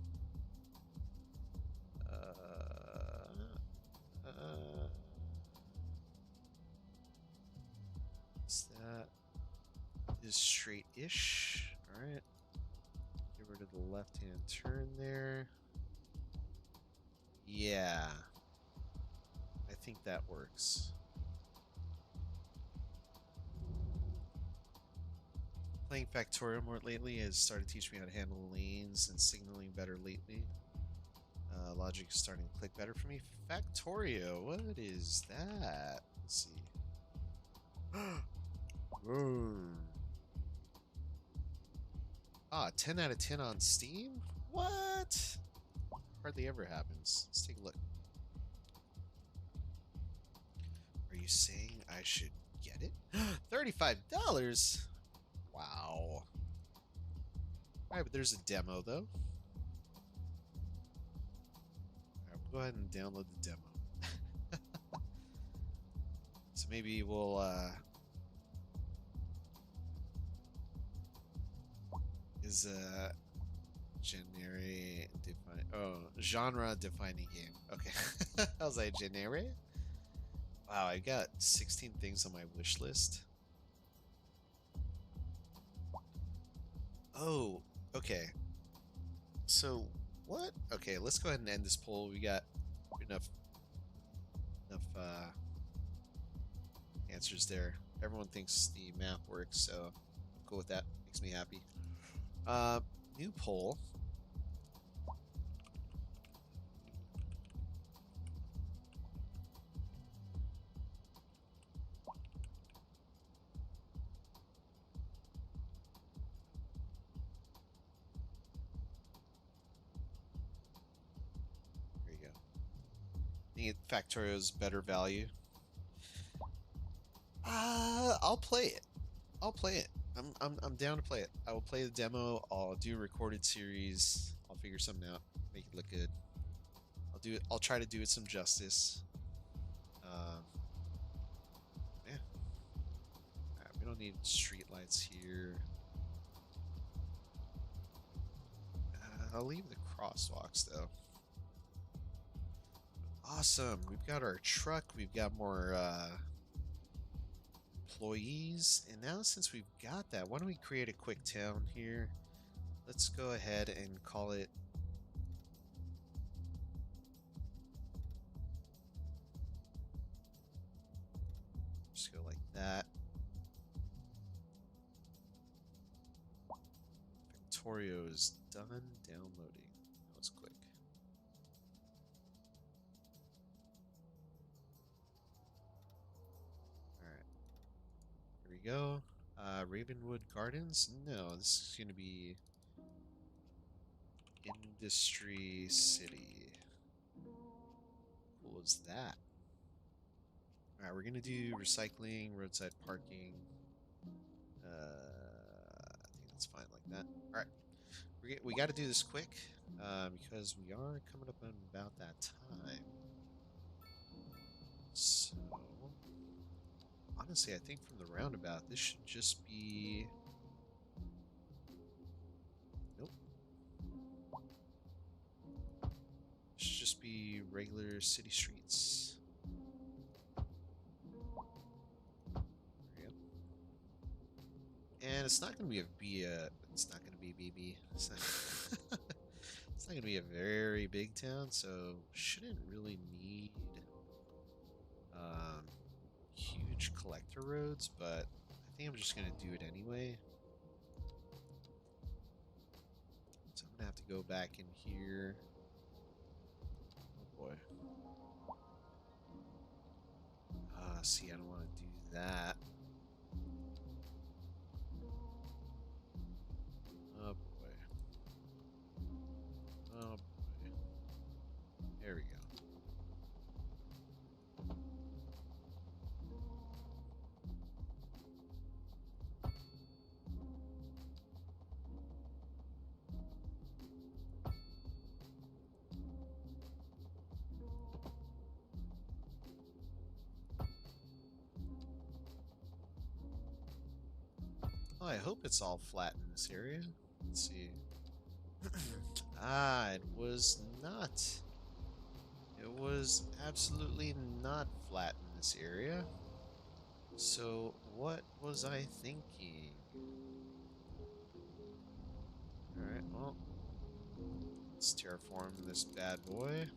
That is straight-ish. Alright. Get rid of the left-hand turn there. Yeah. I think that works. Playing Factorio more lately has started teaching me how to handle lanes and signaling better lately. Logic is starting to click better for me. Factorio, what is that? Let's see. Ah, 10 out of 10 on Steam? What? Hardly ever happens. Let's take a look. Are you saying I should get it? $35? Wow. Alright, but there's a demo, though. Alright, we'll go ahead and download the demo. So maybe we'll, is genre defining game. Okay. I was like, genre? Wow, I got 16 things on my wish list. Oh, okay. So what? Okay, let's go ahead and end this poll. We got enough answers there. Everyone thinks the map works, so I'm cool with that. Makes me happy. New poll. There you go. I think Factorio's better value. I'll play it. I'll play it. I'm down to play it. I will play the demo. I'll do a recorded series. I'll figure something out. Make it look good. I'll do it. I'll try to do it some justice. Yeah. Alright, we don't need street lights here. I'll leave the crosswalks though. Awesome. We've got our truck. We've got more employees, and now since we've got that, why don't we create a quick town here? Let's go ahead and call it just go like that. Factorio is done downloading. That was quick. Go. Ravenwood Gardens? No, this is going to be Industry City. Cool is that? Alright, we're going to do recycling, roadside parking, That's fine like that. All right, we got to do this quick because we are coming up on about that time. So, honestly, I think from the roundabout, this should just be. Nope. Should just be regular city streets. There we go. And it's not going to be it's not going to be BB. It's not going to be a very big town, so shouldn't really need um, huge collector roads, but I think I'm just going to do it anyway. So I'm going to have to go back in here. Oh boy. See, I don't want to do that. Oh boy. Oh boy. There we go. Oh, I hope it's all flat in this area. Let's see. Ah, it was not. It was absolutely not flat in this area. So, what was I thinking? Alright, well, let's terraform this bad boy.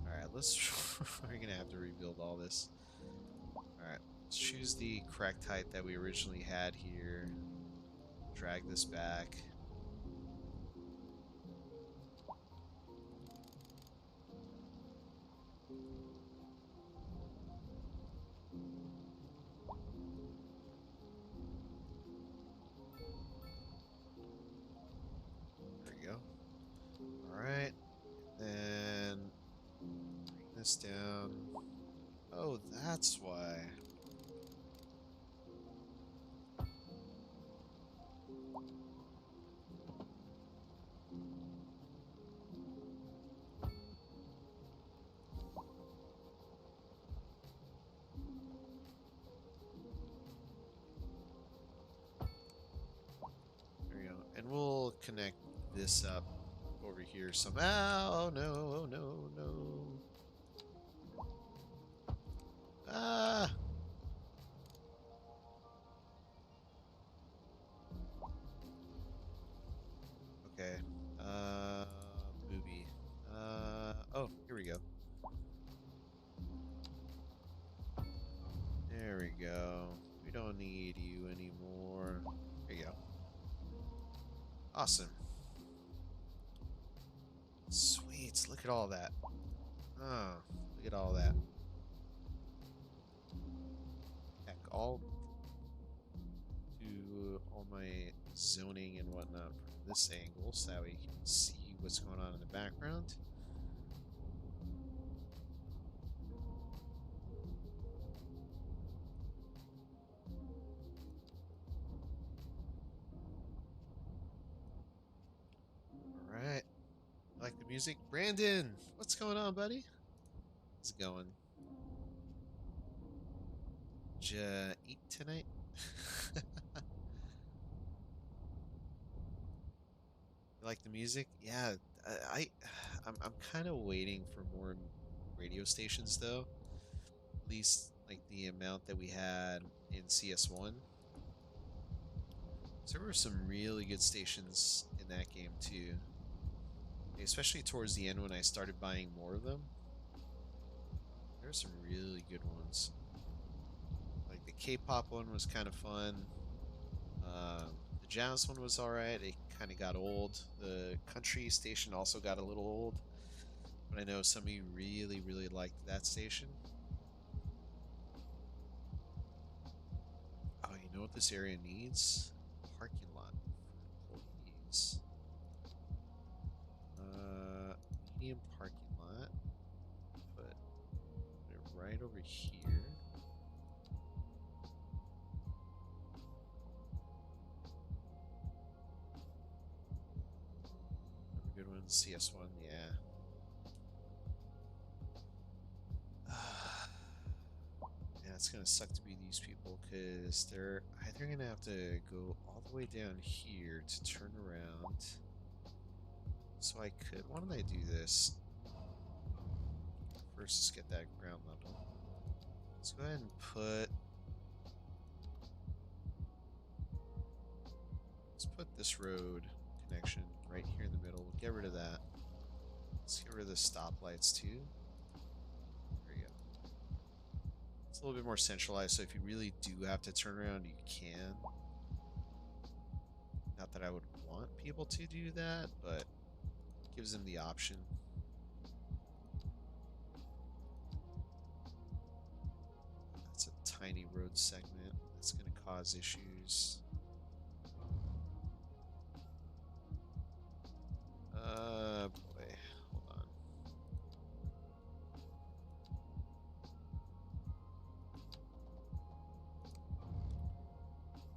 Alright, we're gonna have to rebuild all this. Alright, let's choose the correct height that we originally had here. Drag this back. There we go. Alright, then bring this down. Oh, that's why. There we go. And we'll connect this up over here somehow. Oh no, oh no, no. Ah! Okay. Booby. Oh, here we go. There we go. We don't need you anymore. There you go. Awesome. Sweet. Look at all that. Oh, look at all that. Heck, I'll do all my zoning and whatnot from this angle so that we can see what's going on in the background. Alright. I like the music. Brandon, what's going on, buddy? How's it going? Did you eat tonight? You like the music? Yeah, I'm kind of waiting for more radio stations though. At least like the amount that we had in CS1. So there were some really good stations in that game too. Especially towards the end when I started buying more of them. There were some really good ones. Like the K-pop one was kind of fun. The jazz one was alright. It kind of got old. The country station also got a little old. But I know some of you really, really liked that station. Oh, you know what this area needs? Parking lot for employees. medium parking lot. Put it right over here. Good one, CS1, yeah. Yeah, it's gonna suck to be these people because they're either gonna have to go all the way down here to turn around. So I could, why don't I do this? First, let's get that ground level. Let's go ahead and let's put this road connection right here in the middle. We'll get rid of that. Let's get rid of the stoplights too. There we go. It's a little bit more centralized, so if you really do have to turn around, you can. Not that I would want people to do that, but it gives them the option. That's a tiny road segment. That's going to cause issues. Boy, hold on.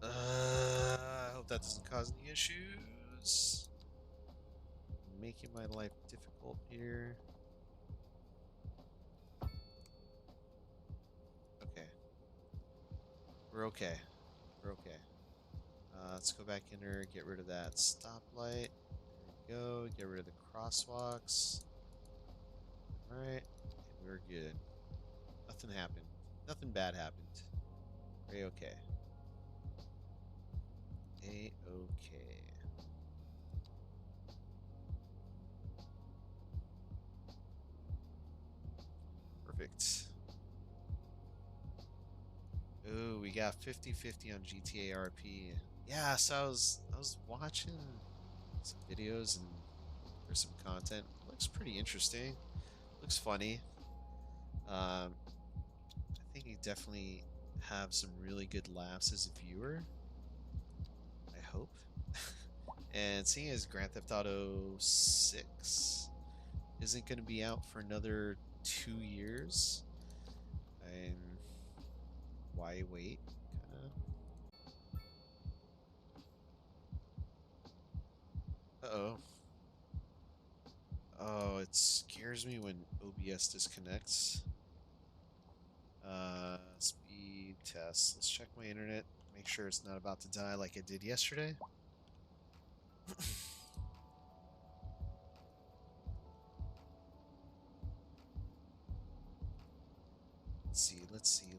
I hope that doesn't cause any issues. Making my life difficult here. Okay. We're okay. We're okay. Let's go back in there, get rid of that stoplight. There we go. Get rid of the crosswalks. Alright. And we're good. Nothing happened. Nothing bad happened. A-okay. A-okay. Perfect. Ooh, we got 50-50 on GTA RP. Yeah, so I was watching some videos and there's some content. Looks pretty interesting. Looks funny. I think you definitely have some really good laughs as a viewer. I hope. And seeing as Grand Theft Auto 6 isn't going to be out for another 2 years, and why wait? Uh-oh. Oh, it scares me when OBS disconnects. Speed test. Let's check my internet. Make sure it's not about to die like it did yesterday.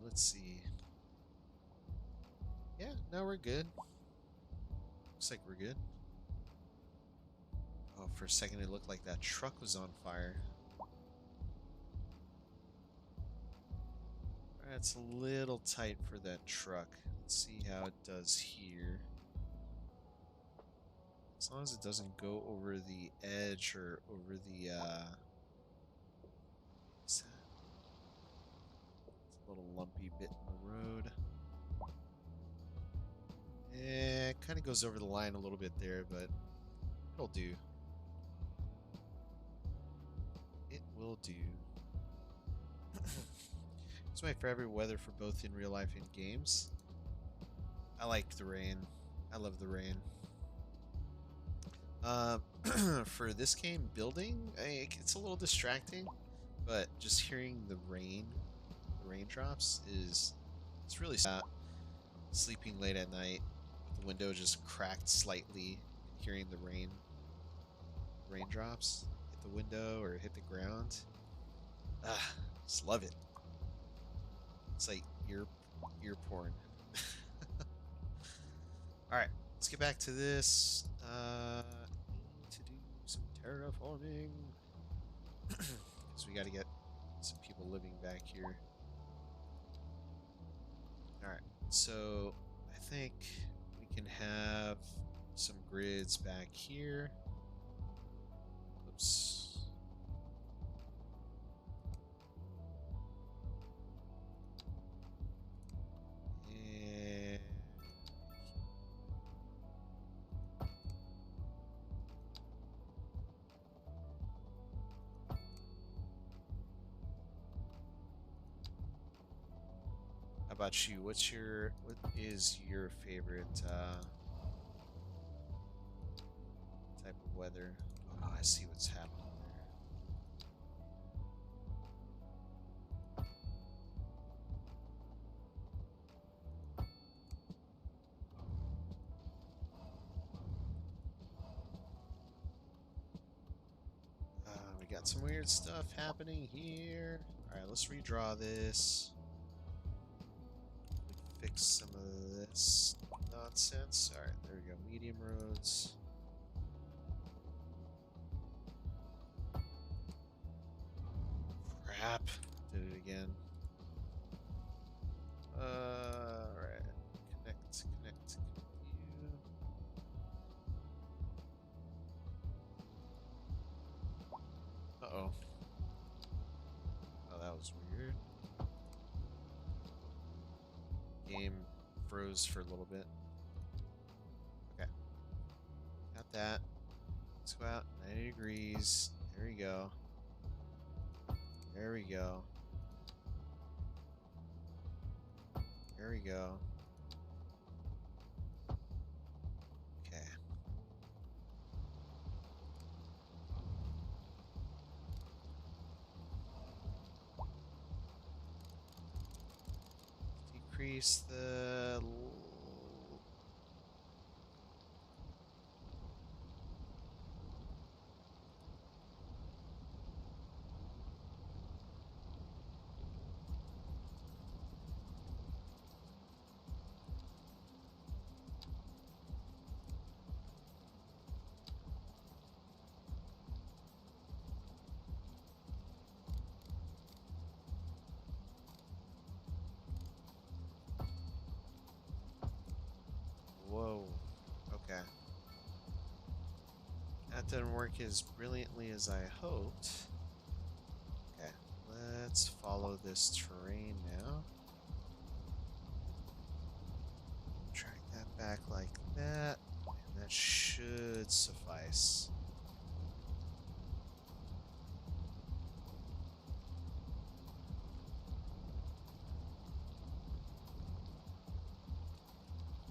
Let's see. Yeah, now we're good. Looks like we're good. Oh, for a second it looked like that truck was on fire. Alright, it's a little tight for that truck. Let's see how it does here. As long as it doesn't go over the edge or over the, what's that? It's a little lumpy bit in the road. Yeah, it kind of goes over the line a little bit there, but it'll do. It will do. It's my favorite weather for both in real life and games. I like the rain. I love the rain. For this game, building, it's a little distracting, but just hearing the raindrops it's really sad. Sleeping late at night with the window just cracked slightly, hearing the raindrops hit the window or hit the ground. Ah, just love it. It's like ear porn. All right, let's get back to this. Need to do some terraforming because we got to get some people living back here. All right, so I think we can have some grids back here. Oops. about you? What is your favorite type of weather? Oh, I see what's happening there. We got some weird stuff happening here. All right, let's redraw this. Fix some of this nonsense. All right, there we go. Medium roads. Crap. Did it again. Alright. Connect. You. Uh-oh. Oh, that was weird. Game froze for a little bit. Okay. Got that. Let's go out 90 degrees. There we go. There we go. There we go. Okay. Decrease the... Whoa. Okay. That didn't work as brilliantly as I hoped. Okay, let's follow this terrain now. Track that back like that, and that should suffice.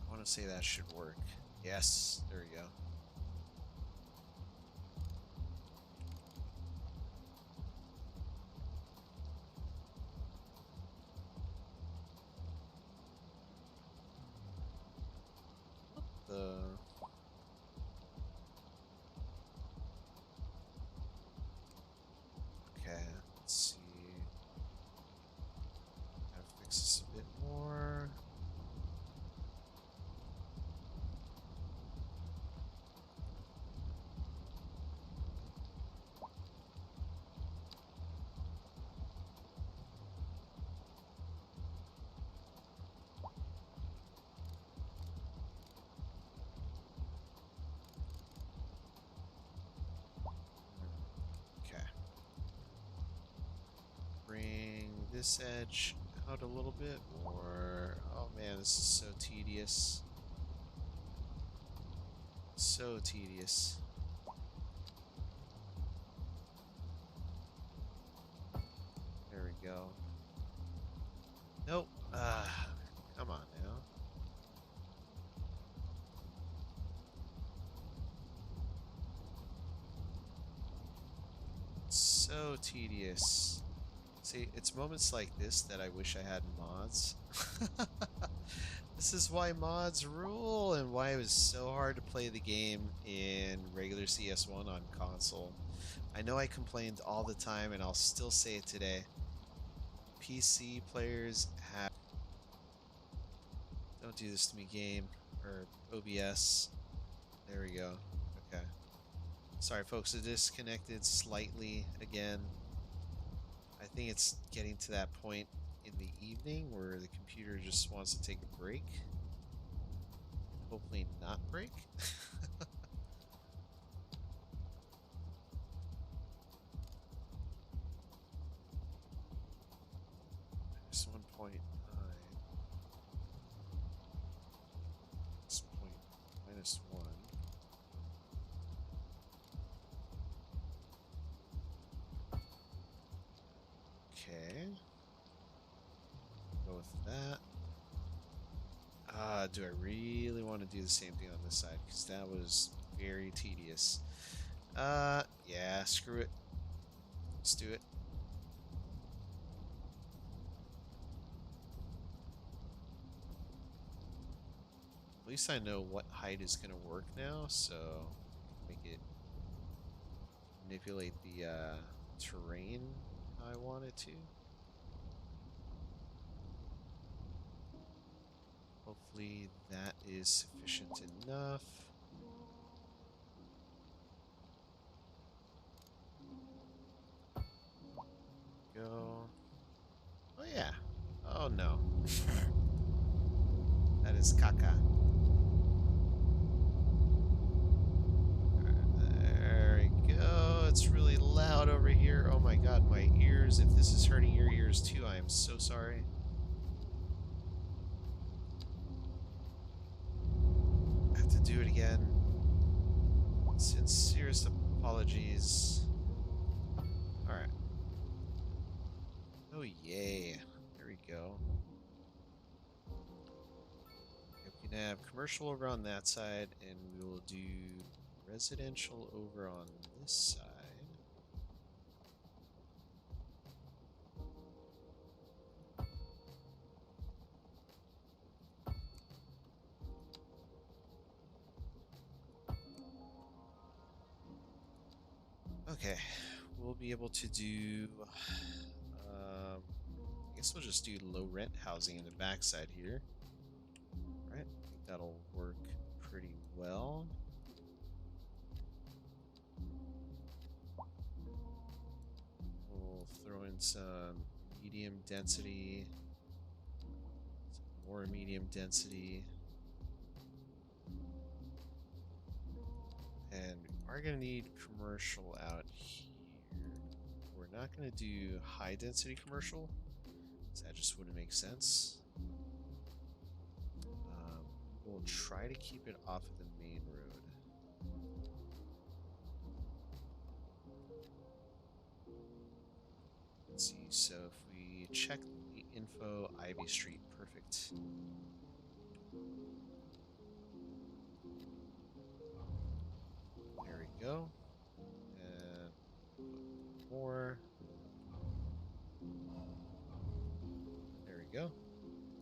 I want to say that should work. Yes, there we go. Okay, let's see. Gotta fix this a bit more. Okay. Bring this edge out a little bit more. Oh man, this is so tedious. So tedious. There we go. Nope. Come on now. So tedious. See, it's moments like this that I wish I had mods. This is why mods rule and why it was so hard to play the game in regular CS1 on console. I know I complained all the time and I'll still say it today. PC players have... Don't do this to me, game. Or OBS. There we go. Okay. Sorry folks, it disconnected slightly again. I think it's getting to that point in the evening where the computer just wants to take a break. Hopefully not break. There's 1.9. This point -1. Okay. Go with that. Do I really want to do the same thing on this side? Because that was very tedious. Yeah, screw it. Let's do it. At least I know what height is going to work now, so make it manipulate the terrain how I want it to. Hopefully that is sufficient enough. Go. Oh yeah. Oh no. That is caca. There we go. It's really loud over here. Oh my god, my ears. If this is hurting your ears too, I am so sorry. I have to do it again. Sincerest apologies. Alright. Oh yay. There we go. We can have commercial over on that side, and we will do residential over on this side. Okay, we'll be able to do, I guess we'll just do low rent housing in the backside here. Right, I think that'll work pretty well. We'll throw in some medium density, some more medium density. And we are going to need commercial out here. We're not going to do high density commercial, because that just wouldn't make sense. We'll try to keep it off of the main road. Let's see, so if we check the info, Ivy Street, perfect. There we go. And more. There we go.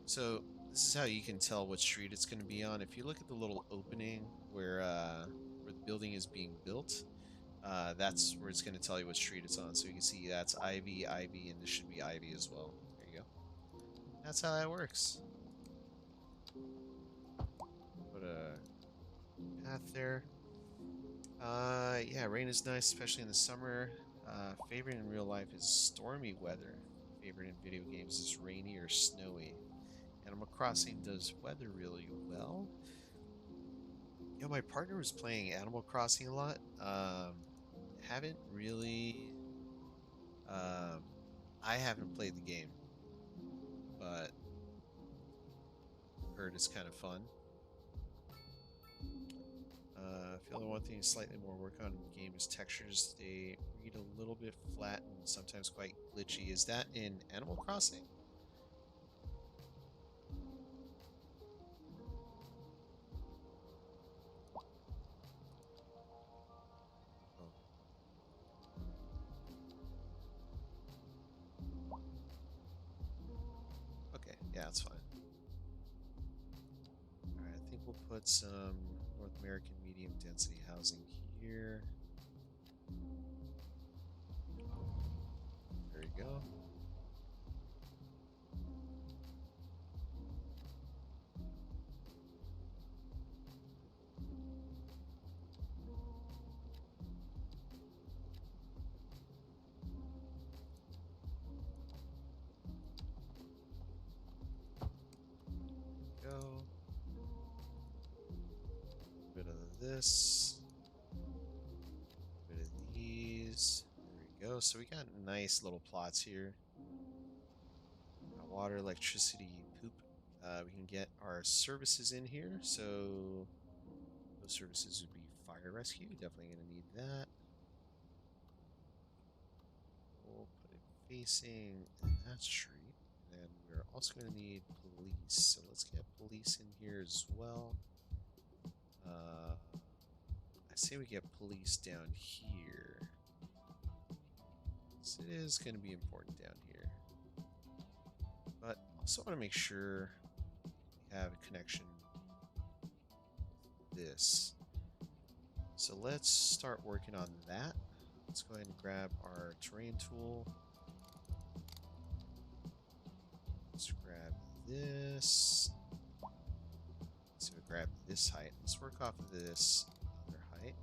So this is how you can tell what street it's going to be on. If you look at the little opening where the building is being built, that's where it's going to tell you what street it's on. So you can see that's Ivy, Ivy, and this should be Ivy as well. There you go. That's how that works. Put a path there. Yeah, rain is nice, especially in the summer. Favorite in real life is stormy weather. Favorite in video games is rainy or snowy. Animal Crossing does weather really well. You know, my partner was playing Animal Crossing a lot. Haven't really. I haven't played the game, but heard it's kind of fun. I feel the one thing slightly more work on in the game is textures. They read a little bit flat and sometimes quite glitchy. Is that in Animal Crossing? Okay, yeah, that's fine. Alright, I think we'll put some North American medium density housing here. There you go. Go. Bit of this. Bit of these. There we go. So we got nice little plots here. Water, electricity, poop. We can get our services in here. So those services would be fire rescue. Definitely going to need that. We'll put it facing that street. then we're also going to need police. So let's get police in here as well. I say we get police down here. So it is going to be important down here. But also want to make sure we have a connection with this. So let's start working on that. Let's go ahead and grab our terrain tool. Let's grab this. So we grab this height. Let's work off of this other height.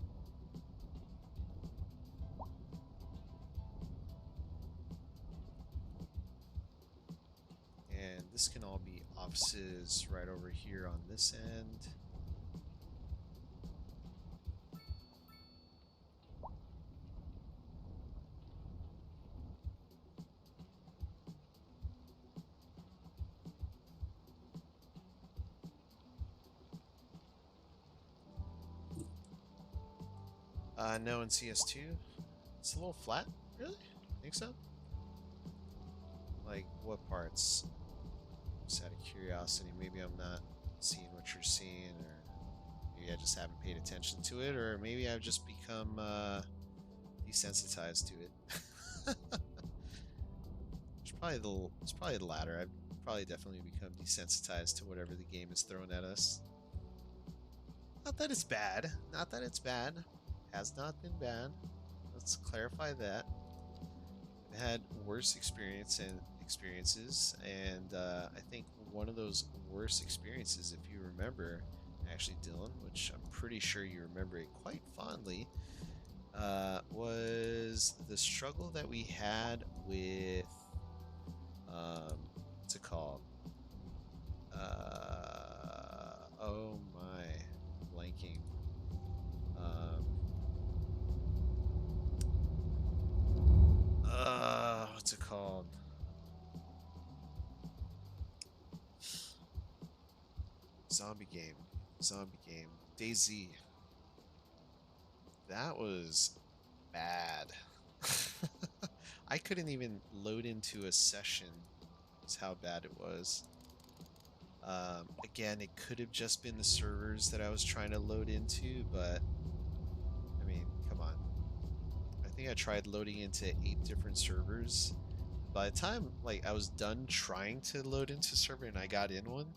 And this can all be offices right over here on this end. No in CS2. It's a little flat, really? Think so? Like, what parts? Just out of curiosity, maybe I'm not seeing what you're seeing, or maybe I just haven't paid attention to it, or maybe I've just become desensitized to it. It's probably the latter. I've probably definitely become desensitized to whatever the game is throwing at us. Not that it's bad. Not that it's bad. Has not been bad. Let's clarify that. I've had worse experiences, and I think one of those worst experiences, if you remember, actually, Dylan, which I'm pretty sure you remember it quite fondly, was the struggle that we had with, what's it called? Oh my, blanking. What's it called? Zombie game. DayZ. That was bad. I couldn't even load into a session. Is how bad it was. Again, it could have just been the servers that I was trying to load into, but I mean, come on. I think I tried loading into 8 different servers. By the time I was done trying to load into a server and I got in one,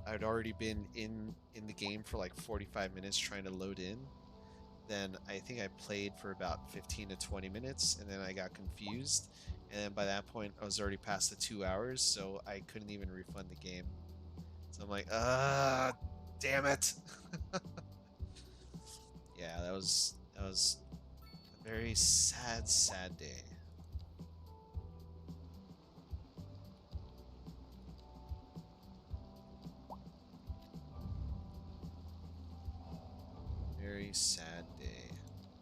I'd already been in the game for like 45 minutes trying to load in. Then I think I played for about 15 to 20 minutes, and then I got confused. And then by that point, I was already past the 2 hours, so I couldn't even refund the game. So I'm like, damn it. Yeah, that was a very sad day. Very sad day.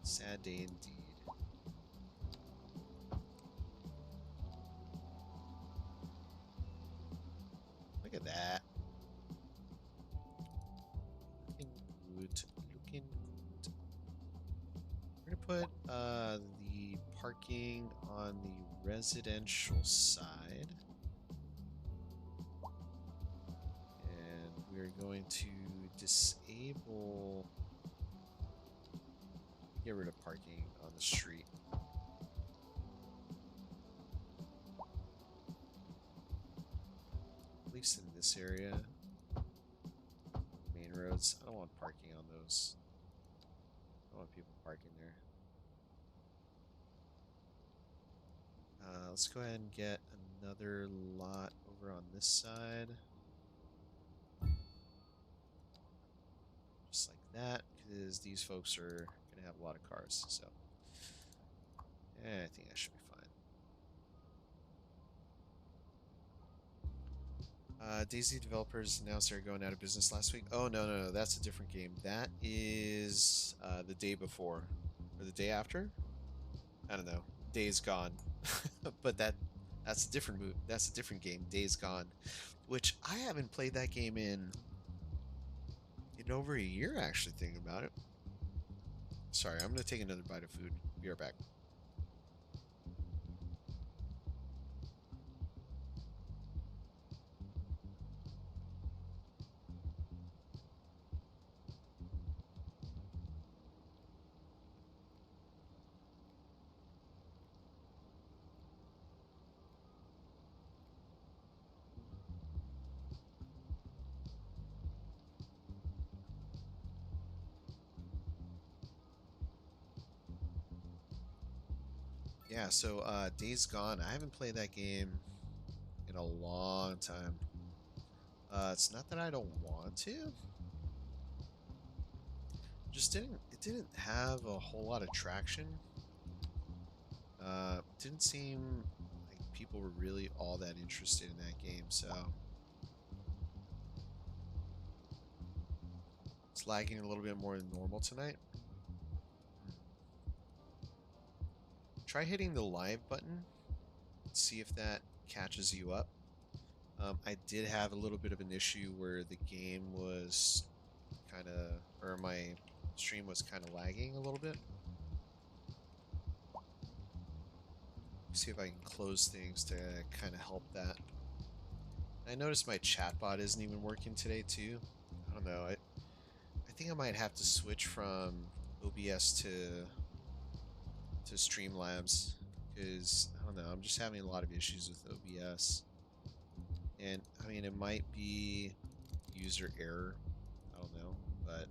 Sad day indeed. Look at that. Looking good. Looking good. We're gonna put the parking on the residential side. And we're going to disable, get rid of parking on the street. At least in this area. Main roads. I don't want parking on those. I don't want people parking there. Let's go ahead and get another lot over on this side. Just like that, because these folks are going to have a lot of cars, so I think that should be fine. DayZ developers announced they're going out of business last week. Oh, no, that's a different game. That is the day before, or the day after? I don't know. Days Gone. But that's a different move. That's a different game, Days Gone, which I haven't played that game in over a year, actually, thinking about it. Sorry, I'm gonna take another bite of food. Be right back. Yeah, so Days Gone, I haven't played that game in a long time. It's not that I don't want to, just didn't it didn't have a whole lot of traction. Didn't seem like people were really all that interested in that game, so it's lagging a little bit more than normal tonight. Try hitting the live button, see if that catches you up. I did have a little bit of an issue where the game was kind of, or my stream was kind of lagging a little bit. See if I can close things to kind of help that. I noticed my chatbot isn't even working today too. I don't know. I think I might have to switch from OBS to Streamlabs because I don't know. I'm just having a lot of issues with OBS, and I mean it might be user error. I don't know, but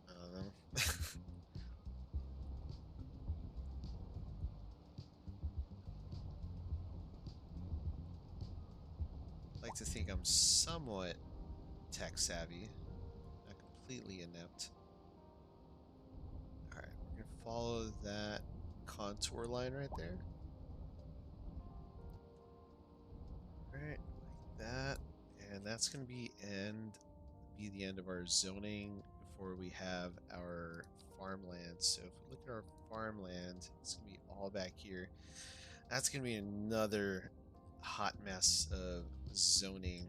I don't know. I like to think I'm somewhat tech savvy, not completely inept. Alright, we're gonna follow that contour line right there. Alright, like that. And that's gonna be the end of our zoning before we have our farmland. So if we look at our farmland, it's gonna be all back here. That's gonna be another hot mess of zoning.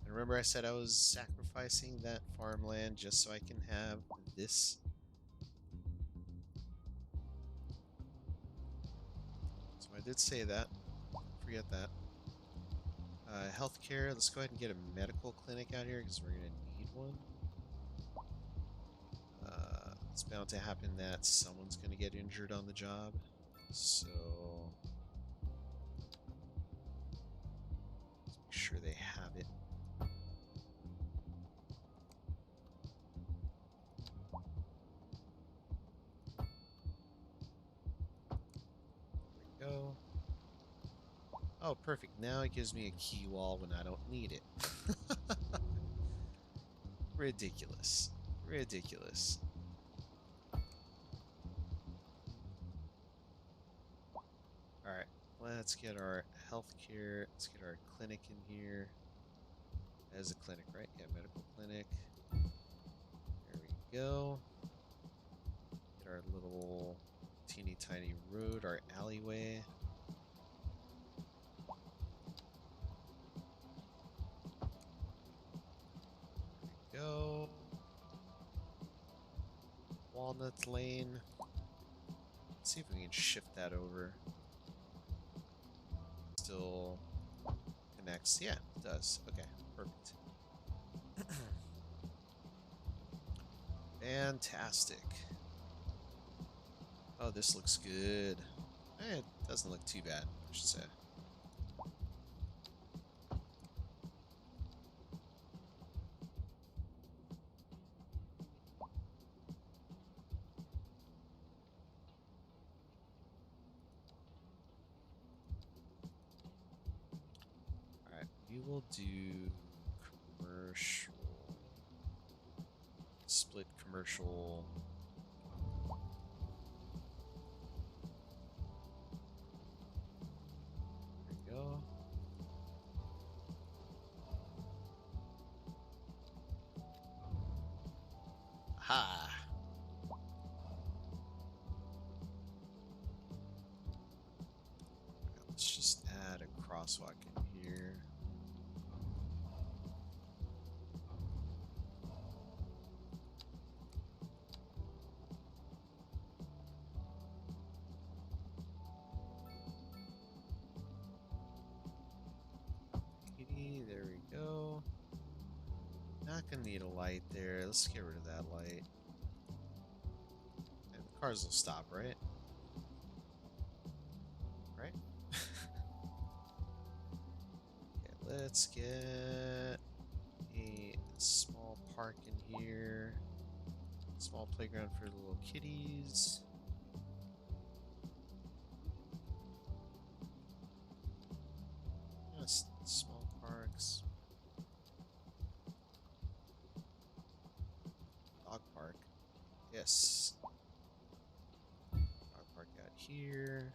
And remember I said I was sacrificing that farmland just so I can have this. So I did say that. Forget that. Healthcare. Let's go ahead and get a medical clinic out here because we're going to need one. It's bound to happen that someone's going to get injured on the job. So let's make sure they have it. There we go. Oh, perfect. Now it gives me a key wall when I don't need it. Ridiculous. Ridiculous. Alright, let's get our healthcare. Let's get our clinic in here. As a clinic, right? Yeah, medical clinic. There we go. Get our little teeny tiny road, our alleyway. There we go. Walnut Lane. Let's see if we can shift that over. Still connects. Yeah, it does. Okay, perfect. Fantastic. Oh, this looks good. It doesn't look too bad, I should say. Alright, we will do commercial. Split commercial. There we go. Ha! Let's just add a crosswalk in here. There we go. Not gonna need a light there. Let's get rid of that light. And the cars will stop, right? Right? Okay, let's get a small park in here. Small playground for the little kitties. Yes. Dog park out here.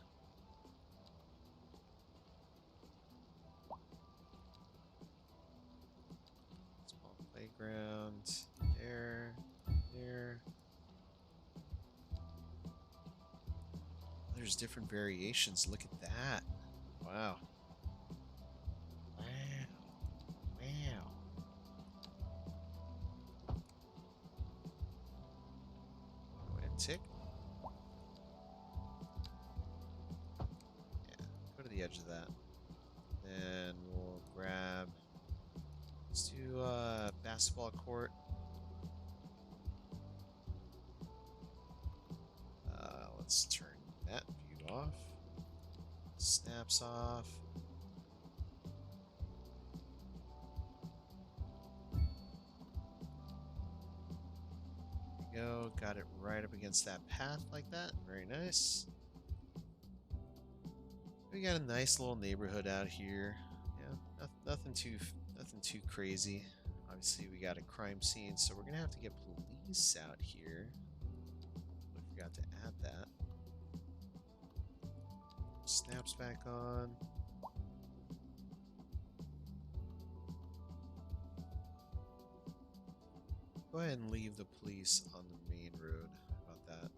Small playground. There. There. There's different variations. Look at that. Wow. Wow. Wow. Go ahead and tick. Yeah, go to the edge of that. Then we'll grab. Let's do basketball court. Let's turn that view off. Snaps off. There we go. Got it right up against that path like that. Very nice. We got a nice little neighborhood out here. Yeah, nothing too crazy. Obviously, we got a crime scene, so we're gonna have to get police out here. I forgot to add that. Snaps back on. Go ahead and leave the police on the main road. How about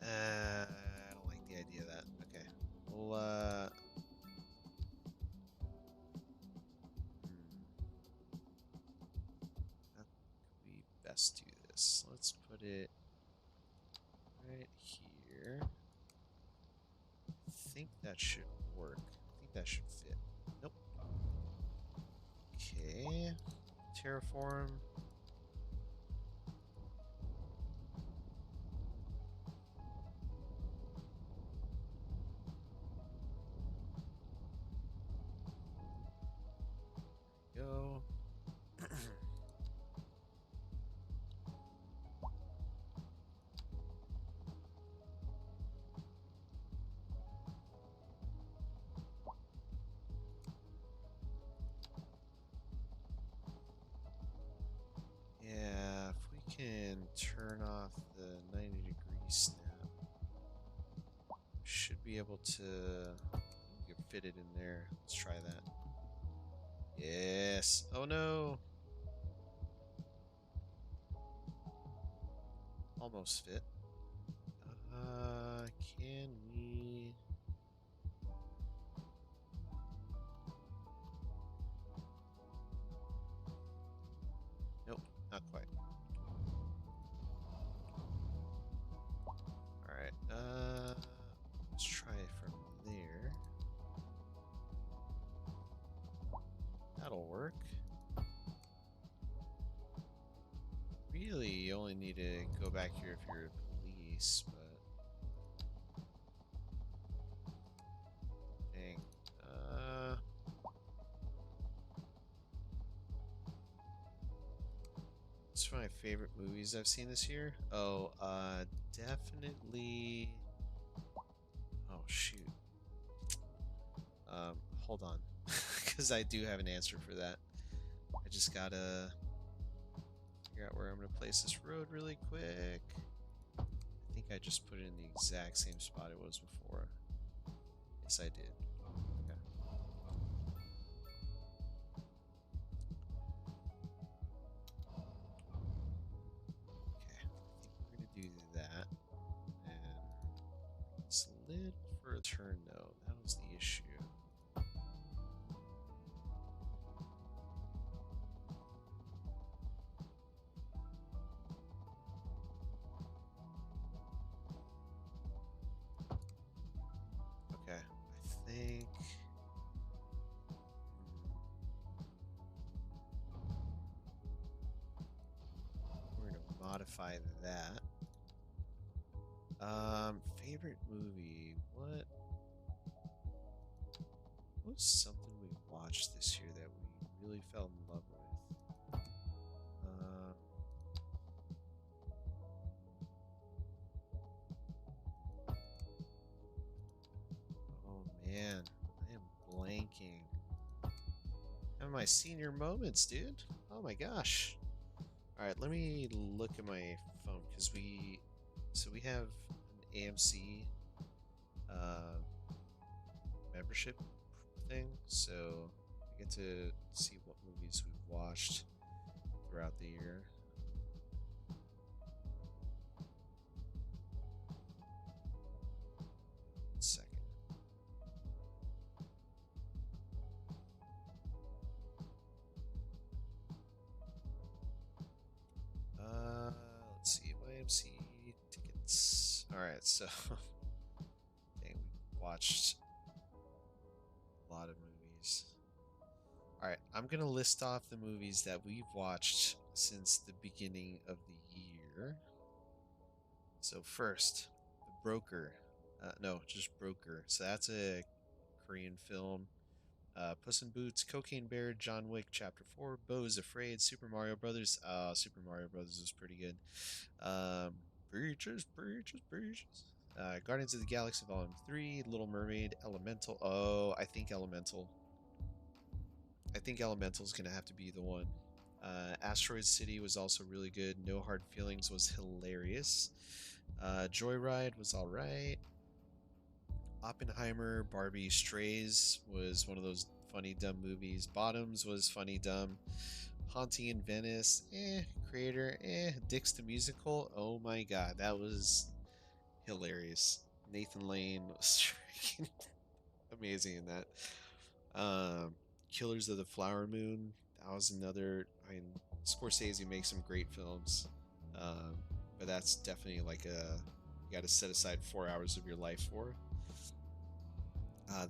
that? I don't like the idea of that. Okay. Well, how could we best do this? Let's put it right here. I think that should work. I think that should fit. Nope. Okay. Terraform. Go. Yeah, if we can turn off the 90-degree snap, should be able to fit it in there. Let's try that. Yes. Oh no. Almost fit. Can we? Nope, not quite. All right. Let's try it from there. That'll work. Really, you only need to go back here if you're police, but dang. It's one of my favorite movies I've seen this year. Oh, definitely. Oh shoot. Hold on, because I do have an answer for that. I just gotta figure out where I'm gonna place this road really quick. I think I just put it in the exact same spot it was before. Yes, I did. Okay. Okay, I think we're gonna do that. And it's a little for a turn though. That was the issue. Okay, I think we're gonna modify that. Favorite movie? What was something we watched this year that we really fell in love with? Oh man, I am blanking. Having my senior moments, dude. Oh my gosh. All right, let me look at my phone because we have an AMC uh, membership thing, so I get to see what movies we've watched throughout the year. One second. Let's see, YMC tickets. All right, so dang, we watched a lot of movies. All right, I'm gonna list off the movies that we've watched since the beginning of the year. So first, The Broker. No, just Broker. So that's a Korean film. Puss in Boots, Cocaine Bear, John Wick Chapter 4, Beau is Afraid, Super Mario Brothers. Super Mario Brothers was pretty good. Breaches. Guardians of the Galaxy Volume 3, Little Mermaid, Elemental. Oh, I think Elemental is gonna have to be the one. Asteroid City was also really good. No Hard Feelings was hilarious. Joyride was alright. Oppenheimer, Barbie, Strays was one of those funny dumb movies. Bottoms was funny dumb. Haunting in Venice, Creator, Dick's the Musical. Oh my god, that was hilarious. Nathan Lane was freaking amazing in that. Killers of the Flower Moon. That was another. I mean, Scorsese makes some great films, um, but that's definitely like you got to set aside 4 hours of your life for.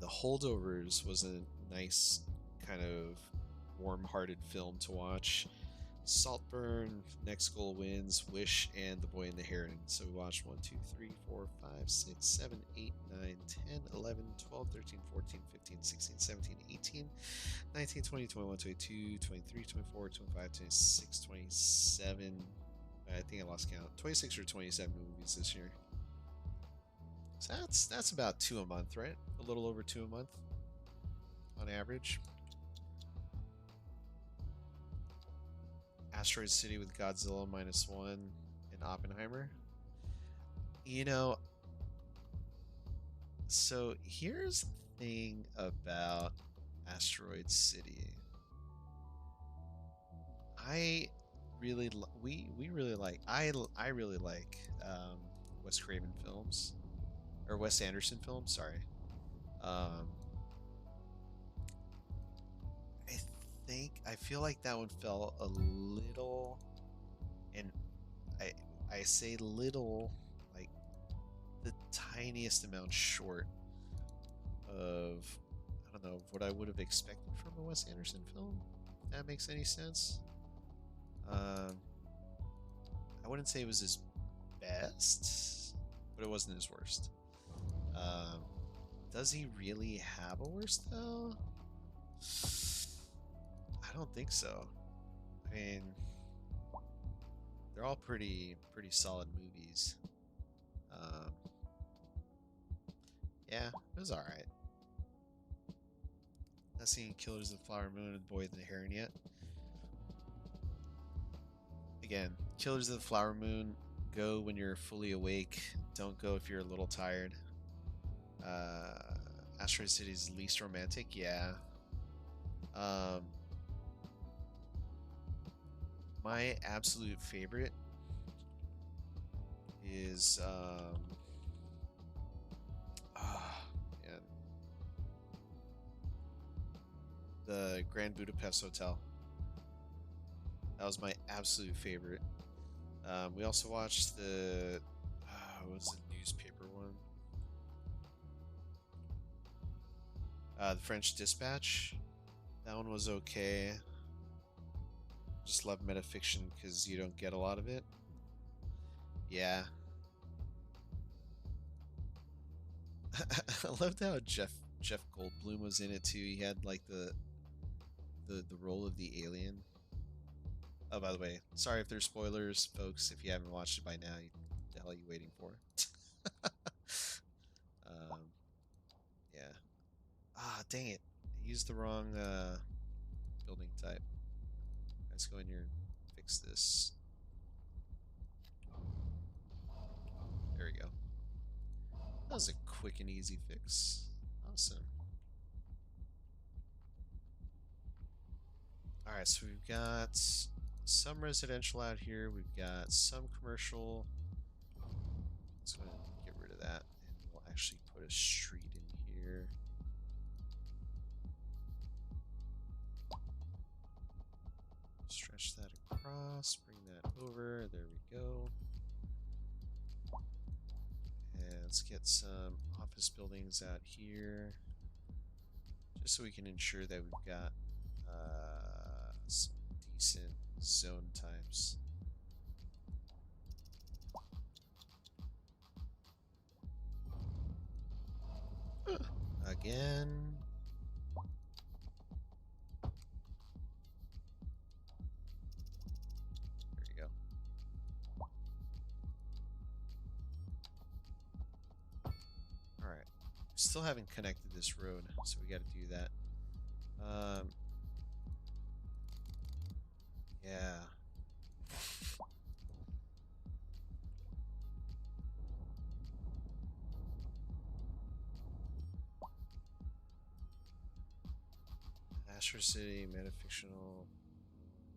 The Holdovers was a nice kind of warm-hearted film to watch. Saltburn, Next Goal Wins, Wish, and The Boy and the Heron. So we watched 1, 2, 3, 4, 5, 6, 7, 8, 9, 10, 11, 12, 13, 14, 15, 16, 17, 18, 19, 20, 21, 22, 23, 24, 25, 26, 27. I think I lost count. 26 or 27 movies this year. So that's about two a month, right? A little over two a month on average. Asteroid City with Godzilla -1 and Oppenheimer. You know, so here's the thing about Asteroid City. I we really like I really like Wes Craven films or Wes Anderson films. Sorry. Um, I I feel like that one fell a little, and I I say little, like the tiniest amount short of I don't know what I would have expected from a Wes Anderson film. If that makes any sense. Um, I wouldn't say it was his best, but it wasn't his worst. Um, does he really have a worst though? I don't think so. I mean, they're all pretty solid movies. Um, yeah, it was all right. Not seen Killers of the Flower Moon and Boy and the Heron yet. Again, Killers of the Flower Moon. Go when you're fully awake. Don't go if you're a little tired. Uh, Asteroid City's least romantic. Yeah. Um, my absolute favorite is man, the Grand Budapest Hotel. That was my absolute favorite. We also watched the what's the newspaper one? The French Dispatch. That one was okay. Just love metafiction because you don't get a lot of it. Yeah. I loved how Jeff Goldblum was in it too. He had like the role of the alien. Oh, by the way, sorry if there's spoilers, folks. If you haven't watched it by now, the hell are you waiting for? um, yeah. Dang it! I used the wrong building type. Let's go in here and fix this. That was a quick and easy fix. Awesome. Alright, so we've got some residential out here. We've got some commercial. Let's go ahead and get rid of that. And we'll actually put a street in here. Stretch that across. Bring that over. There we go. And let's get some office buildings out here. Just so we can ensure that we've got some decent zone types. Again. There you go. Alright. Still haven't connected this road, so we gotta do that. Yeah. Astro City, metafictional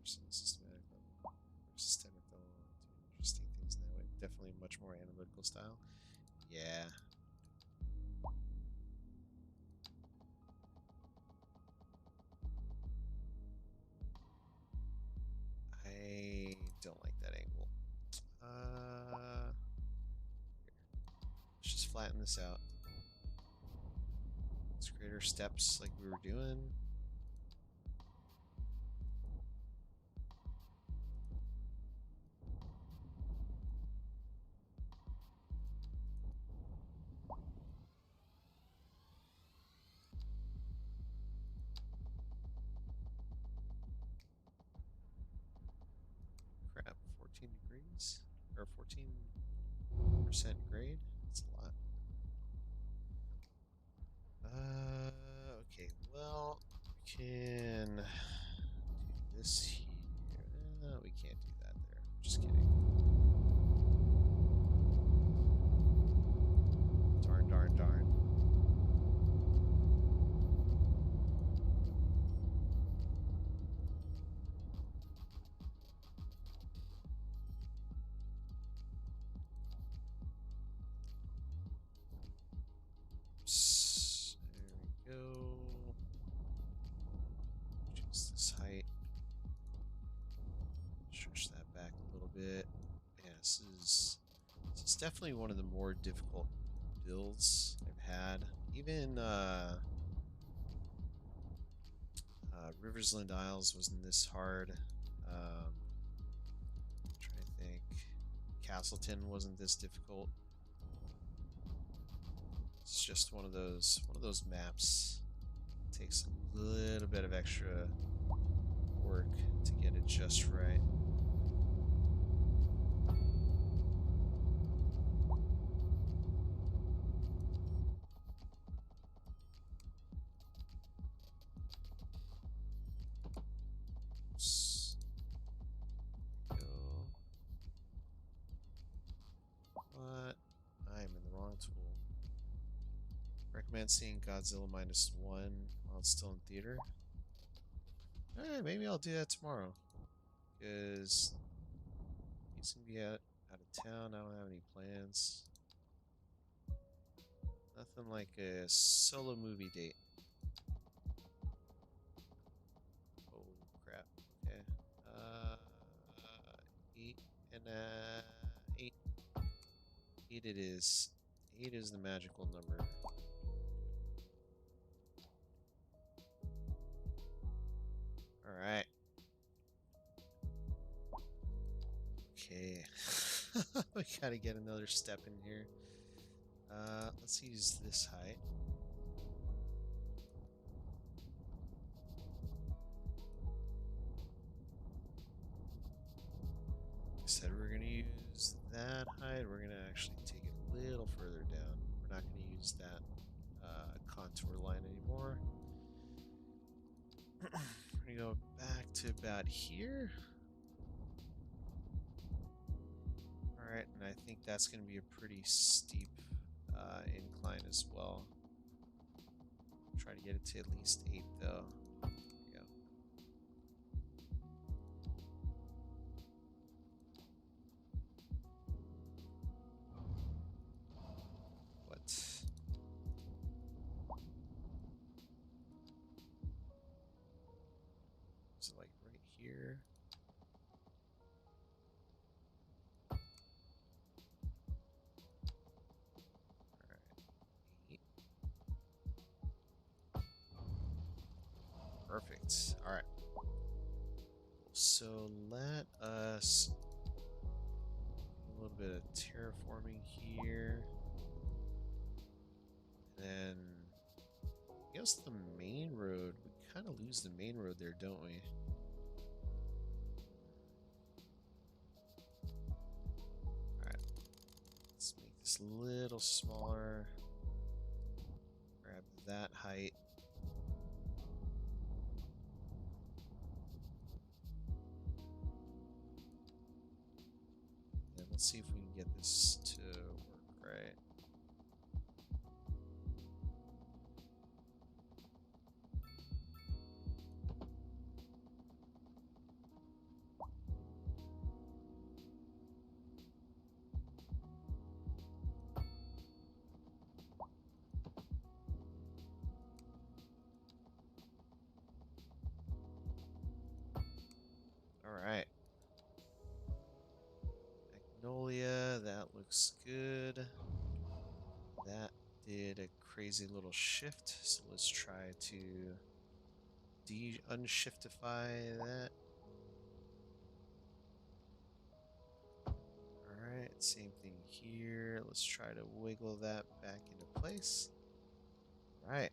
versus systematic level. Systemic level. Do interesting things in that way. Definitely much more analytical style. Yeah. I don't like that angle. Let's just flatten this out. Let's create our steps like we were doing. Crap, 14 degrees? Or 14% grade? That's a lot. Okay, well, we can do this here. No, we can't do that there. Just kidding. Darn, darn, darn. There we go. Choose this height. Stretch that back a little bit. Yeah, this is definitely one of the more difficult builds I've had. Even Riversland Isles wasn't this hard. I'm trying to think. Castleton wasn't this difficult. It's just one of those maps. It takes a little bit of extra work to get it just right. What? I am in the wrong tool. Recommend seeing Godzilla -1 while it's still in theater. Alright, maybe I'll do that tomorrow. Because he's gonna be out of town. I don't have any plans. Nothing like a solo movie date. Oh crap. Okay. 8 and 8. 8 it is. 8 is the magical number. Alright. Okay. We gotta get another step in here. Let's use this height. Said we're gonna use that height. We're gonna actually take it a little further down. We're not gonna use that contour line anymore. We're gonna go back to about here. Alright, and I think that's gonna be a pretty steep incline as well. Try to get it to at least 8 though. There we go. What? Is it like right here? Perfect. All right. So let us do a little bit of terraforming here. And then I guess the main road, we kind of lose the main road there, don't we? All right. Let's make this a little smaller. Grab that height. Let's see if we can get this to work right. All right. Magnolia, that looks good. That did a crazy little shift, so let's try to unshiftify that. Alright, same thing here. Let's try to wiggle that back into place. Alright.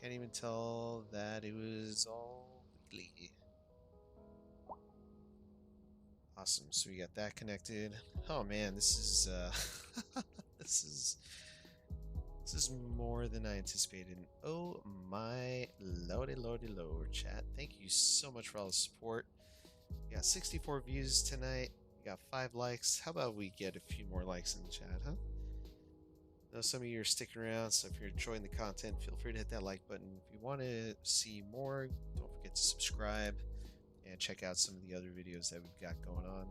Can't even tell that it was all wiggly. Awesome, so we got that connected. Oh man, this is this is more than I anticipated. Oh my lordy lord, chat. Thank you so much for all the support. We got 64 views tonight. We got 5 likes. How about we get a few more likes in the chat, huh? I know some of you are sticking around, so if you're enjoying the content, feel free to hit that like button. If you want to see more, don't forget to subscribe and check out some of the other videos that we've got going on.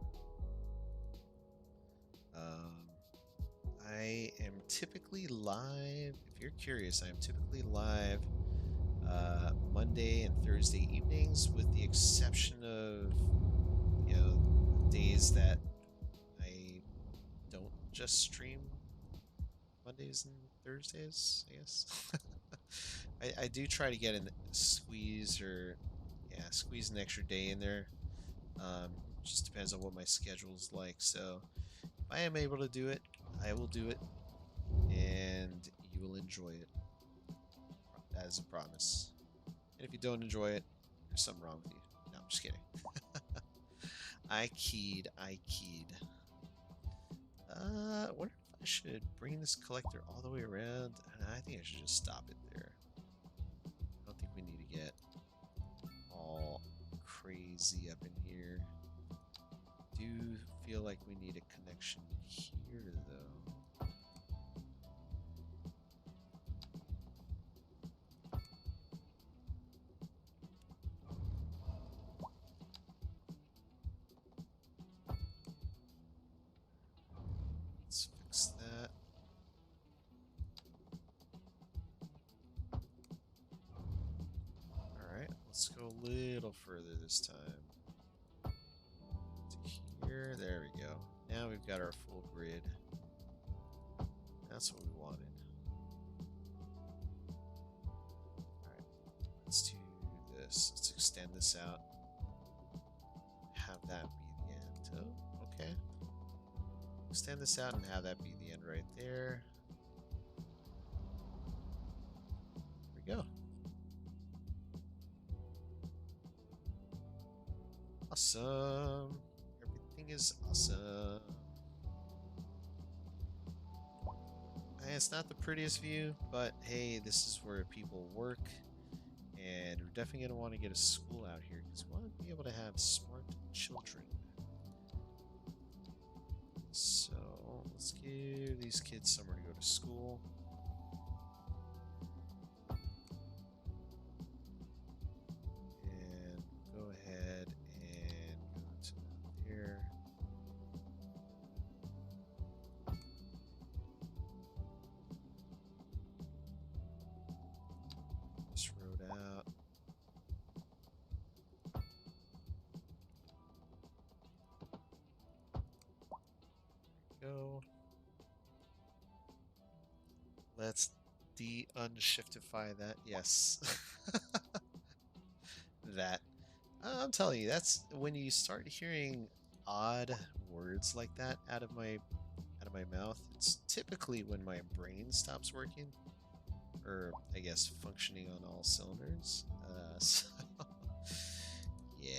I am typically live. If you're curious, I am typically live Monday and Thursday evenings, with the exception of, you know, days that I don't just stream Mondays and Thursdays, I guess. I do try to get squeeze an extra day in there. Just depends on what my schedule's like. So if I am able to do it, I will do it, and you will enjoy it. That is a promise. And if you don't enjoy it, there's something wrong with you. No, I'm just kidding. I keyed. I wonder if I should bring this collector all the way around. I think I should just stop it there. I don't think we need to get all crazy up in here. Do feel like we need a connection here, though. Let's fix that. Alright, let's go a little further this time. To here, there we go. Now we've got our full grid. That's what we wanted. Alright, let's do this. Let's extend this out. Have that be the end. Oh, okay. Extend this out and have that be the end right there. There we go. Awesome. Everything is awesome. It's not the prettiest view, but hey, this is where people work, and we're definitely going to want to get a school out here because we want to be able to have smart children. So let's Let's give these kids somewhere to go to school. And go ahead and go to here. This road out. Go. Let's de-unshiftify that. Yes. That. I'm telling you, that's when you start hearing odd words like that out of my mouth. It's typically when my brain stops working, or I guess functioning on all cylinders. So yeah.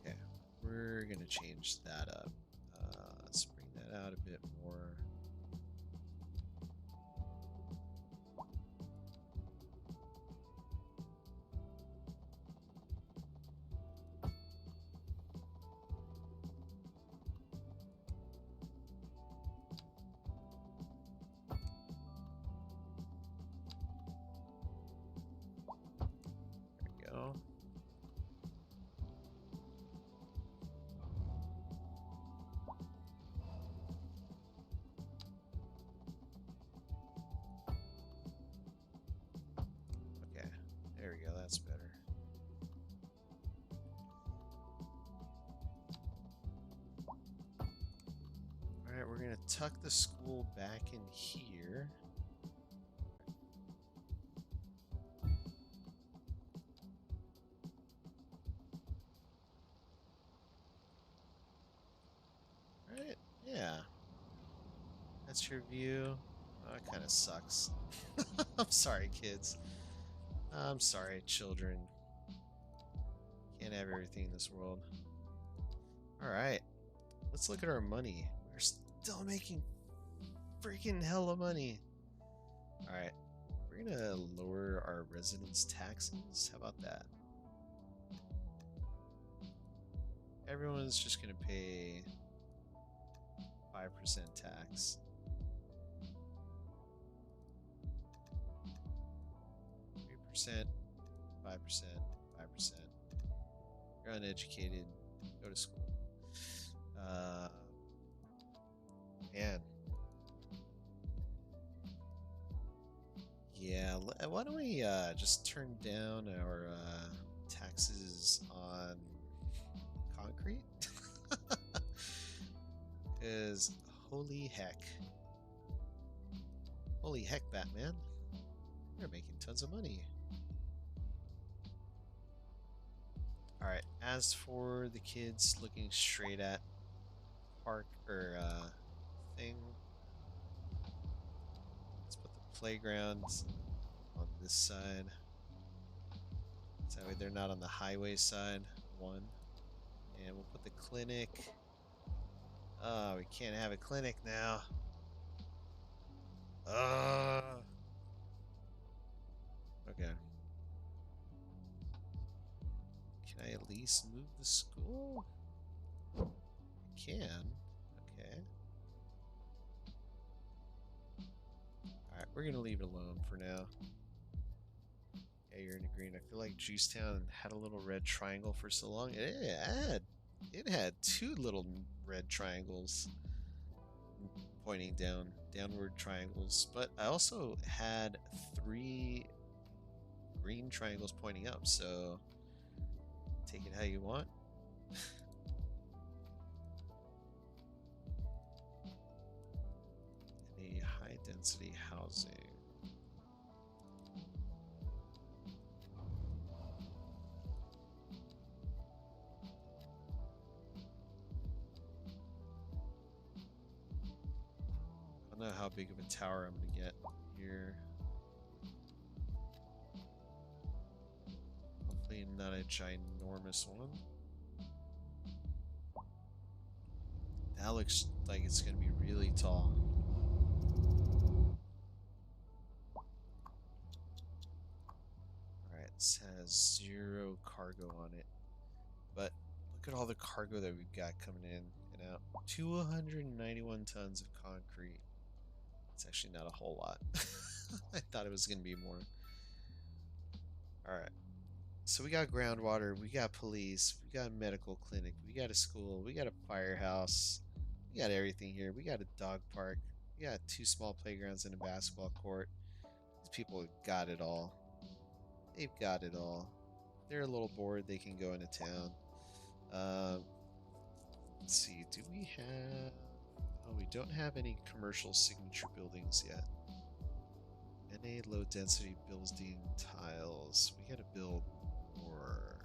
Okay, we're gonna change that up. Let's bring that out a bit more. Go. Okay, there we go, that's better. Alright, we're gonna tuck the school back in here. Right? Yeah. That's your view. Oh, it kind of sucks. I'm sorry, kids. I'm sorry, children. Can't have everything in this world. Alright. Let's look at our money. We're still making freaking hella money. Alright. We're gonna lower our residence taxes. How about that? Everyone's just gonna pay 5% tax. 3%, 5%, 5%. You're uneducated. Go to school. Man. Yeah, why don't we just turn down our taxes on concrete? Because holy heck. Holy heck, Batman. You're making tons of money. Alright, as for the kids looking straight at park or thing, let's put the playground on this side. So that way they're not on the highway side. One. And we'll put the clinic. Oh, we can't have a clinic now. Okay. Can I at least move the school? I can. Okay. Alright, we're gonna leave it alone for now. Yeah, you're in the green. I feel like Juicetown had a little red triangle for so long. It had two little red triangles pointing downward triangles, but I also had 3 green triangles pointing up, so take it how you want. And a high density housing. I don't know how big of a tower I'm gonna get here. Hopefully not a ginormous one. That looks like it's gonna be really tall. Alright, This has 0 cargo on it. But look at all the cargo that we've got coming in and out. 291 tons of concrete. It's actually not a whole lot. I thought it was going to be more. Alright. So we got groundwater, we got police, we got a medical clinic, we got a school, we got a firehouse, we got everything here. We got a dog park, we got 2 small playgrounds and a basketball court. These people have got it all. They've got it all. If they're a little bored, they can go into town. Let's see, do we have... Oh, we don't have any commercial signature buildings yet. NA low density building tiles. We gotta build more.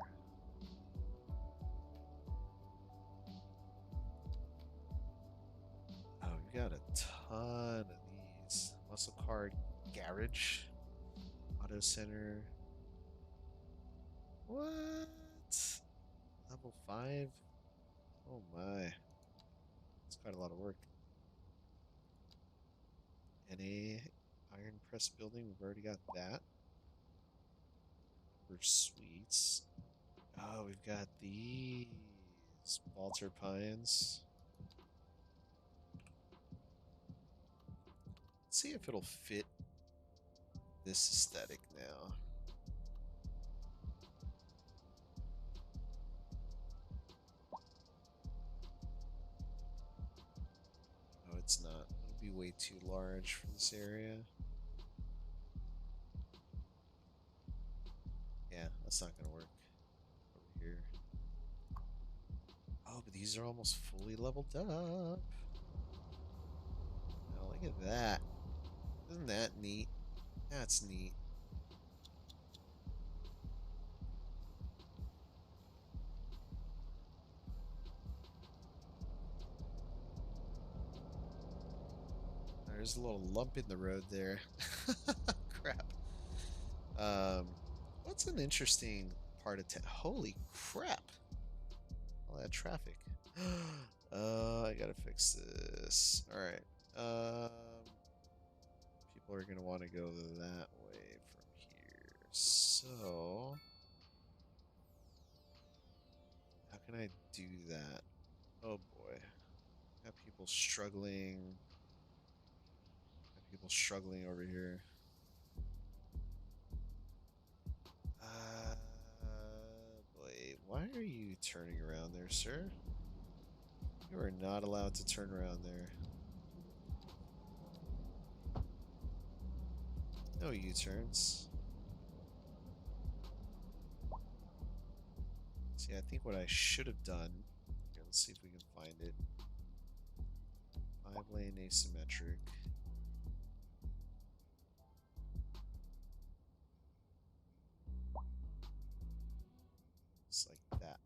Oh, we got a ton of these. Muscle car garage. Auto center. What? Level 5? Oh my. It's quite a lot of work. NA iron press building. We've already got that. For sweets. Oh, we've got these. Balter pines. Let's see if it'll fit this aesthetic now. No, it's not. It'll be way too large for this area. Yeah, that's not gonna work over here. Oh, but these are almost fully leveled up. Oh, look at that. Isn't that neat? That's neat. There's a little lump in the road there. Crap. What's an interesting part of town? Holy crap. All that traffic. I gotta fix this. Alright. People are gonna want to go that way from here. So how can I do that? Oh boy. Got people struggling. Got people struggling over here. Boy, why are you turning around there, sir? You are not allowed to turn around there. No U-turns. See, I think what I should have done... Here, let's see if we can find it. 5-lane asymmetric. Just like that.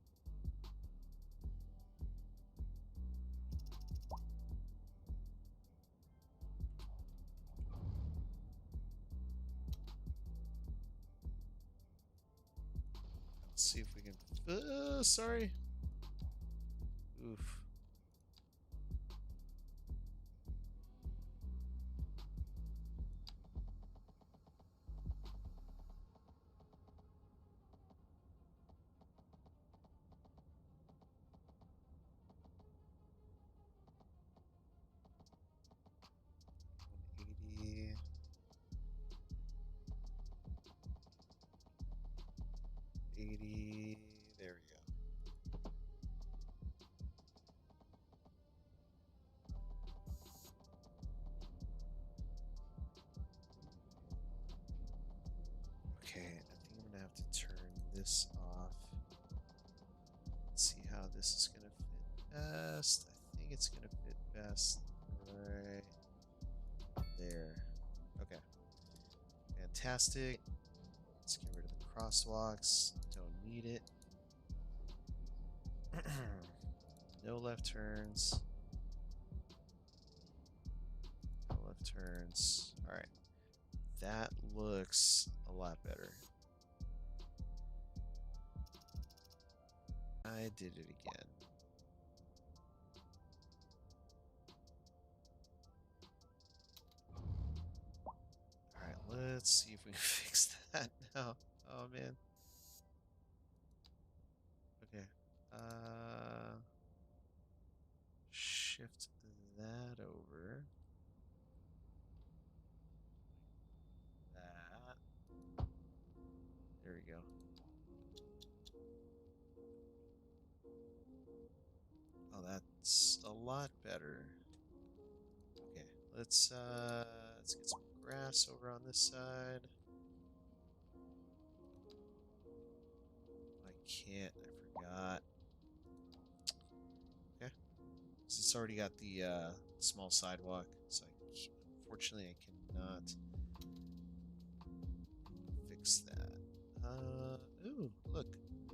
Let's see if we can... sorry. Oof. There we go. Okay, I think I'm gonna have to turn this off. Let's see how this is gonna fit best. I think it's gonna fit best right there. Okay. Fantastic. Let's get rid of the crosswalks. Don't need it. No left turns. No left turns. Alright. That looks a lot better. I did it again. Alright, let's see if we can fix that now. Oh man. Okay. Uh, Shift that over. That. There we go. Oh, that's a lot better. Okay, let's get some grass over on this side. I can't, I forgot. Okay. So it's already got the small sidewalk, so unfortunately I cannot fix that. Ooh, look,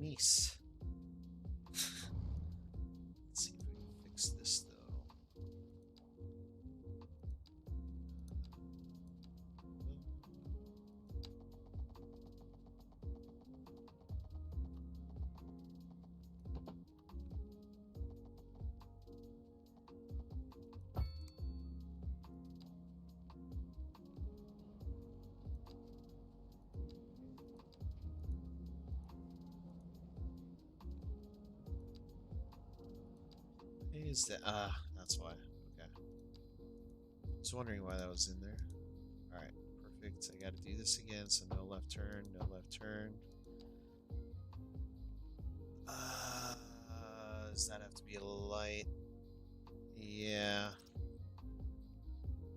Nice. Let's see if we can fix this though. Is that that's why. Okay. I was wondering why that was in there. Alright, perfect. I gotta do this again, so no left turn, no left turn. Does that have to be a light? Yeah.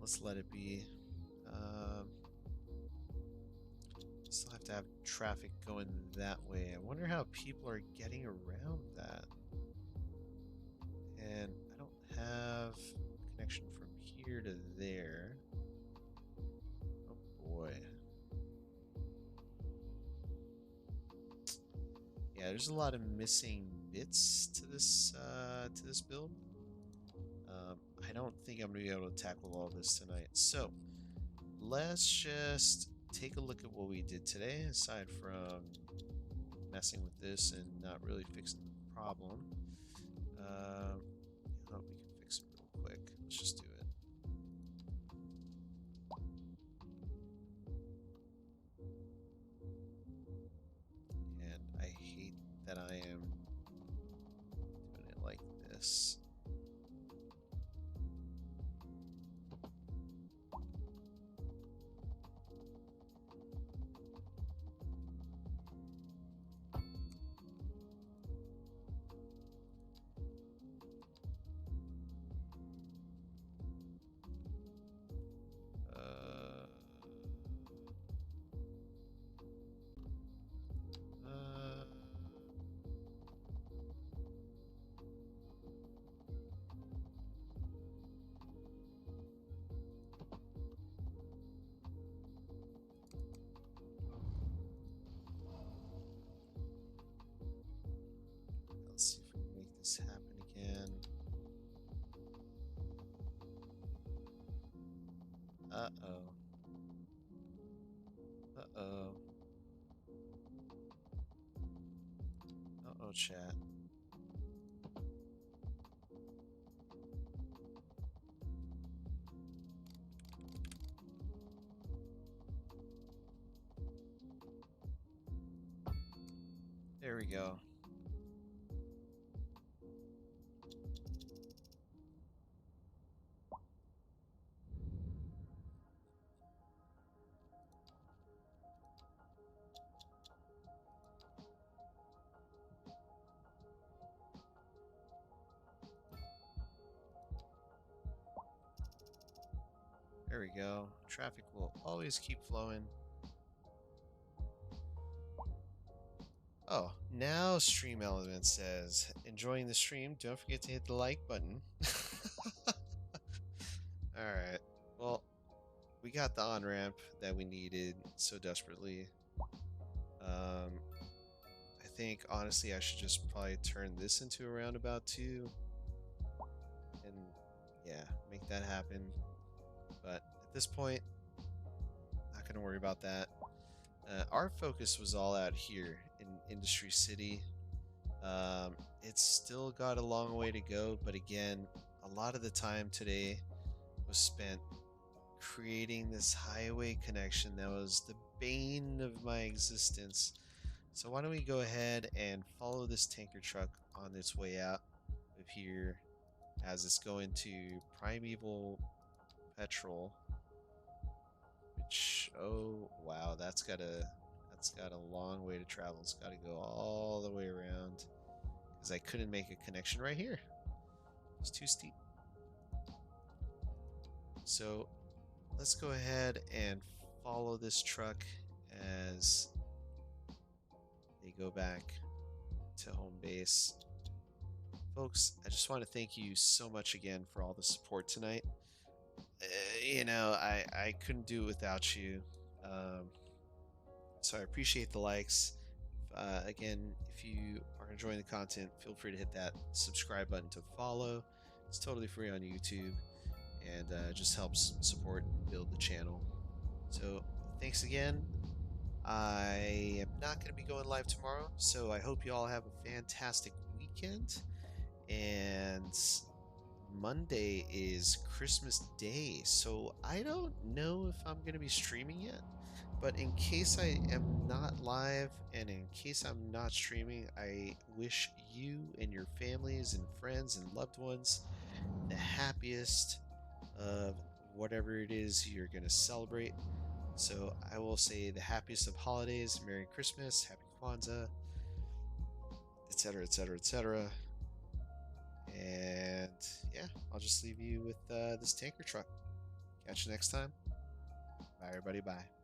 Let's let it be. Still have to have traffic going that way. I wonder how people are getting around that. And I don't have connection from here to there. Oh boy. Yeah, there's a lot of missing bits to this build. I don't think I'm gonna be able to tackle all this tonight. So let's just take a look at what we did today, aside from messing with this and not really fixing the problem. Oh, we can fix it real quick. Let's just do it. And I hate that I am doing it like this. Uh, let's see if we can make this happen again. Uh-oh. Uh-oh. Uh-oh, chat. There we go. There we go. Traffic will always keep flowing. Oh, now Stream Element says, enjoying the stream, don't forget to hit the like button. Alright, well, we got the on-ramp that we needed so desperately. I think, honestly, I should just probably turn this into a roundabout too. And, yeah, make that happen. But at this point, not going to worry about that. Our focus was all out here in Industry City. It's still got a long way to go, but again, a lot of the time today was spent creating this highway connection that was the bane of my existence. So why don't we go ahead and follow this tanker truck on its way out of here as it's going to Primeval Petrol, which, oh wow, that's got a long way to travel. It's got to go all the way around because I couldn't make a connection right here. It's too steep. So let's go ahead and follow this truck as they go back to home base. Folks, I just want to thank you so much again for all the support tonight. I couldn't do it without you. So I appreciate the likes. Again, if you are enjoying the content, feel free to hit that subscribe button to follow. It's totally free on YouTube and just helps support and build the channel. So thanks again. I am not going to be going live tomorrow, so I hope you all have a fantastic weekend. And Monday is Christmas Day, so I don't know if I'm going to be streaming yet. But in case I am not live and in case I'm not streaming, I wish you and your families and friends and loved ones the happiest of whatever it is you're going to celebrate. So I will say the happiest of holidays, Merry Christmas, Happy Kwanzaa, etc., etc., etc. And yeah, I'll just leave you with this tanker truck. Catch you next time. Bye, everybody. Bye.